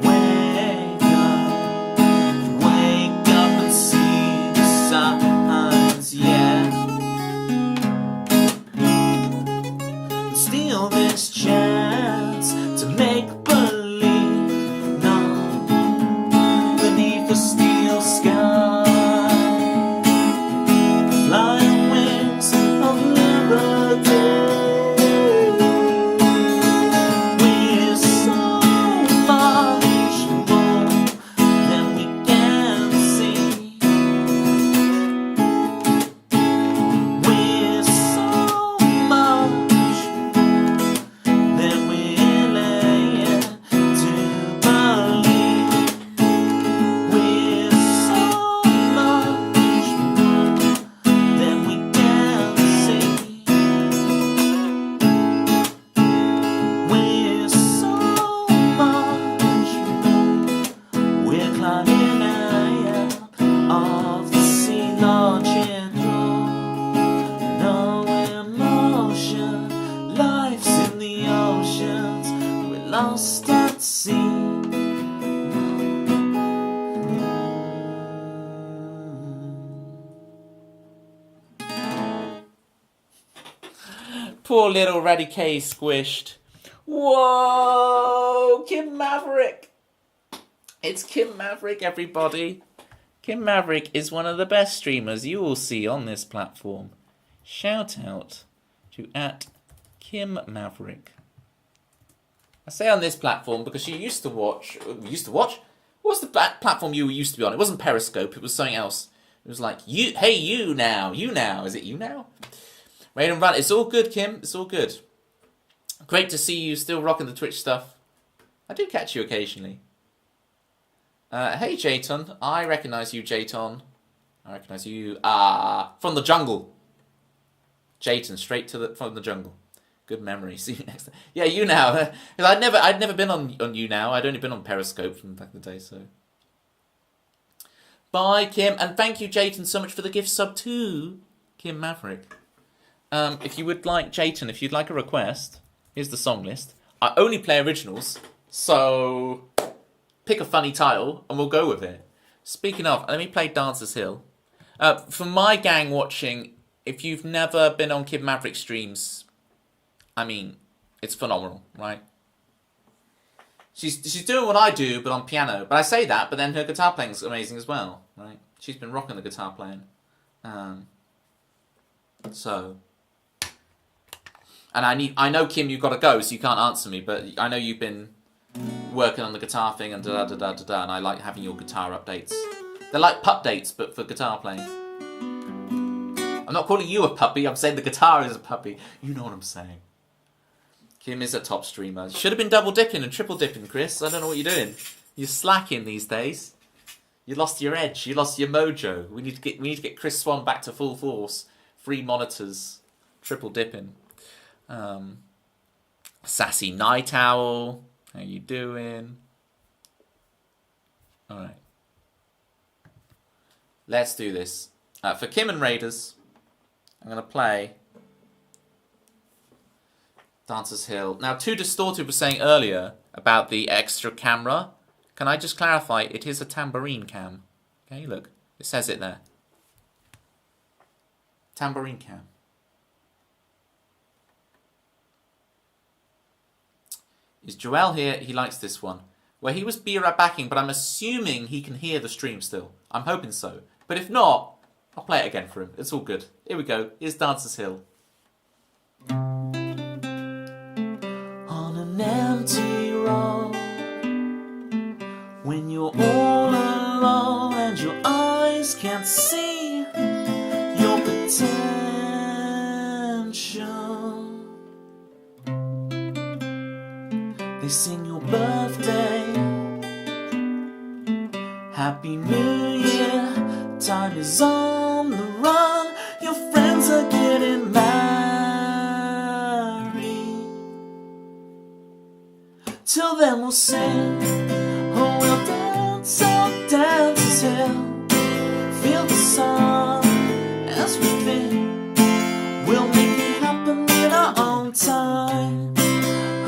look up, wake up and see the signs, yeah. Steal this chance to make believe. No, beneath a steel sky, flying wings of liberty. We're so much more than we can see. We're so much than we're led to believe. We're so much more than we can see. We're so much more. We're climbing out of the sea, launching through. No emotion, life's in the oceans, we're lost at sea. Poor little Radicay squished. Whoa! Kim Maverick! It's Kim Maverick, everybody. Kim Maverick is one of the best streamers you will see on this platform. Shout out to @Kim Maverick. I say on this platform because she used to watch. What was the platform you used to be on? It wasn't Periscope. It was something else. It was like Hey, you now. Is it you now? Raid and run. It's all good, Kim. It's all good. Great to see you still rocking the Twitch stuff. I do catch you occasionally. Hey, Jayton. I recognise you, Jayton. I recognise you. From the jungle. Jayton, straight from the jungle. Good memory. See you next time. Yeah, you now. I'd never been on you now. I'd only been on Periscope from back in the day. So, bye, Kim, and thank you, Jayton, so much for the gift sub to Kim Maverick. If you would like, Jayton, if you'd like a request, here's the song list. I only play originals, so pick a funny title and we'll go with it. Speaking of, let me play Dancer's Hill. For my gang watching if you've never been on Kim Maverick streams, I mean, it's phenomenal, right? She's doing what I do, but on piano. But I say that, but then her guitar playing's amazing as well, right? She's been rocking the guitar playing. And I know, Kim, you've got to go, so you can't answer me, but I know you've been working on the guitar thing and da-da-da-da-da, and I like having your guitar updates. They're like pup dates, but for guitar playing. I'm not calling you a puppy, I'm saying the guitar is a puppy. You know what I'm saying. Kim is a top streamer. You should have been double dipping and triple dipping, Chris. I don't know what you're doing. You're slacking these days. You lost your edge. You lost your mojo. We need to get Chris Swan back to full force. Free monitors. Triple dipping. Sassy Night Owl. How you doing? All right. Let's do this. For Kim and Raiders, I'm going to play Dancer's Hill. Now, Too Distorted was saying earlier about the extra camera. Can I just clarify? It is a tambourine cam. Okay, look. It says it there. Tambourine cam. Is Joel here? He likes this one. Where he was backing, but I'm assuming he can hear the stream still. I'm hoping so. But if not, I'll play it again for him. It's all good. Here we go. Here's Dancer's Hill. On an empty road, when you're all alone and your eyes can't see your potential, they sing your birthday, Happy New Year, time is on the run, your friends are getting married. Till then we'll sing, oh we'll dance, oh Dancer's Hill, feel the sun as we feel, we'll make it happen in our own time.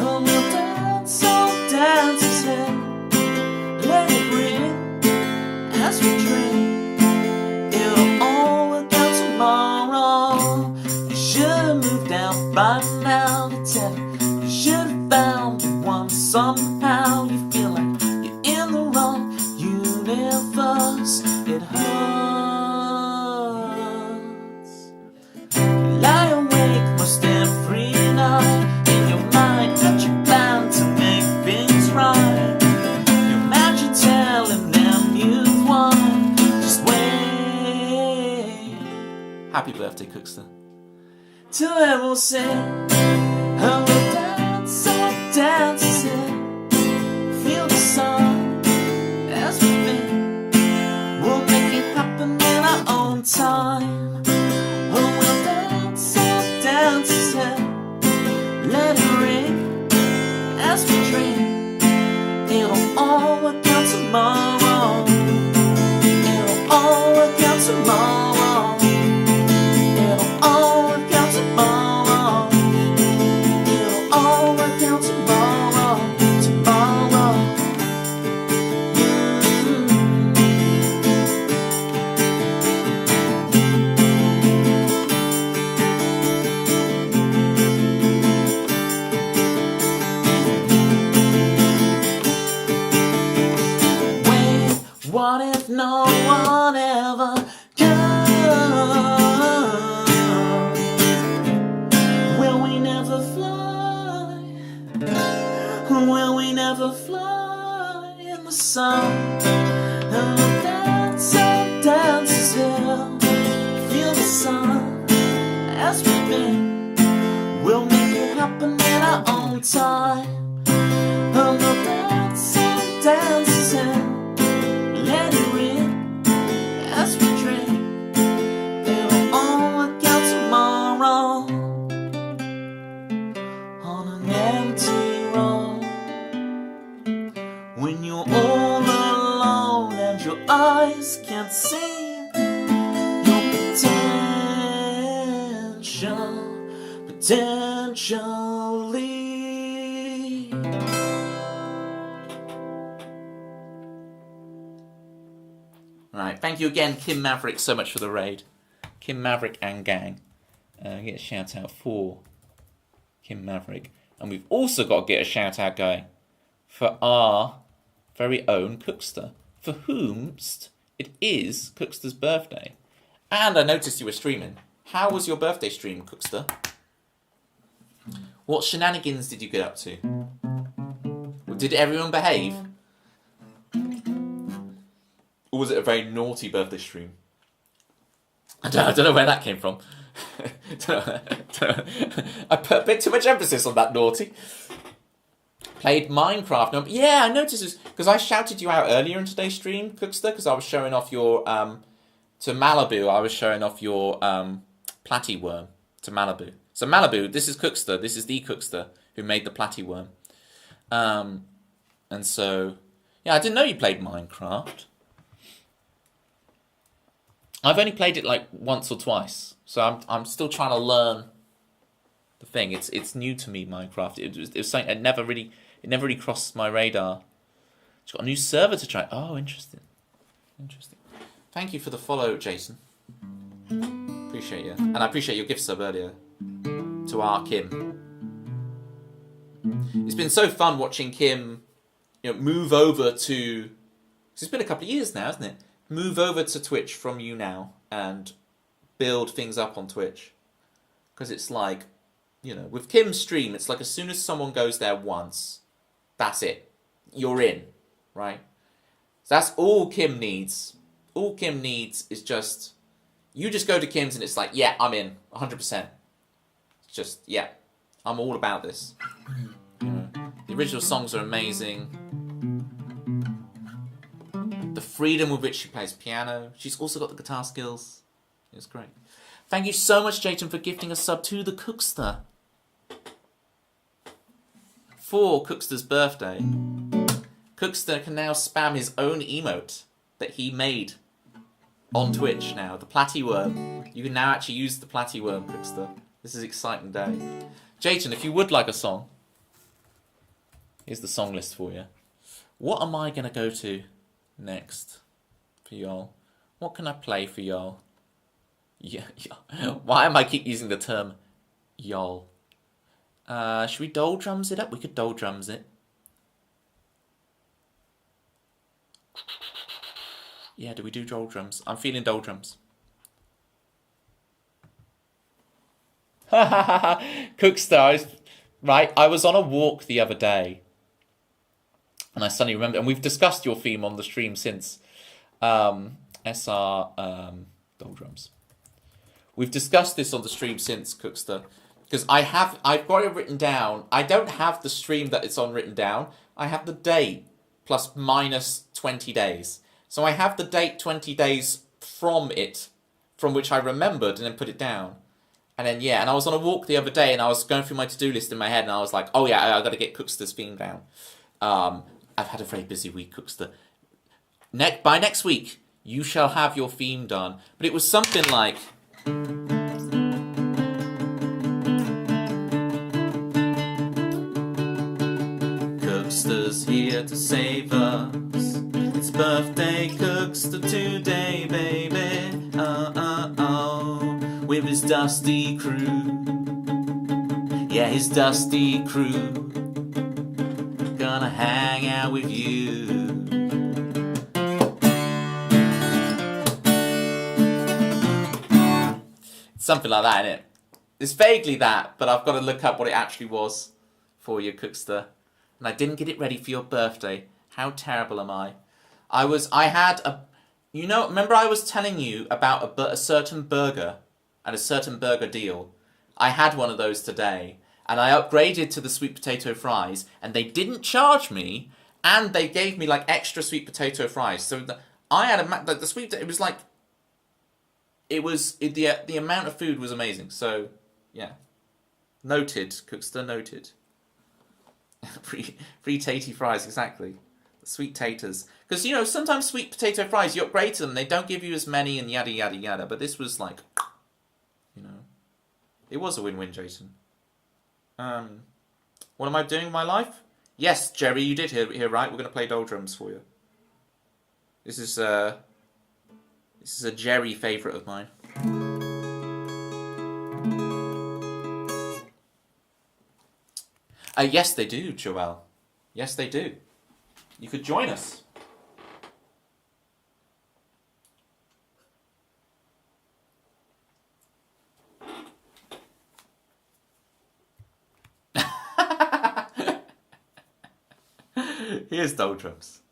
Oh we'll dance, oh Dancer's Hill, let it ring as we drink, it'll all work out tomorrow. You should've moved out by now to tell her, you should've found the one. Somehow you feel like you're in the wrong universe. It hurts. You lie awake most every night, in your mind got your plan to make things right. You imagine telling them you've won. Just wait. Happy birthday, Cookster. Till then we'll sing, oh we'll dance, oh Dancer's Hill, feel the sun as we feel, we'll make it happen in our own time. Oh we'll dance, oh Dancer's Hill, let it ring as we drink, it'll all work out tomorrow, it'll all work out tomorrow, it'll all work out tomorrow, it'll all work out tomorrow, tomorrow. Wait, what if no one ever comes? Will we never fly? Will we never fly in the sun? And we'll dance, oh Dancer's Hill, feel the sun as we've been, we'll make it happen in our own time. And we'll dance, oh Dancer's Hill, let it ring as we drink, it'll all work out tomorrow. On an empty road, when you're all alone and your eyes can't see your potentially. All right. Thank you again, Kim Maverick, so much for the raid. Kim Maverick and gang. Get a shout out for Kim Maverick. And we've also got to get a shout out going for our very own Cookster, for whomst it is Cookster's birthday. And I noticed you were streaming. How was your birthday stream, Cookster? What shenanigans did you get up to? Did everyone behave? Or was it a very naughty birthday stream? I don't know where that came from. I put a bit too much emphasis on that naughty. Played Minecraft. No, yeah, I noticed this because I shouted you out earlier in today's stream, Cookster, because I was showing off your to Malibu. I was showing off your platy worm to Malibu. So Malibu, this is Cookster. This is the Cookster who made the platy worm. And so, yeah, I didn't know you played Minecraft. I've only played it like once or twice, so I'm still trying to learn the thing. It's new to me, Minecraft. It was something that never really crossed my radar. It's got a new server to try. Oh, interesting. Thank you for the follow, Jason. Appreciate you, and I appreciate your gift sub earlier to our Kim. It's been so fun watching Kim, move over to. 'Cause it's been a couple of years now, hasn't it? Move over to Twitch from you now and build things up on Twitch. Because it's like, with Kim's stream, it's like as soon as someone goes there once, that's it. You're in, right? So that's all Kim needs. All Kim needs is just, you just go to Kim's and it's like, yeah, I'm in, 100%. It's just, yeah, I'm all about this. The original songs are amazing. The freedom with which she plays piano. She's also got the guitar skills. It's great. Thank you so much, Jayton, for gifting a sub to the Cookster. For Cookster's birthday, Cookster can now spam his own emote that he made on Twitch now. The platy worm. You can now actually use the platy worm, Cookster. This is an exciting day. Jayton, if you would like a song, here's the song list for you. What am I going to go to next for y'all? What can I play for y'all? Yeah. Why am I keep using the term y'all? Should we doldrums it up? We could doldrums it. Yeah, do we do doldrums? I'm feeling doldrums. Cookstars. Right, I was on a walk the other day. And I suddenly remembered, and we've discussed your theme on the stream since, SR doldrums. We've discussed this on the stream since, Cookster, because I've got it written down. I don't have the stream that it's on written down. I have the date plus minus 20 days. So I have the date 20 days from which I remembered and then put it down. And then, yeah, and I was on a walk the other day and I was going through my to-do list in my head and I was like, oh yeah, I got to get Cookster's theme down. I've had a very busy week, Cookster. By next week, you shall have your theme done. But it was something like... Cookster's here to save us. It's birthday Cookster today, baby. Oh. With his dusty crew. Yeah, his dusty crew. Gonna hang out with you. It's something like that, innit? It's vaguely that, but I've got to look up what it actually was for you, Cookster. And I didn't get it ready for your birthday. How terrible am I? Remember I was telling you about a certain burger and a certain burger deal? I had one of those today. And I upgraded to the sweet potato fries, and they didn't charge me, and they gave me like extra sweet potato fries. So I had the sweet. It was like, the amount of food was amazing. So yeah, noted, Cookster, noted. free tatey fries, exactly. Sweet taters, because sometimes sweet potato fries you upgrade to them, they don't give you as many and yada yada yada. But this was like, it was a win-win, Jason. What am I doing with my life? Yes, Jerry, you did hear right. We're going to play doldrums for you. This is a Jerry favourite of mine. Yes, they do, Joelle. Yes, they do. You could join us. Here's Doldrums.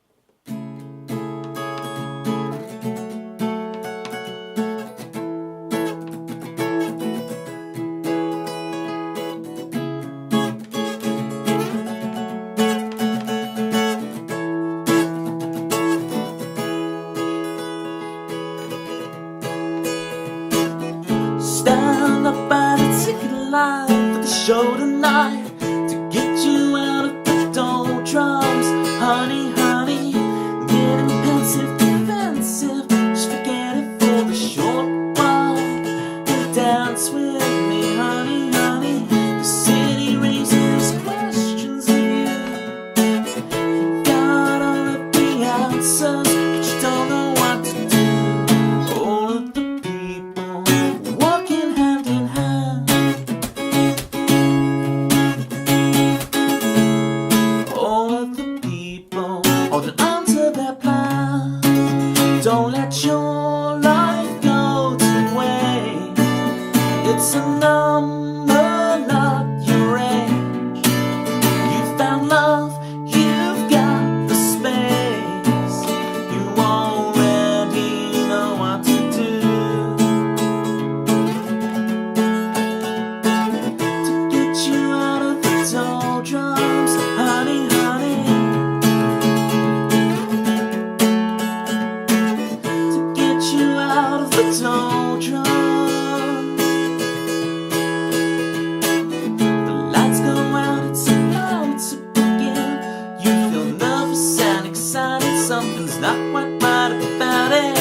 Stand up by the ticket line for the show tonight to get you out of the doldrums. Honey, honey, getting pensive, defensive. Just forget it for the short while and dance with me, honey, honey. The city raises questions of you. You got all of the answers, but you don't know what to do. All of the people walking hand in hand. All of the people holding on to their plan. Don't let your life go to waste. It's a number, not your age. You found love, you've got the space. You already know what to do to get you out of the doldrums, honey, honey. To get you out of the doldrums. The lights go out, it's about to begin. You feel nervous and excited, something's not quite right about it.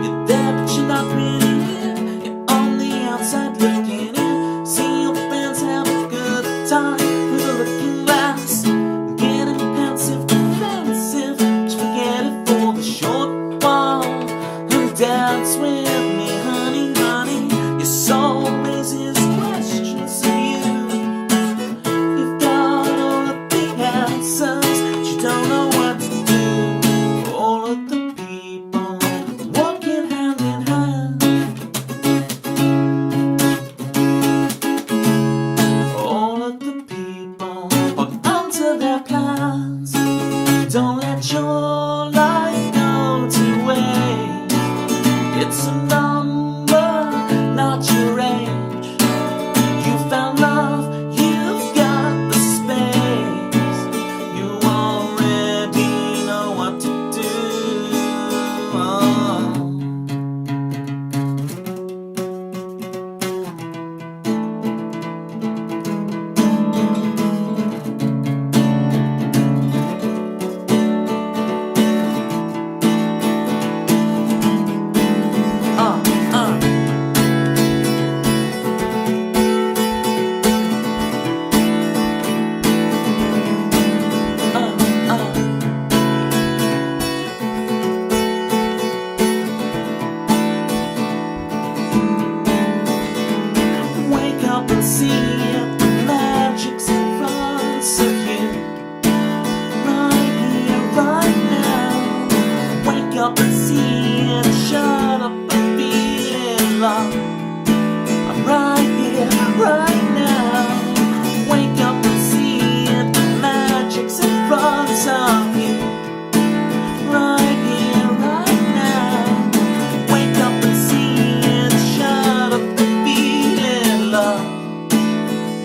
You're there, but you're not really in. You're on the outside looking in. See your friends have a good time with a looking glass. Getting pensive, defensive. Just forget it for the short while and dance with me, honey, honey. Your soul raises questions of you. You've got all of the answers, but you don't know what to do. All of the people walking hand in hand. All of the people holding on to their plans. Don't let your life go to waste. It's a number, not your age. You found love, you've got the space. You already know what to do. Wake up and see it, the magic's in front of you. Right here, right now. Wake up and see it, shut up and feel love. I'm right here, right now. Wake up and see it, the magic's in front of you. Right here, right now. Wake up and see it, shut up and feel love.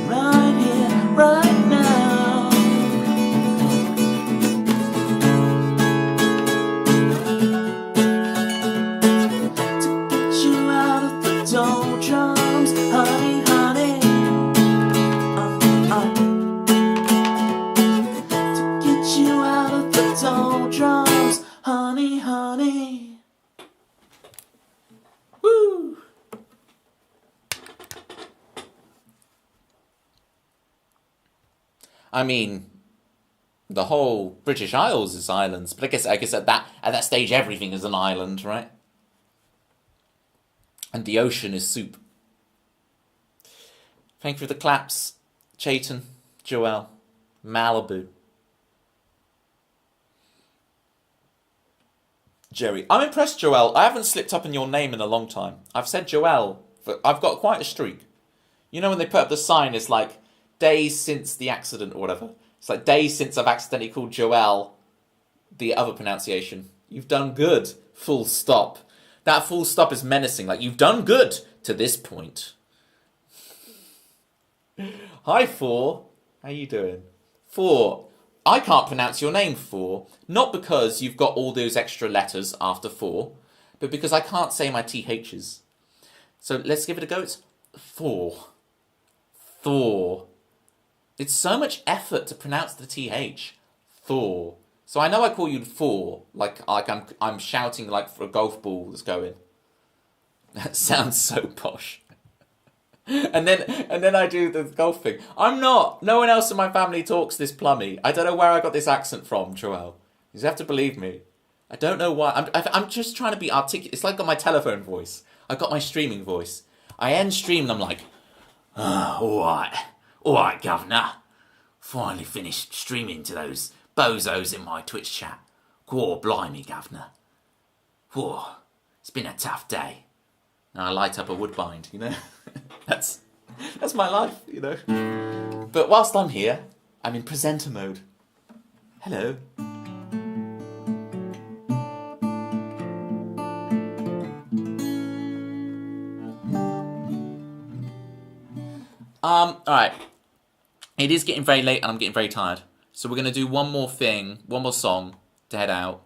Right here, right now. To get you out of the doldrums, honey, honey. To get you out of the doldrums, honey, honey. Woo! I mean, the whole British Isles is islands, but I guess at that stage everything is an island, right? And the ocean is soup. Thank you for the claps, Chayton. Joelle. Malibu. Jerry. I'm impressed, Joelle. I haven't slipped up in your name in a long time. I've said Joelle. I've got quite a streak. You know when they put up the sign, it's like days since the accident or whatever. It's like days since I've accidentally called Joelle the other pronunciation. You've done good. Full stop. That full stop is menacing. Like, you've done good to this point. Hi, Four. How you doing? Four. I can't pronounce your name, Four. Not because you've got all those extra letters after Four, but because I can't say my THs. So let's give it a go. It's Thor. Thor. It's so much effort to pronounce the TH. Thor. So I know I call you Four, like I'm shouting like for a golf ball that's going. That sounds so posh. And then I do the golf thing. I'm not. No one else in my family talks this plummy. I don't know where I got this accent from, Joelle. You have to believe me. I don't know why. I'm just trying to be articulate. It's like I got my telephone voice. I got my streaming voice. I end stream and I'm like, all right, governor. Finally finished streaming to those bozos in my Twitch chat. Gaw blimey, governor. Whoa, it's been a tough day. And I light up a woodbine, you know. That's my life, you know. But whilst I'm here, I'm in presenter mode. Hello. Alright. It is getting very late and I'm getting very tired. So we're going to do one more thing, one more song to head out.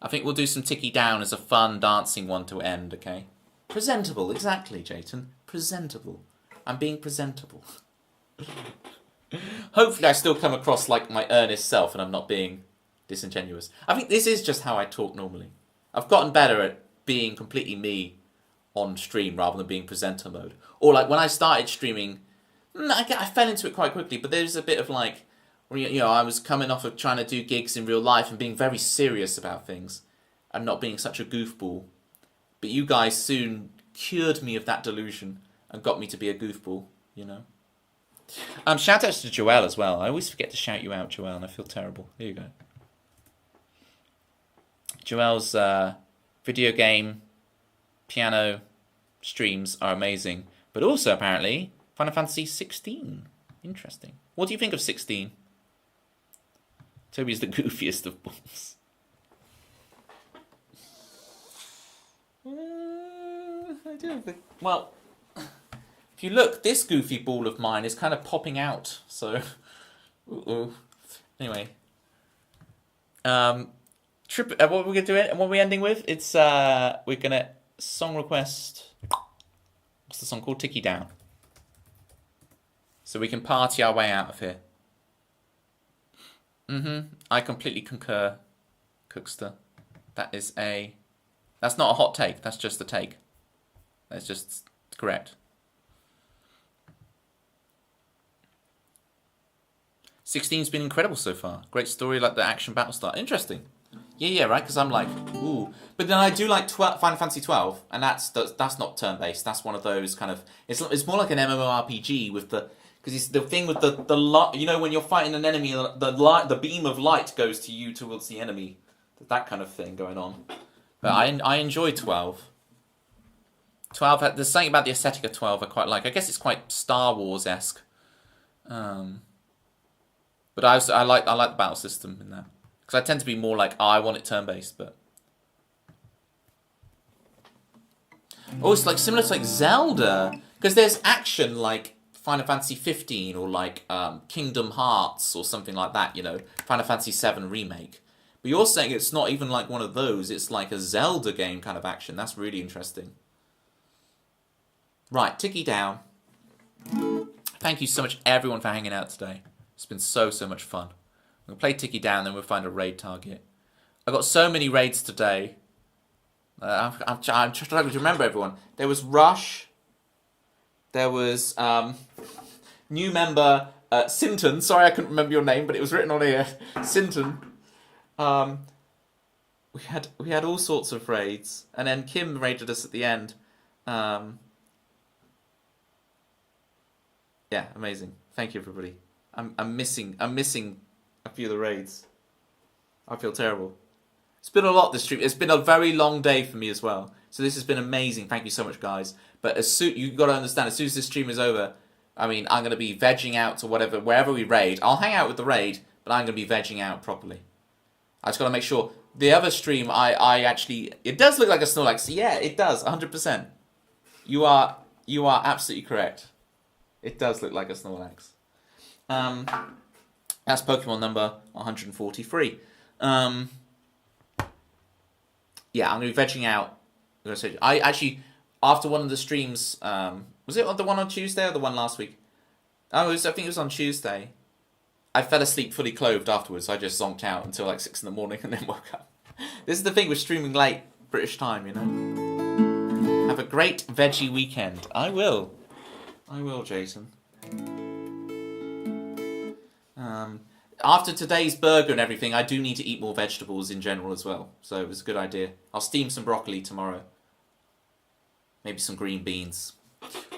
I think we'll do some Ticky Down as a fun dancing one to end, okay? Presentable, exactly, Jayton. Presentable. I'm being presentable. Hopefully I still come across like my earnest self and I'm not being disingenuous. I think this is just how I talk normally. I've gotten better at being completely me on stream rather than being presenter mode. Or like when I started streaming, I fell into it quite quickly, but there's a bit of like, you know, I was coming off of trying to do gigs in real life and being very serious about things and not being such a goofball. But you guys soon cured me of that delusion and got me to be a goofball, you know. Shout out to Joelle as well. I always forget to shout you out, Joelle, and I feel terrible. There you go. Joelle's video game, piano streams are amazing. But also, apparently, Final Fantasy 16. Interesting. What do you think of 16? Toby's the goofiest of balls. I do think... Well, if you look, this goofy ball of mine is kind of popping out. So, anyway. What we're going to do it, and what we're ending with, it's, we're going to song request. What's the song called? Ticky Down. So we can party our way out of here. I completely concur, Cookster. That's not a hot take, that's just a take. That's just correct. 16's been incredible so far. Great story, like the action battle start. Interesting. Yeah, right, because I'm like, ooh. But then I do like Final Fantasy 12, and that's not turn-based. That's one of those kind of... It's more like an MMORPG with the... Because it's the thing with the light, you know, when you're fighting an enemy, the beam of light goes to you towards the enemy. That kind of thing going on. But I enjoy 12. 12, there's something about the aesthetic of 12 I quite like. I guess it's quite Star Wars-esque. But I like the battle system in that. Because I tend to be more like, I want it turn-based, but... Oh, it's like similar to like Zelda. Because there's action like Final Fantasy 15 or like Kingdom Hearts or something like that, you know, Final Fantasy 7 Remake. But you're saying it's not even like one of those, it's like a Zelda game kind of action. That's really interesting. Right, Ticky Down. Thank you so much everyone for hanging out today. It's been so much fun. We'll play Ticky Down, then we'll find a raid target. I got so many raids today. I'm struggling to remember everyone. There was Rush. There was new member Sinton. Sorry, I couldn't remember your name, but it was written on here. Sinton. We had all sorts of raids, and then Kim raided us at the end. Yeah, amazing. Thank you, everybody. I'm missing a few of the raids. I feel terrible. It's been a lot this stream. It's been a very long day for me as well. So this has been amazing. Thank you so much, guys. But you got to understand, as soon as this stream is over, I mean, I'm going to be vegging out to wherever we raid. I'll hang out with the raid, but I'm going to be vegging out properly. I just got to make sure. The other stream, I actually, it does look like a Snorlax. Yeah, it does, 100%. You are absolutely correct. It does look like a Snorlax. That's Pokemon number 143. Yeah, I'm going to be vegging out. I actually, after one of the streams, was it the one on Tuesday or the one last week? I think it was on Tuesday. I fell asleep fully clothed afterwards. I just zonked out until like 6 in the morning and then woke up. This is the thing with streaming late British time, you know. Have a great veggie weekend. I will, Jason. After today's burger and everything, I do need to eat more vegetables in general as well. So it was a good idea. I'll steam some broccoli tomorrow. Maybe some green beans.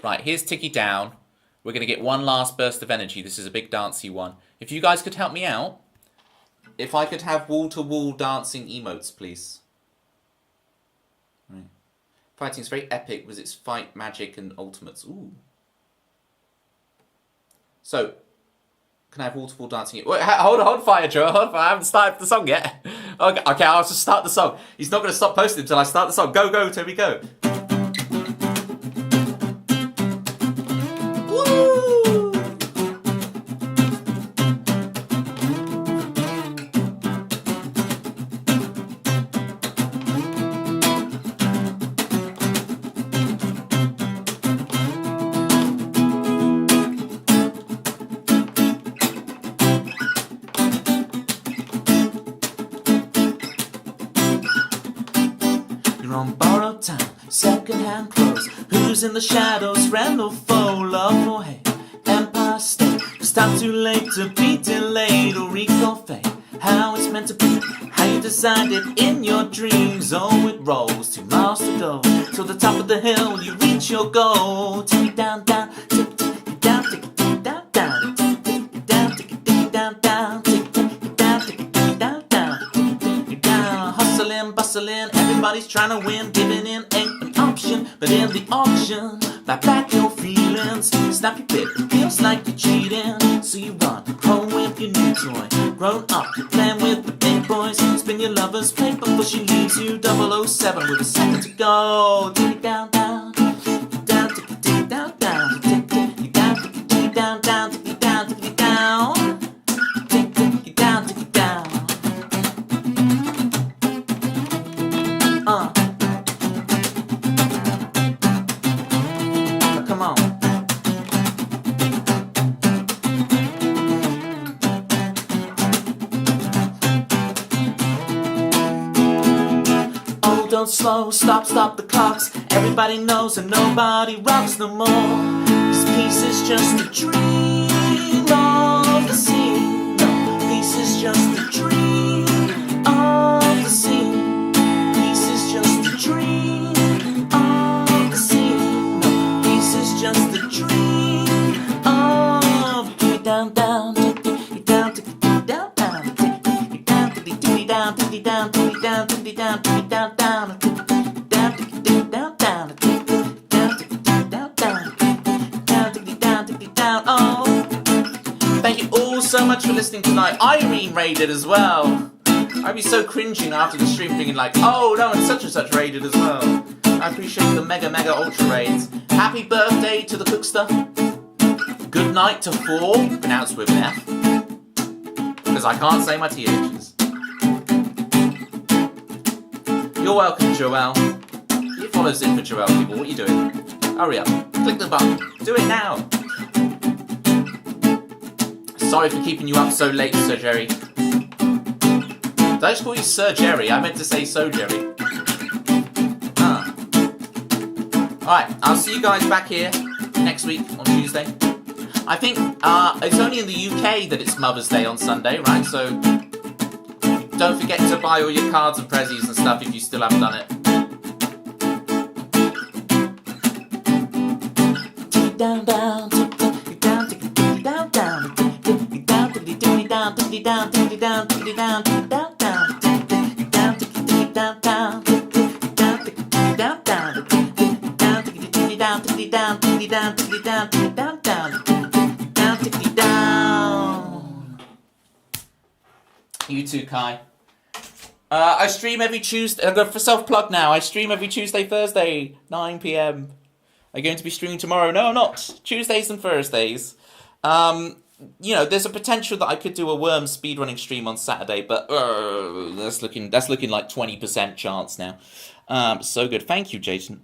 Right, here's Ticky Down. We're going to get one last burst of energy. This is a big dancey one. If you guys could help me out, if I could have wall-to-wall dancing emotes, please. Right. Fighting is very epic with its fight, magic, and ultimates. Ooh. So, can I have wall-to-wall dancing? Wait, hold on, fire, Joe. Hold on, I haven't started the song yet. Okay, I'll just start the song. He's not going to stop posting until I start the song. Go, go, Toby, go. In the shadows, friend or foe, love or hate, Empire State. It's time too late to be delayed or recall fate. How it's meant to be, how you designed it in your dreams. Oh, it rolls 2 miles to go to the top of the hill when you reach your goal. Take it down, down, take it down, take it down, down, take it down, take it down, down, take it down, take it down, down, take it down. Hustling, bustling, everybody's trying to win, giving in ain't an option. But in the auction, buy back your feelings. Snap your bit, it feels like you're cheating. So you run home with your new toy. Grown up, you're playing with the big boys. Spin your lover's plate before she leaves you. 007 with a second to go. Take it down, down, down, take it down, down, take it down, take it down, down, take it down, take it down, take it down, take it down. Come on. Oh, don't slow, stop the clocks. Everybody knows and nobody rocks no more. This piece is just a dream of the scene. No, this is just a dream of the scene. This is just a dream of the scene. No, this is just a dream of take it down, down, take it down, take it down, down, take it down, take it down, take it down, take it down, take it down, take it down, down, take it down, take it down, down, take it down, take it down, down, take it down, take it down. Oh, thank you all so much for listening tonight. Irene raided as well. I'd be so cringing after the stream thinking like, oh no, and such raided as well. I appreciate the mega ultra raids. Happy birthday to the Cookster. Good night to 4, pronounced with an F. Because I can't say my THs. You're welcome, Joelle. It follows in for Joelle, people. What are you doing? Hurry up. Click the button. Do it now. Sorry for keeping you up so late, Sir Jerry. Did I just call you Sir Jerry? I meant to say So Jerry. Alright, I'll see you guys back here next week on Tuesday. I think it's only in the UK that it's Mother's Day on Sunday, right? So don't forget to buy all your cards and prezzies and stuff if you still haven't done it. Take it down, down, take it down, take it down, down, take it tickety down, tickety down, tickety down, tickety down, down, tickety down, tickety down, down, tickety down, tickety down, down, tickety down, tickety down, tickety down, tickety down, tickety down, tickety down, down, tickety down, tickety down. You too, Kai. I stream every Tuesday. I'm going for self-plug now. I stream every Tuesday, Thursday, 9 p.m. Are you going to be streaming tomorrow? No, I'm not. Tuesdays and Thursdays. You know, there's a potential that I could do a worm speedrunning stream on Saturday, but that's looking like 20% chance now. So good. Thank you, Jason.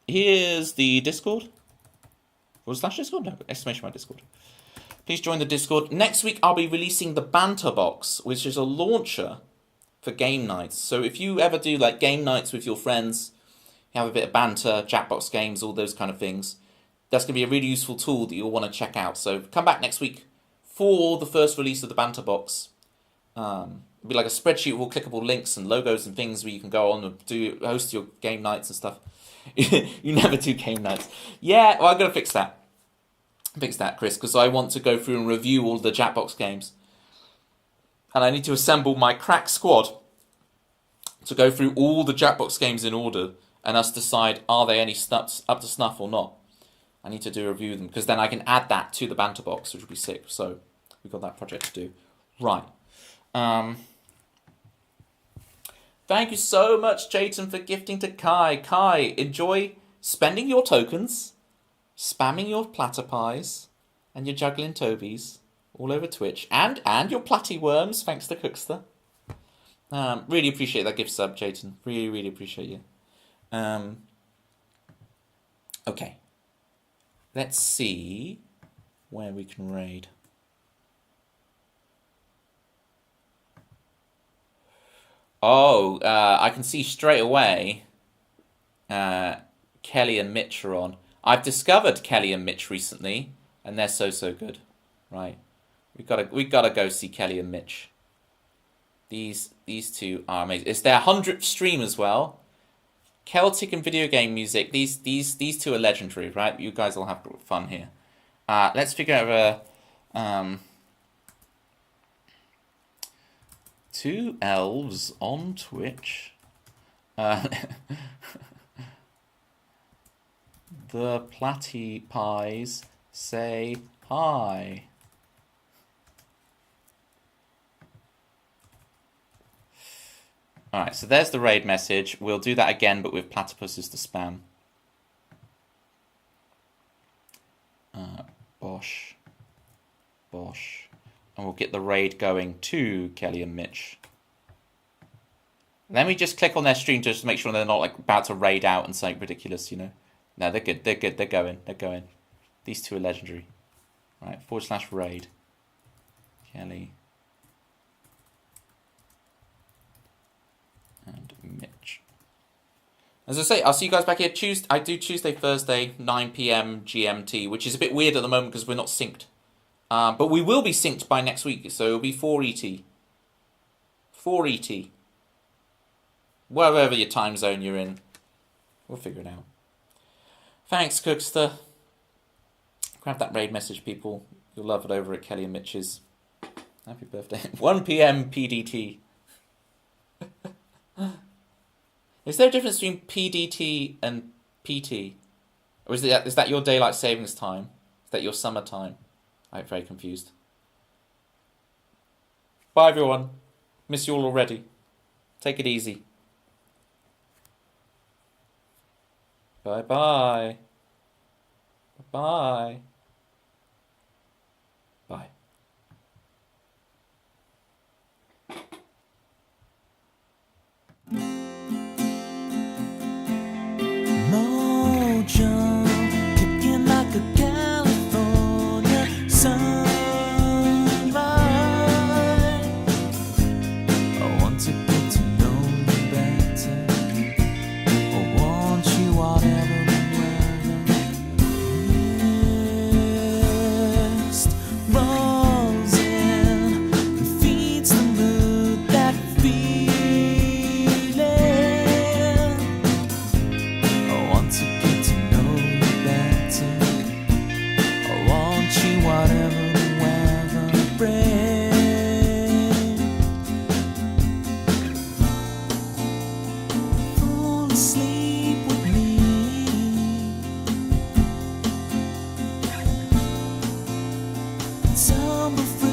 Here's the Discord. Was slash Discord? No, exclamation mark Discord. Please join the Discord. Next week, I'll be releasing the Banter box, which is a launcher for game nights. So if you ever do like game nights with your friends, you have a bit of banter, Jackbox games, all those kind of things, that's going to be a really useful tool that you'll want to check out. So come back next week for the first release of the Banter box. It'll be like a spreadsheet with all clickable links and logos and things where you can go on and host your game nights and stuff. You never do game nights. Yeah, well, I'm going to fix that. Fix that, Chris, because I want to go through and review all the Jackbox games. And I need to assemble my crack squad to go through all the Jackbox games in order and us decide are they any up to snuff or not. I need to do a review of them because then I can add that to the Banter box, which will be sick. So we've got that project to do. Right. Thank you so much, Jayton, for gifting to Kai. Kai, enjoy spending your tokens, spamming your platter pies, and your juggling Tobies all over Twitch, and your platty worms, thanks to Cookster. Really appreciate that gift sub, Jayton. Really, really appreciate you. Okay. Let's see where we can raid. Oh, I can see straight away Kelly and Mitch are on. I've discovered Kelly and Mitch recently, and they're so good. Right. We gotta go see Kelly and Mitch. These two are amazing. It's their 100th stream as well. Celtic and video game music. These two are legendary, right? You guys will have fun here. Let's figure out two elves on Twitch. The Platty Pies say hi. Alright, so there's the raid message. We'll do that again, but with platypuses to spam. Bosh. And we'll get the raid going to Kelly and Mitch. Then we just click on their stream just to make sure they're not like about to raid out and something ridiculous, you know. No, they're good. They're going. These two are legendary. Right, /raid. Kelly. And Mitch. As I say, I'll see you guys back here Tuesday. I do Tuesday, Thursday, 9 p.m. GMT, which is a bit weird at the moment because we're not synced. But we will be synced by next week, so it'll be 4 ET. 4 ET. Wherever your time zone you're in. We'll figure it out. Thanks, Cookster. Grab that raid message, people. You'll love it over at Kelly and Mitch's. Happy birthday. 1 p.m. PDT. Is there a difference between PDT and PT? Or is that your daylight savings time? Is that your summer time? I'm very confused. Bye, everyone. Miss you all already. Take it easy. Bye-bye. Bye-bye. Bye. Mojo, kicking like a California sunrise. I want to get to know you better. I want you whatever and whether. summer